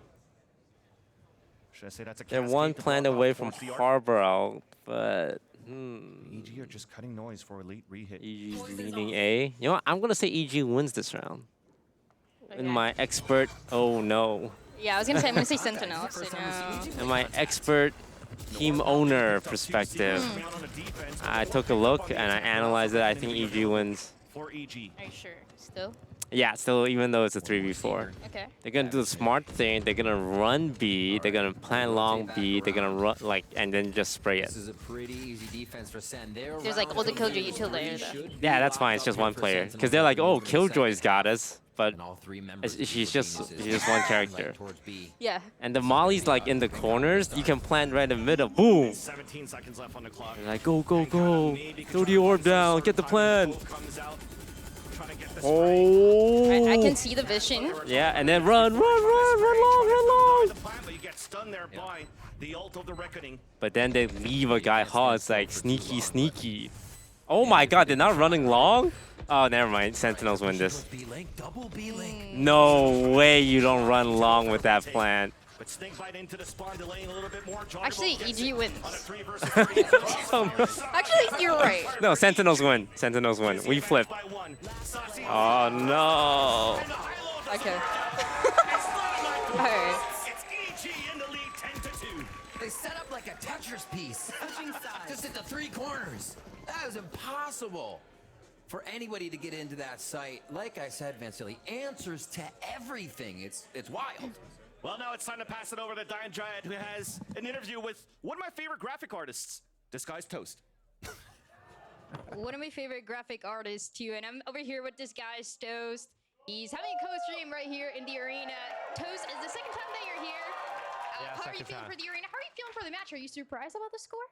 Should I say that's a They're cascade one to planet block away off from towards the arc? Harbor Out, but EG are just cutting noise for a late re-hit. EG's leading A. You know what? I'm gonna say EG wins this round. In my expert, oh no. Yeah, I was gonna say I'm gonna say Sentinel. So no. In my expert team owner perspective, I took a look and I analyzed it. I think EG wins. For EG. Are you sure? Still? Yeah, still, even though it's a 3v4. Okay. They're gonna do the smart thing. They're gonna run B. They're gonna plan long B. They're gonna run like and then just spray it. This is a pretty easy defense for Sen. There's like all the Killjoy utility though. Yeah, that's fine. It's just one player. Because they're like, oh, Killjoy's got us, but she's just one character. Yeah. And the Molly's like in the corners. You can plant right in the middle. Boom. 17 seconds left on the clock. You're like, go, go, go. Throw the orb down. Get the plan. Oh. I can see the vision. Yeah, and then run long. But you get stunned there by the ult of the reckoning. But then they leave a guy hot. It's like sneaky. Oh my god, they're not running long? Oh, never mind. Sentinels win this. No way you don't run long with that plan. But snake bite into the spawn, delaying a little bit more. Actually, EG wins. Oh, no. Actually, you're right. No, Sentinels win. Sentinels win. We flip. Oh no. Okay. Alright. They set up like a Tetris piece. Just at the 3 corners. That is impossible for anybody to get into that site. Like I said, Vansili, answers to everything. It's wild. Well, now it's time to pass it over to Diane Giant, who has an interview with one of my favorite graphic artists, Disguised Toast. One of my favorite graphic artists too, and I'm over here with this guy's Toast. He's having a co-stream right here in the arena. Toast, is the second time that you're here. How are you feeling for the arena? How are you feeling for the match? Are you surprised about the score?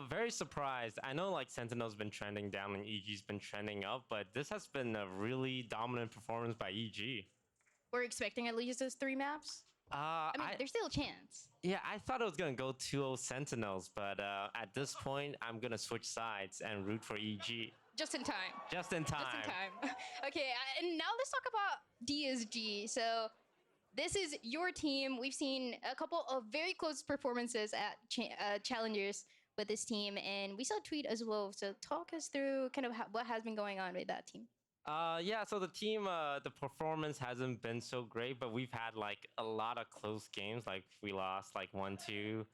Very surprised. I know like Sentinel's been trending down and EG's been trending up, but this has been a really dominant performance by EG. We're expecting at least those 3 maps. I mean, there's still a chance. Yeah, I thought it was gonna go 2-0 Sentinels, but at this point, I'm gonna switch sides and root for EG. Just in time. Just in time. Just in time. Okay, and now let's talk about DSG. So this is your team. We've seen a couple of very close performances at Challengers with this team, and we saw a tweet as well. So talk us through kind of what has been going on with that team. Yeah, so the team, the performance hasn't been so great, but we've had like a lot of close games. Like we lost like 1-2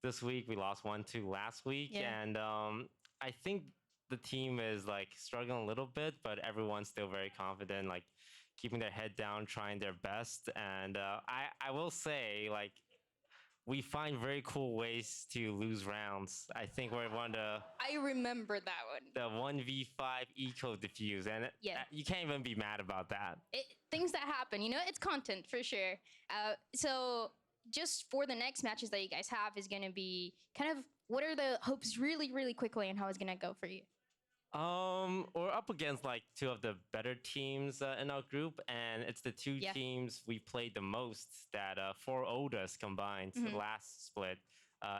this week. We lost 1-2 last week. Yeah. And I think the team is like struggling a little bit, but everyone's still very confident, like keeping their head down, trying their best. And I will say, like, we find very cool ways to lose rounds. I think we're one of the... I remember that one. The 1v5 eco diffuse, and Yeah. You can't even be mad about that. Things that happen, you know, it's content for sure. So just for the next matches that you guys have is going to be kind of what are the hopes really, really quickly and how it's going to go for you? We're up against like two of the better teams in our group, and it's the two teams we played the most that for ODAs combined last split.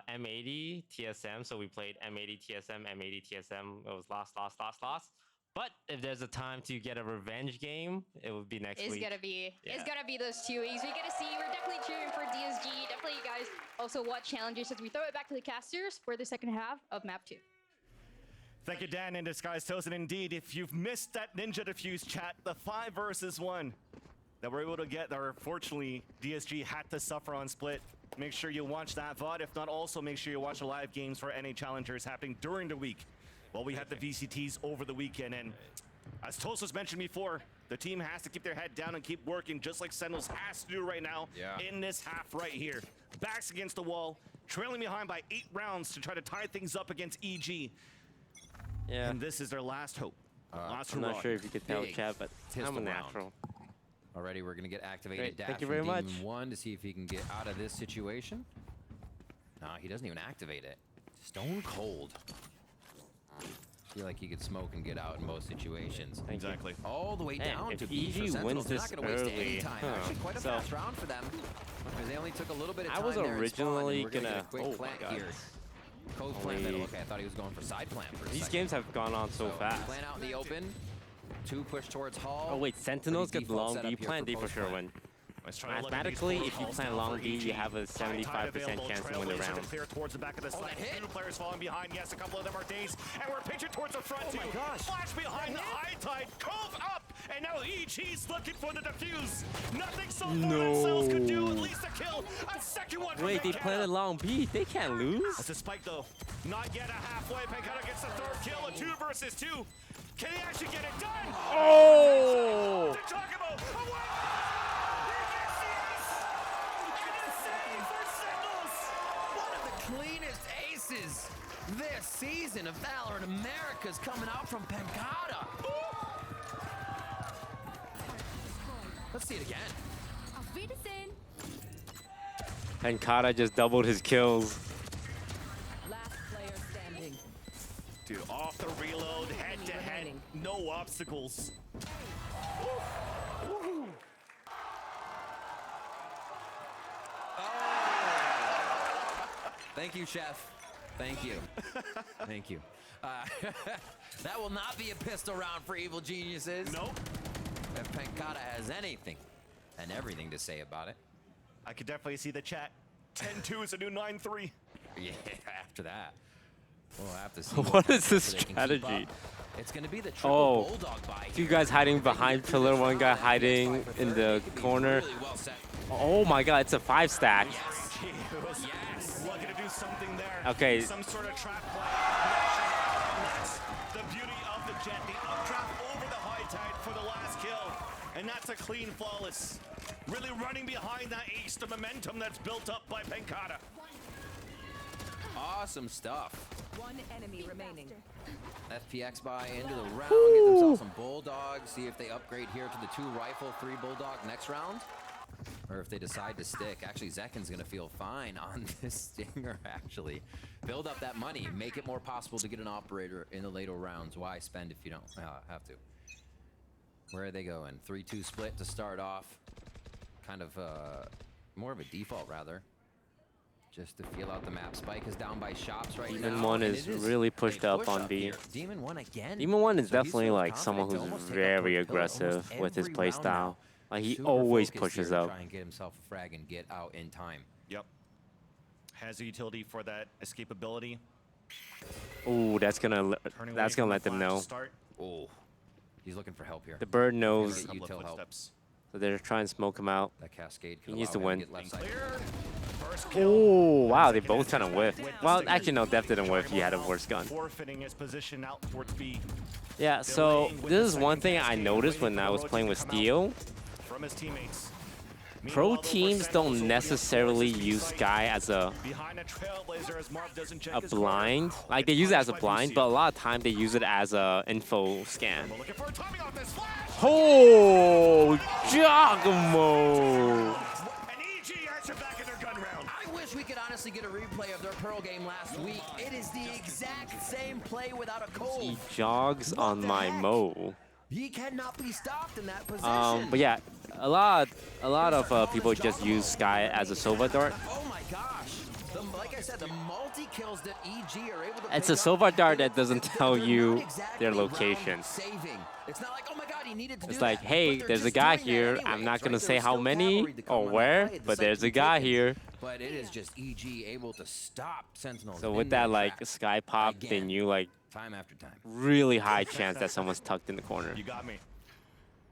M80 TSM, so we played M80 TSM, M80 TSM. It was lost. But if there's a time to get a revenge game, it would be next week. It's gonna be those 2 weeks. We gotta see. We're definitely cheering for DSG. Definitely, you guys also watch Challengers as we throw it back to the casters for the second half of map 2. Thank you, Dan and disguisedtoast. And indeed, if you've missed that Ninja Diffuse chat, the 5 versus 1 that we're able to get, or fortunately, DSG had to suffer on split. Make sure you watch that VOD. If not, also make sure you watch the live games for NA Challengers happening during the week. Well, we had the VCTs over the weekend, and as Toast was mentioned before, the team has to keep their head down and keep working, just like Sentinels has to do right now in this half right here. Backs against the wall, trailing behind by 8 rounds to try to tie things up against EG. Yeah. And this is their last hope. I'm not sure if you could tell, chat, but I'm a natural. Already, we're going to get activated. Great. Dash Thank you from very much. Demon 1 to see if he can get out of this situation. No, he doesn't even activate it. Stone cold. I feel like he could smoke and get out in most situations. Exactly. All the way Man, down if to B for EG Sentinels. wins They're this not going to waste any early, time. Actually, quite a fast round for them. Because they only took a little bit of time. I was originally there in spawn, and we're gonna. get a quick Oh my plant god. here. Cove plant middle. Okay, I thought he was going for side plant for a These second. games have gone on so fast. Plant out in the open. 2 push towards Hall. Oh wait, Sentinels Pretty get default long setup B here plant, for they for post sure plant. win. Let's try to look at Mathematically, these if you balls plan now long for B, EG. you have a 75% available. chance to win the Trailblazers round. are clear towards the back of the site. that hit. 2 players falling behind. Yes, a couple of them are dazed. And we're pitching towards the front too. my gosh. Flash behind the high tide. Cove up. And now EG's looking for the defuse. Nothing so far themselves could do. At least a kill. A second one from Wait, they Penkata. planted long B. They can't lose. That's a spike though. Not yet a halfway. Penkata gets the 3rd kill. A 2 versus 2. Can he actually get it done? Oh! To talk about a win! One of the cleanest aces this season of VALORANT America's coming out from Penkata. Let's see it again. Auf Wiedersehen. And Kata just doubled his kills. Last player standing. Dude, off the reload, head to head, no obstacles. Thank you, chef. Thank you. Thank you. That will not be a pistol round for Evil Geniuses. Nope. If Penkata has anything and everything to say about it. I could definitely see the chat. 10-2 is a new 9-3. Yeah, after that. We'll have to see. What is this so they can keep strategy? up. It's going to be the triple Oh, bulldog buy. two guys hiding behind pillar, one guy hiding in the corner. Really well set. Oh my god, it's a 5 stack. Yes. Looking to do something there. Okay. Some sort of trap play. That's the beauty of the jet. The updraft over the high tide for the last kill. And that's a clean flawless. Really running behind that ace, the momentum that's built up by Penkata. Awesome stuff. One enemy remaining. FPX buy into the round, get themselves some bulldogs, see if they upgrade here to the 2 rifle, 3 bulldog next round. Or if they decide to stick. Actually, Zekken's gonna feel fine on this stinger, actually. Build up that money, make it more possible to get an operator in the later rounds. Why spend if you don't have to? Where are they going? 3-2 split to start off. Kind of more of a default, rather. just to feel out the map. Spike is down by shops right now. Demon 1 and is it really pushed a up push on B. here. Demon 1 again. Demon 1 is So he's definitely feeling like someone confident who's to almost take up very pillar aggressive almost with his every play round style. now. Like he Super always focused pushes here to up. try and get himself a frag and get out in time. Yep. Has the utility for that escapability. Ooh, that's gonna Turning away let from the them flash know. to start. Oh, he's looking for help here. The bird knows, Get Couple of util help. footsteps. so they're trying to smoke him out. That cascade He could needs to allow him win. get left side. Clear. First kill. Oh, wow, they Second both is kind of back whiffed. with the Well, stinger. actually, no, Def didn't whiff. He had a worse gun. Forfeiting his position out towards B. Yeah, so this is one thing I noticed when I was playing with Steel. From his teammates. Pro Meanwhile, teams don't necessarily use Sky as a behind a trailblazer as Marv doesn't check his blind. Like they use it as a blind, but a lot of time they use it as a info scan. We're looking for a timing on this flash. Oh, Giacomo! And EG answer back in their gun round. I wish we could honestly get a replay of their Pearl game last week. It is the exact same play without a He cove. jogs on my Mo. He cannot be stopped in that position. But yeah, a lot of people just use Sky as a Sova dart. Oh my gosh. Like I said, the multi-kills that EG are able to It's pick a Sova up, dart that doesn't tell they're you not exactly their round location. saving. It's not like, oh my god, he needed to It's do like, that. hey, But they're there's a just guy doing that here. anyways, I'm not gonna right? say There's how still many cavalry to come or on where, play. The but site there's can a be guy taken. here. But it is just EG able to stop Sentinels. So in with their that like tracks Sky pop, they again, knew like time after time. really high chance that someone's tucked in the corner. You got me.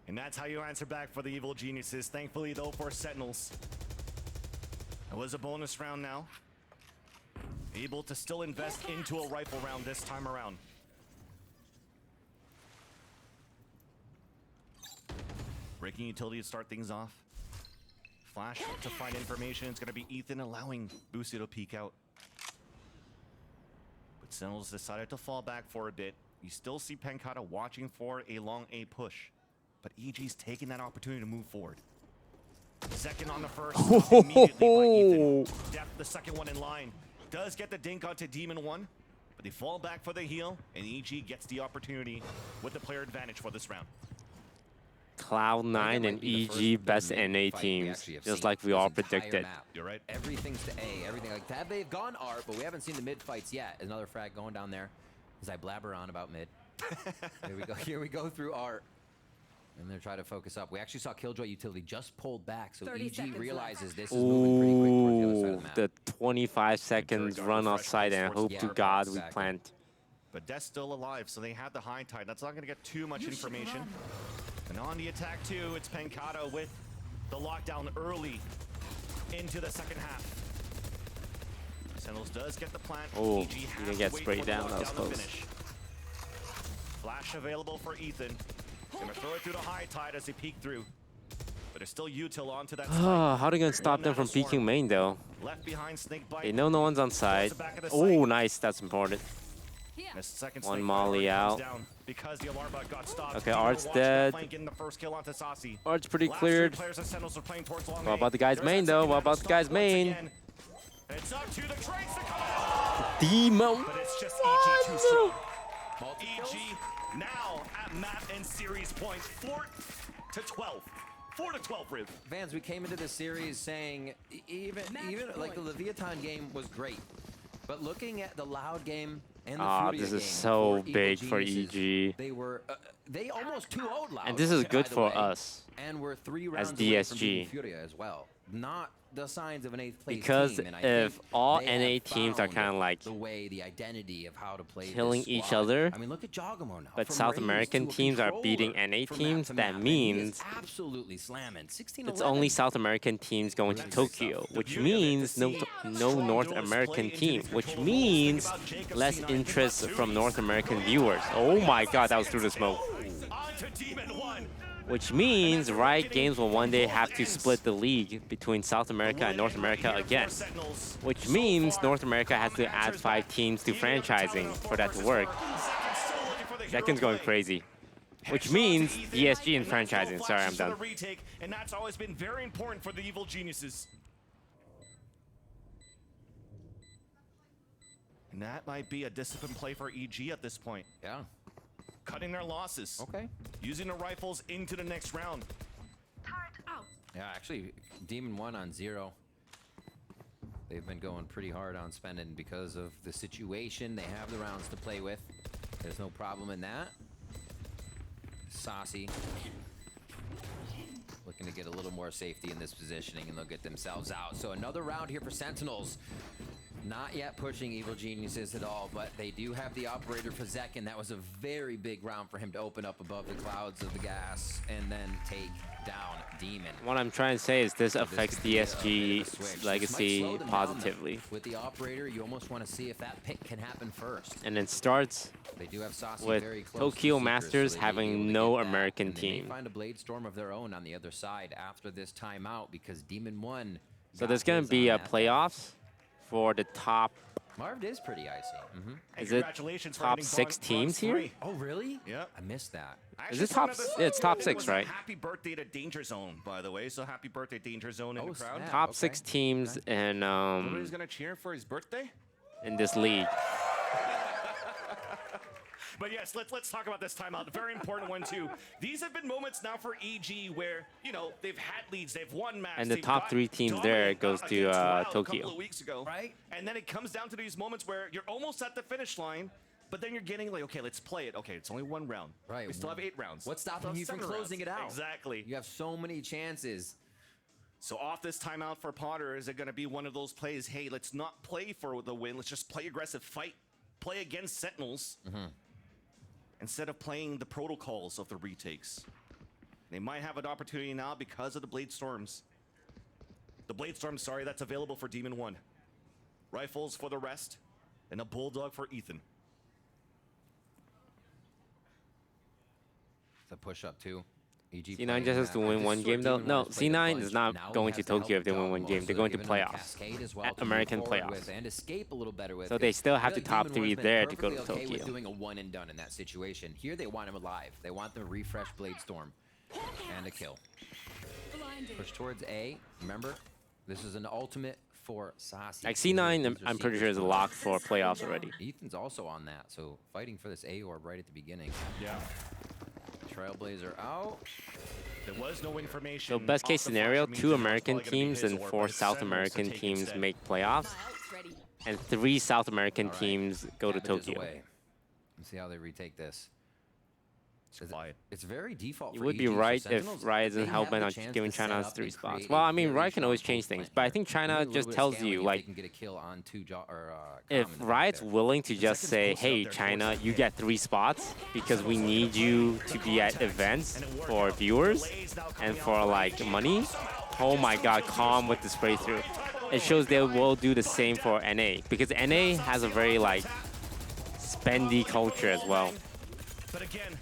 And that's how you answer back for the evil geniuses. Thankfully, though, for Sentinels, it was a bonus round now. Able to still invest into a rifle round this time around. Breaking utility to start things off. Flash to find information. It's going to be Ethan allowing Boosty to peek out. But Sentinels decided to fall back for a bit. You still see Penkata watching for a long A push. But EG's taking that opportunity to move forward. Second on the first. Immediately by Ethan. Def, the second one in line. Does get the dink onto Demon 1. But they fall back for the heal. And EG gets the opportunity with the player advantage for this round. Cloud9 and EG best NA teams, just like we all predicted. You're right. Everything's to A, everything like that. They've gone art, but we haven't seen the mid fights yet. Another frag going down there as I blabber on about mid. Here we go. Here we go through art. And they're trying to focus up. We actually saw Killjoy utility just pulled back, so 30 EG seconds realizes left. this is moving pretty quick towards the other side of the map. The 25 seconds run offside and hope to God we exactly. plant. But Death's still alive, so they have the high tide. That's not going to get too much information. And on the attack, too, it's Penkata with the lockdown early into the second half. Sentinels does get the plant. Oh, EG he has didn't to get wait sprayed for the down. That was lockdown to close. finish. Flash available for Ethan. Gonna throw it through the high tide as they peek through. But there's still util onto that spike. How are they gonna stop them from peeking main though? Left behind snake bite. They know no one's on side. Oh, nice. That's important. The second One snake molly bite out. comes down because the alarm bot got stopped. Okay, Yuno Art's watching the dead. flank, getting the first kill onto Saucy. Art's pretty Last cleared. three players of Sentinels are playing towards long What A. about the guy's There's main that though? second What battle about the guy's stopped once main? again. It's up to the trace to come out. Demo. But it's just EG too strong. EG now at map and series point 4 to 12. 4 to 12, Riv. Vans, we came into this series saying even like the Leviathan game was great, but looking at the Loud game and the Furia this game is so for big Evil for Geniuses, EG. They were they almost 2-0'd Loud. And this is by good the for way, us and we're 3 as rounds away from beating DSG. Furia as well. Not the signs of an 8th place Because team, and I if think all they NA have teams are found kind of like the way, the identity of how to play killing this each squad. other, I mean, look at Jogamo now. but From South Raze American to a teams are beating controller NA from teams, map to that map, and he is means absolutely slamming. 16-11. it's only South American teams going to Tokyo, which means no North American team, which means less interest from North American viewers. Oh my God, that was through the smoke. Which means Riot Games will one day have to split the league between South America and North America again. Which means North America has to add 5 teams to franchising for that to work. Zekken's going crazy. Which means DSG and franchising. Sorry, I'm done. And that's always been very important for the evil geniuses. And that might be a disciplined play for EG at this point. Yeah. Cutting their losses. Okay. Using the rifles into the next round. Yeah, actually, Demon 1 on 0. They've been going pretty hard on spending because of the situation. They have the rounds to play with. There's no problem in that. Saucy looking to get a little more safety in this positioning, and they'll get themselves out. So another round here for Sentinels. Not yet pushing Evil Geniuses at all, but they do have the operator for Zek, and that was a very big round for him to open up above the clouds of the gas and then take down Demon. What I'm trying to say is this affects DSG legacy positively. With the operator, you almost want to see if that pick can happen first. And it starts They do have Saucy with very close to Tokyo Seekers, Masters so they may be able having to no get that, American and they may team. find a Blade Storm of their own on the other side after this timeout because Demon 1 So there's going to be a playoffs for the top. Marv is pretty icy. Is it top 6 teams here? Oh, really? Yeah. I missed that. Is it top? It's top 6, right? Happy birthday to Danger Zone, by the way. So happy birthday, Danger Zone, in the crowd. snap. Top Okay. 6 teams and Everybody's gonna cheer for his birthday. in this league. But yes, let's talk about this timeout. A very important one too. These have been moments now for EG where, you know, they've had leads, they've won maps. And the they've top got 3 teams there goes to against WoW a Tokyo. couple of weeks ago, right? And then it comes down to these moments where you're almost at the finish line, but then you're getting like, okay, let's play it. Okay, it's only 1 round. Right. We still have 8 rounds. What's stopping Still you from 7 closing it out? Exactly. You have so many chances. So off this timeout for Potter, is it going to be one of those plays? Hey, let's not play for the win. Let's just play aggressive, play against Sentinels. Instead of playing the protocols of the retakes. They might have an opportunity now because of the Blade Storms. The Blade Storms, sorry, that's available for Demon 1. Rifles for the rest, and a Bulldog for Ethan. It's a push-up, too. C9 just has to win 1 game, though. No, C9 is not going to Tokyo if they win 1 game. They're going to playoffs. American playoffs. And escape a little better with. So they still have the top 3 Demon 1's been there to go to perfectly okay with Tokyo. doing a one and done in that situation. Here they want him alive. They want the refresh Blade Storm and a kill. Push towards A. Remember, this is an ultimate for Saucy. Like C9, I'm pretty sure is locked for playoffs already. Ethan's also on that, so fighting for this A orb right at the beginning. Yeah. Trailblazer out. There was no information. So best case off the scenario, Flash 2 means American it's probably gonna be teams his and orb, 4 but it's South Sentinels to American take teams instead. make playoffs. And 3 South American teams go to Cabbages Tokyo. away. Let's see how they retake this. It's quiet. It's very default. You for would be EG, for right if Sentinels. Riot They isn't have hell bent the on chance giving to set China up three and spots. create Well, a I mean, very Riot can always strong change post things, plant but I here. think Maybe China a little just bit of tells scaling you, if like, they can get a kill on if Common Riot's there. willing to just say, hey, China, you get 3 spots because we need you to be at events for viewers and for, like, money. Oh my god, calm with the spray through. It shows they will do the same for NA because NA has a very, like, spendy culture as well. But again,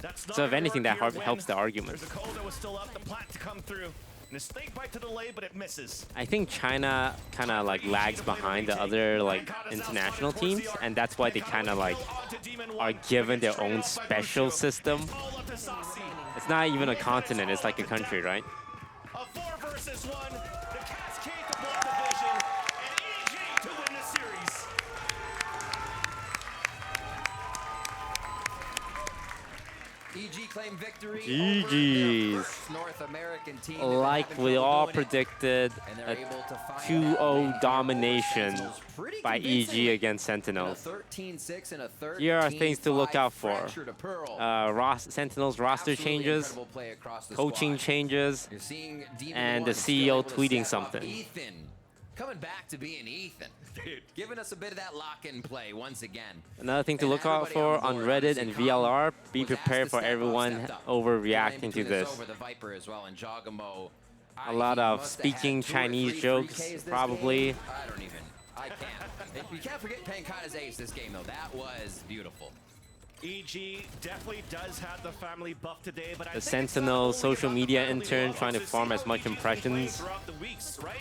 that's not So if gonna anything, work that here helps when the argument. There's a call that was still up, the plat to come through. And a snake bite to the lay, but it misses. I think China kind of like lags behind the other like international teams, and that's why they kind of like are given their own special system. It's not even a continent; it's like a country, right? A 4 versus 1. The Cascade to block the vision, and EG to win the series. EG claim victory. GG's. North American team. Like we all predicted, a 2-0 domination by EG against Sentinels. 13-6 and a 13-5 Here are things to look out for. fracture to Pearl. Sentinels roster Absolutely changes, incredible play across the coaching squad. changes, You're seeing Demon and the One still CEO able to tweeting step up. something. Ethan coming back to being Ethan. Giving us a bit of that lock-in play once again. Another thing to look out for on Reddit and VLR, be prepared for everyone overreacting to this. Over the Viper as well, and Jogamo. A lot of speaking Chinese jokes, probably. I don't even. I can't. You can't forget Pankata's ace this game, though. That was beautiful. EG definitely does have the family buff today, but I The think it's not Sentinel only social about the media family intern buff, trying to it's farm how as much EG has been playing impressions. throughout the weeks, right?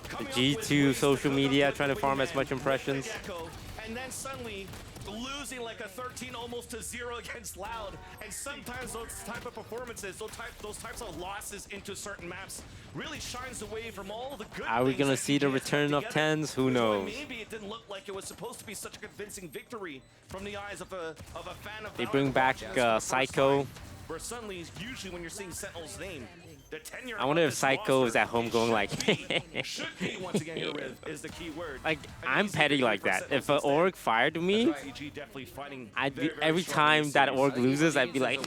The Coming up with G2 ways to social cook media up trying to the farm as wingman much with the impressions. Gecko, and then suddenly losing like a 13 almost to 0 against Loud. And sometimes those type of performances, those types of losses into certain maps really shines away from all the good Are we things gonna that see the EG has put return of together. tens? Who Which is why knows? Maybe it didn't look like it was supposed to be such a convincing victory from the eyes of a fan of They Valorant bring back watching this for the first Psycho. time. where suddenly, usually when you're seeing Sentinel's name, the tenure. I wonder if Psycho is at home going like, should be once again here is the key word. like I'm petty like that. If an org fired me, I'd be every time that org loses, I'd be like,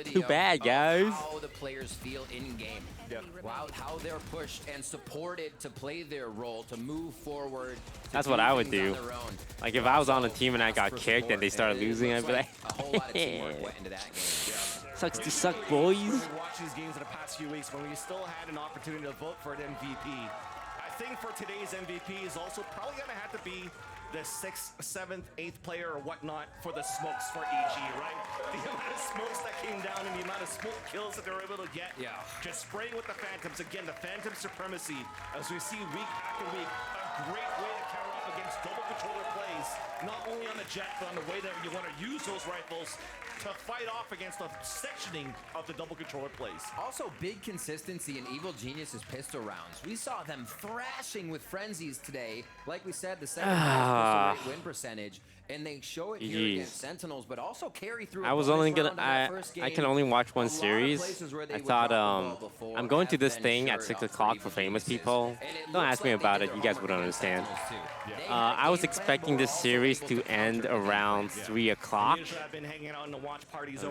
too bad, guys. How the players feel in game. Wow, how they're pushed and supported to play their role, to move forward. That's what I would do. Like if I was on a team and I got kicked and they started losing, I'd be like, a whole lot of teamwork went into that game. Sucks to suck, boys. We watched these games in the past few weeks when we still had an opportunity to vote for an MVP. I think for today's MVP is also probably going to have to be the 6th, 7th, 8th player or whatnot for the smokes for EG, right? The amount of smokes that came down and the amount of smoke kills that they were able to get. Yeah. Just spraying with the Phantoms. Again, the Phantom supremacy, as we see week after week, a great way to counter up against double controller plays, not only on the jet, but on the way that you want to use those rifles to fight off against the sectioning of the double controller plays. Also, big consistency in Evil Genius's pistol rounds. We saw them thrashing with frenzies today. Like we said, the second highest pistol rate win percentage, and they show it here against Sentinels, but also carry through. I was only gonna. I can only watch one series. I thought I'm going to this thing at 6 o'clock for famous people. Don't ask me about it. You guys wouldn't understand. I was expecting this series to end around 3 o'clock,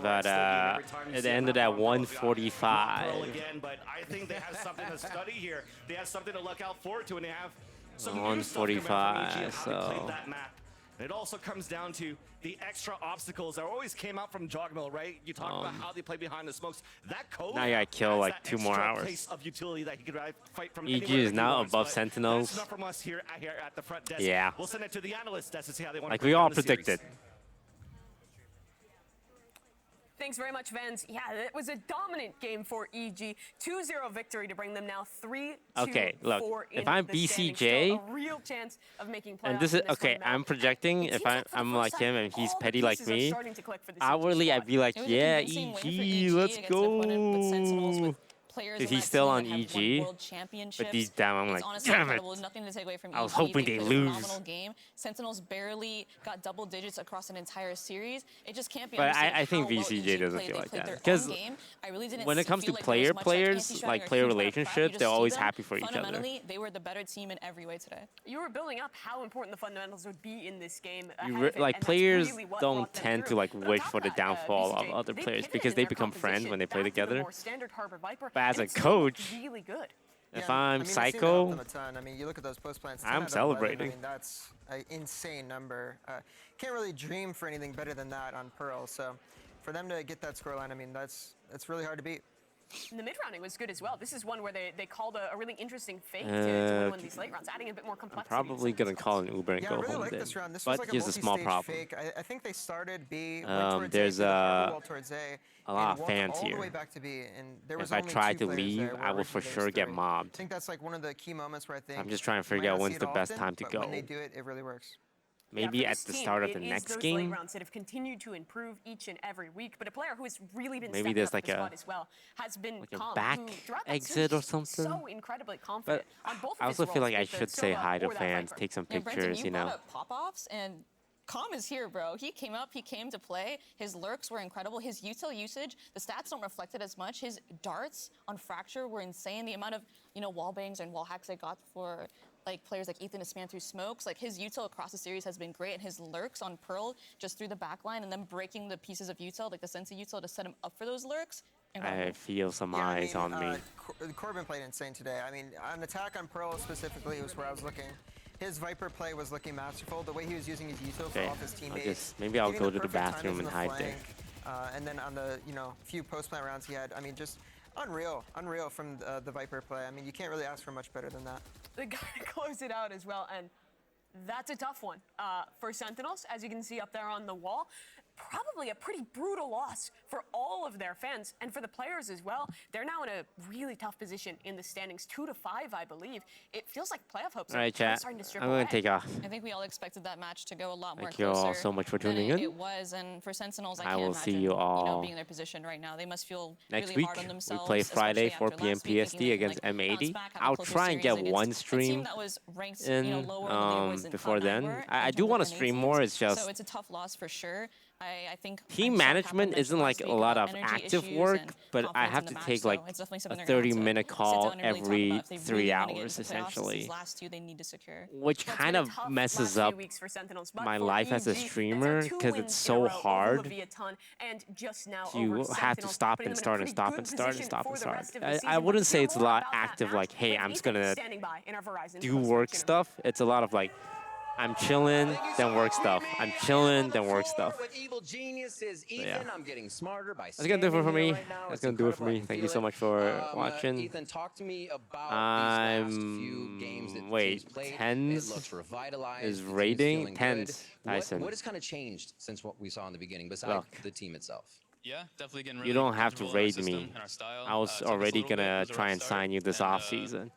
but it ended at 1:45. But I think they have something to study here. They have something to look out forward to, and they have some 1:45. So. That map. And it also comes down to the extra obstacles that always came out from Jogmill, right? You talk about how they play behind the smokes. That code now you gotta kill like 2 more hours. Of utility that he could fight from EG is now above Sentinels. That's enough from us here at the front desk. Yeah. We'll send it to the analyst desk to see how they want like to we all the series. predicted. Thanks very much, Vans. Yeah, it was a dominant game for EG. 2-0 victory to bring them now 3-2. Okay, look, if I'm BCJ, a real chance of making and this is okay, I'm projecting. If I'm like him and he's petty like me, outwardly I'd be like, yeah, EG, let's go. If he's still on EG, but deep down I'm like, damn it. Nothing to take away from I was EG. hoping they lose. Phenomenal game. Sentinels barely got double digits across an entire series. It just can't be. But I think VCJ doesn't feel like that because when it comes to players, like player relationships, they're always happy for each other. Fundamentally, they were the better team in every way today. You were building up how important the fundamentals would be in this game. Like players don't tend to like wish for the downfall of other players because they become friends when they play together. But as a coach, really good. If I'm Psycho, I mean, you look at those post plans. I'm celebrating. I mean, that's an insane number. Can't really dream for anything better than that on Pearl. So, for them to get that scoreline, I mean, that's really hard to beat. And the mid-rounding was good as well. This is one where they called a really interesting fake to win one of these late rounds, adding a bit more complexity. I'm probably going to call an Uber and yeah, go I really home like then. this round. This But was like here's a small problem. Fake. I think they started B, went towards there's A, a lot of fans all here. the way back to B, and there was if I only try 2 to players leave, there, I will for sure get mobbed. I think that's like one of the key moments where I think I'm just trying to you figure might out not when's see the it best often, time to but go. When they do it, it really works. Maybe at the start of the next those game. late rounds that have continued to improve each and every week, but a player who has really been Maybe stepping there's up like the a spot as well has been calm, back who, throughout that exit or series, something. So incredibly confident on both of I his also feel roles, like I with the should say Sova hi to or that fans, Viper. take some Yeah, Brenton, pictures, you you know. brought up pop-offs, and Calm is here, bro. He came up, he came to play. His lurks were incredible. His util usage, the stats don't reflect it as much. His darts on Fracture were insane. The amount of, wall bangs and wall hacks I got for like players like Ethan to spam through smokes. Like his util across the series has been great, and his lurks on Pearl just through the back line and then breaking the pieces of util, like the Sensi util, to set him up for those lurks. I feel some eyes on me. Corbin played insane today. I mean, on attack on Pearl specifically was where I was looking. His Viper play was looking masterful. The way he was using his util for off his teammates. Maybe I'll go to the bathroom and hide there. And then on the few post-plant rounds he had, I mean, just unreal from the Viper play. I mean, you can't really ask for much better than that. They got to close it out as well, and that's a tough one for Sentinels, as you can see up there on the wall. Probably a pretty brutal loss for all of their fans and for the players as well. They're now in a really tough position in the standings, 2-5, I believe. It feels like playoff hopes are starting to strip I'm away. going to take off. I think we all expected that match to go a lot more Thank you closer all so much for tuning than in. It was, and for Sentinels, I I can't will imagine, see you all being in their position right now. They must feel next really week. hard on We themselves. play Friday, especially 4 after p.m. last week, PST thinking they against can, like, M80. bounce back, have a I'll closer try and series get against one a team stream that was ranked, in lower than the Leowards and before Cloud9 then. were in I terms do of want to their stream teams. more. It's just So it's a tough loss for sure. I think Team management isn't like a lot of active work, but I have to take like a 30-minute call every 3 hours essentially, which kind of messes up my life as a streamer because it's so hard. You have to stop and start and stop and start and stop and start. I wouldn't say it's a lot active like, hey, I'm just gonna do work stuff. It's a lot of like, I'm chilling, then work stuff. I'm chilling, then work stuff. Yeah. I'm getting smarter by That's gonna do it for me. That's gonna do it for me. Thank you so much for watching. Ethan, talk to me about these last few games that wait, teams played. Tens It looks revitalized. is the team rating feeling Tens. good. Tyson. What has kind of changed since what we saw in the beginning, besides Look. the team itself? Yeah, definitely getting really You don't have to comfortable in our raid system me. and our style. I was Took us a already little bit gonna as a try rough and start, sign you this and, off season.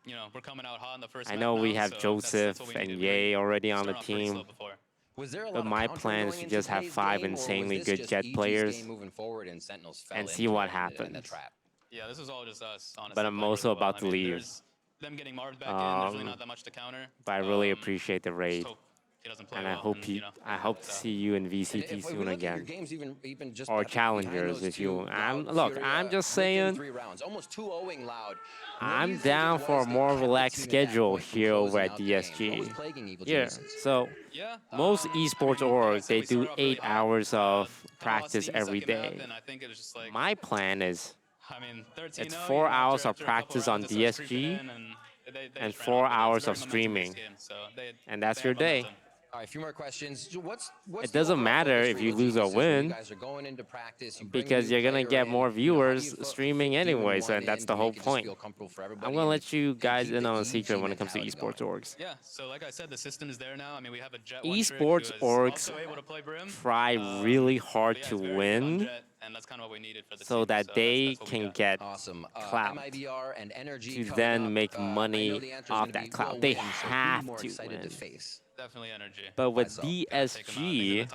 You know, we're coming out hot in the first I map know we now, have so Joseph that's what we and needed. Ye already on the Started off pretty team. slow before. Was there a lot But of my countering plan is going to into just have today's 5 game, or was insanely this good just Jet EG's players game moving forward and Sentinels fell and see into what it in the happens. trap? Yeah, this was all just us, honestly. But I'm playing also really well. about to I mean, leave. there's them getting Marv back in, there's really not that much to counter. But I really appreciate the raid. hope he doesn't play And I well, hope and, you, you know, I hope to see you in VCT If we soon look at your again. games, even just Or behind challengers those if you. two, Look, Fury, I'm just within saying. 3 rounds, almost 2-0ing Loud. I'm down for a more relaxed schedule here over at DSG. Yeah, so most esports orgs, they do 8 hours of practice every day. My plan is, it's 4 hours of practice on DSG and 4 hours of streaming, and that's your day. All right, a few more questions. What's It doesn't matter if you lose or win, because you're gonna get more viewers streaming anyways, and that's the whole point. I'm gonna let you guys in on a secret when it comes to esports orgs. Yeah, so like I said, the system is there now. I mean, we have a Jet Esports orgs try really hard to win, so that they can get clout to then make money off that clout. They have to win. Definitely energy. But with DSG,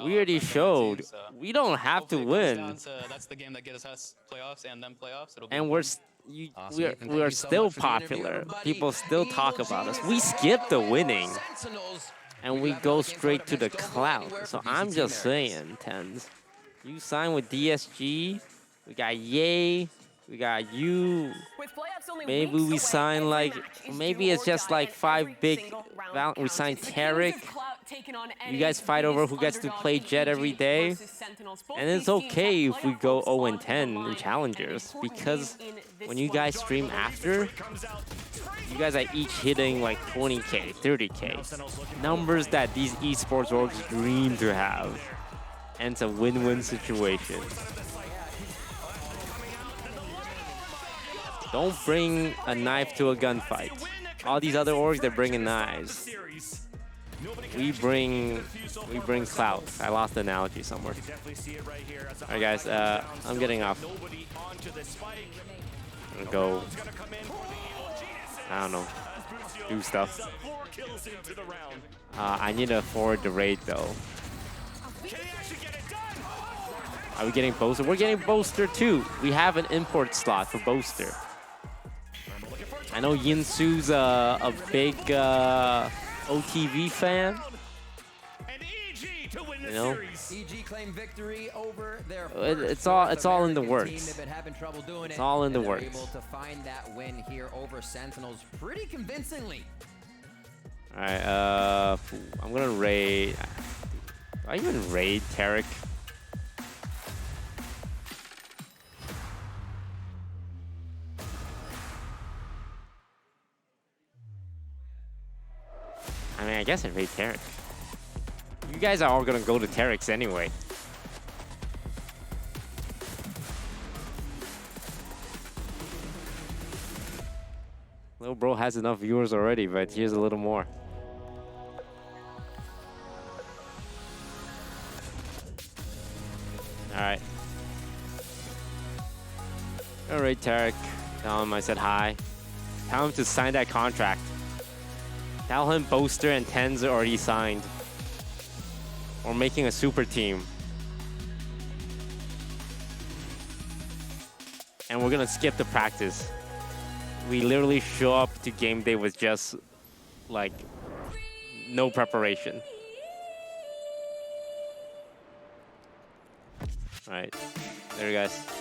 we already showed we don't have to win, That's the game that gets us playoffs and then playoffs. and we are still popular. People still talk about us. We skip the winning, and we go straight to the clout. So I'm just saying, Tens, you sign with DSG. We got Ye. We got you. Maybe we sign like, maybe it's just like 5 big. We sign Tarek. You guys fight over who gets to play Jet every day. And it's okay if we go 0-10 in challengers, because when you guys stream after, you guys are each hitting like 20K, 30K. Numbers that these esports orgs dream to have. And it's a win-win situation. Don't bring a knife to a gunfight. All these other orgs, they're bringing knives. We bring clout. I lost the analogy somewhere. All right, guys, I'm getting off. I'm gonna go, I don't know, do stuff. I need to afford the raid though. Are we getting Boaster? We're getting Boaster too. We have an import slot for Boaster. I know Yinsu's a big OTV fan. You know, EG claim victory over their it's all in the works. It's all in the works. Able to find that win here over Sentinels pretty convincingly. All right, I'm gonna raid. Do I even raid Tarek? I mean, I guess I'd raid Tarek. You guys are all gonna go to Tarek's anyway. Little bro has enough viewers already, but here's a little more. Alright. Alright, Tarek. Tell him I said hi. Tell him to sign that contract. Tell him Boaster and Tens are already signed. We're making a super team. And we're gonna skip the practice. We literally show up to game day with just, like, no preparation. All right, there you guys.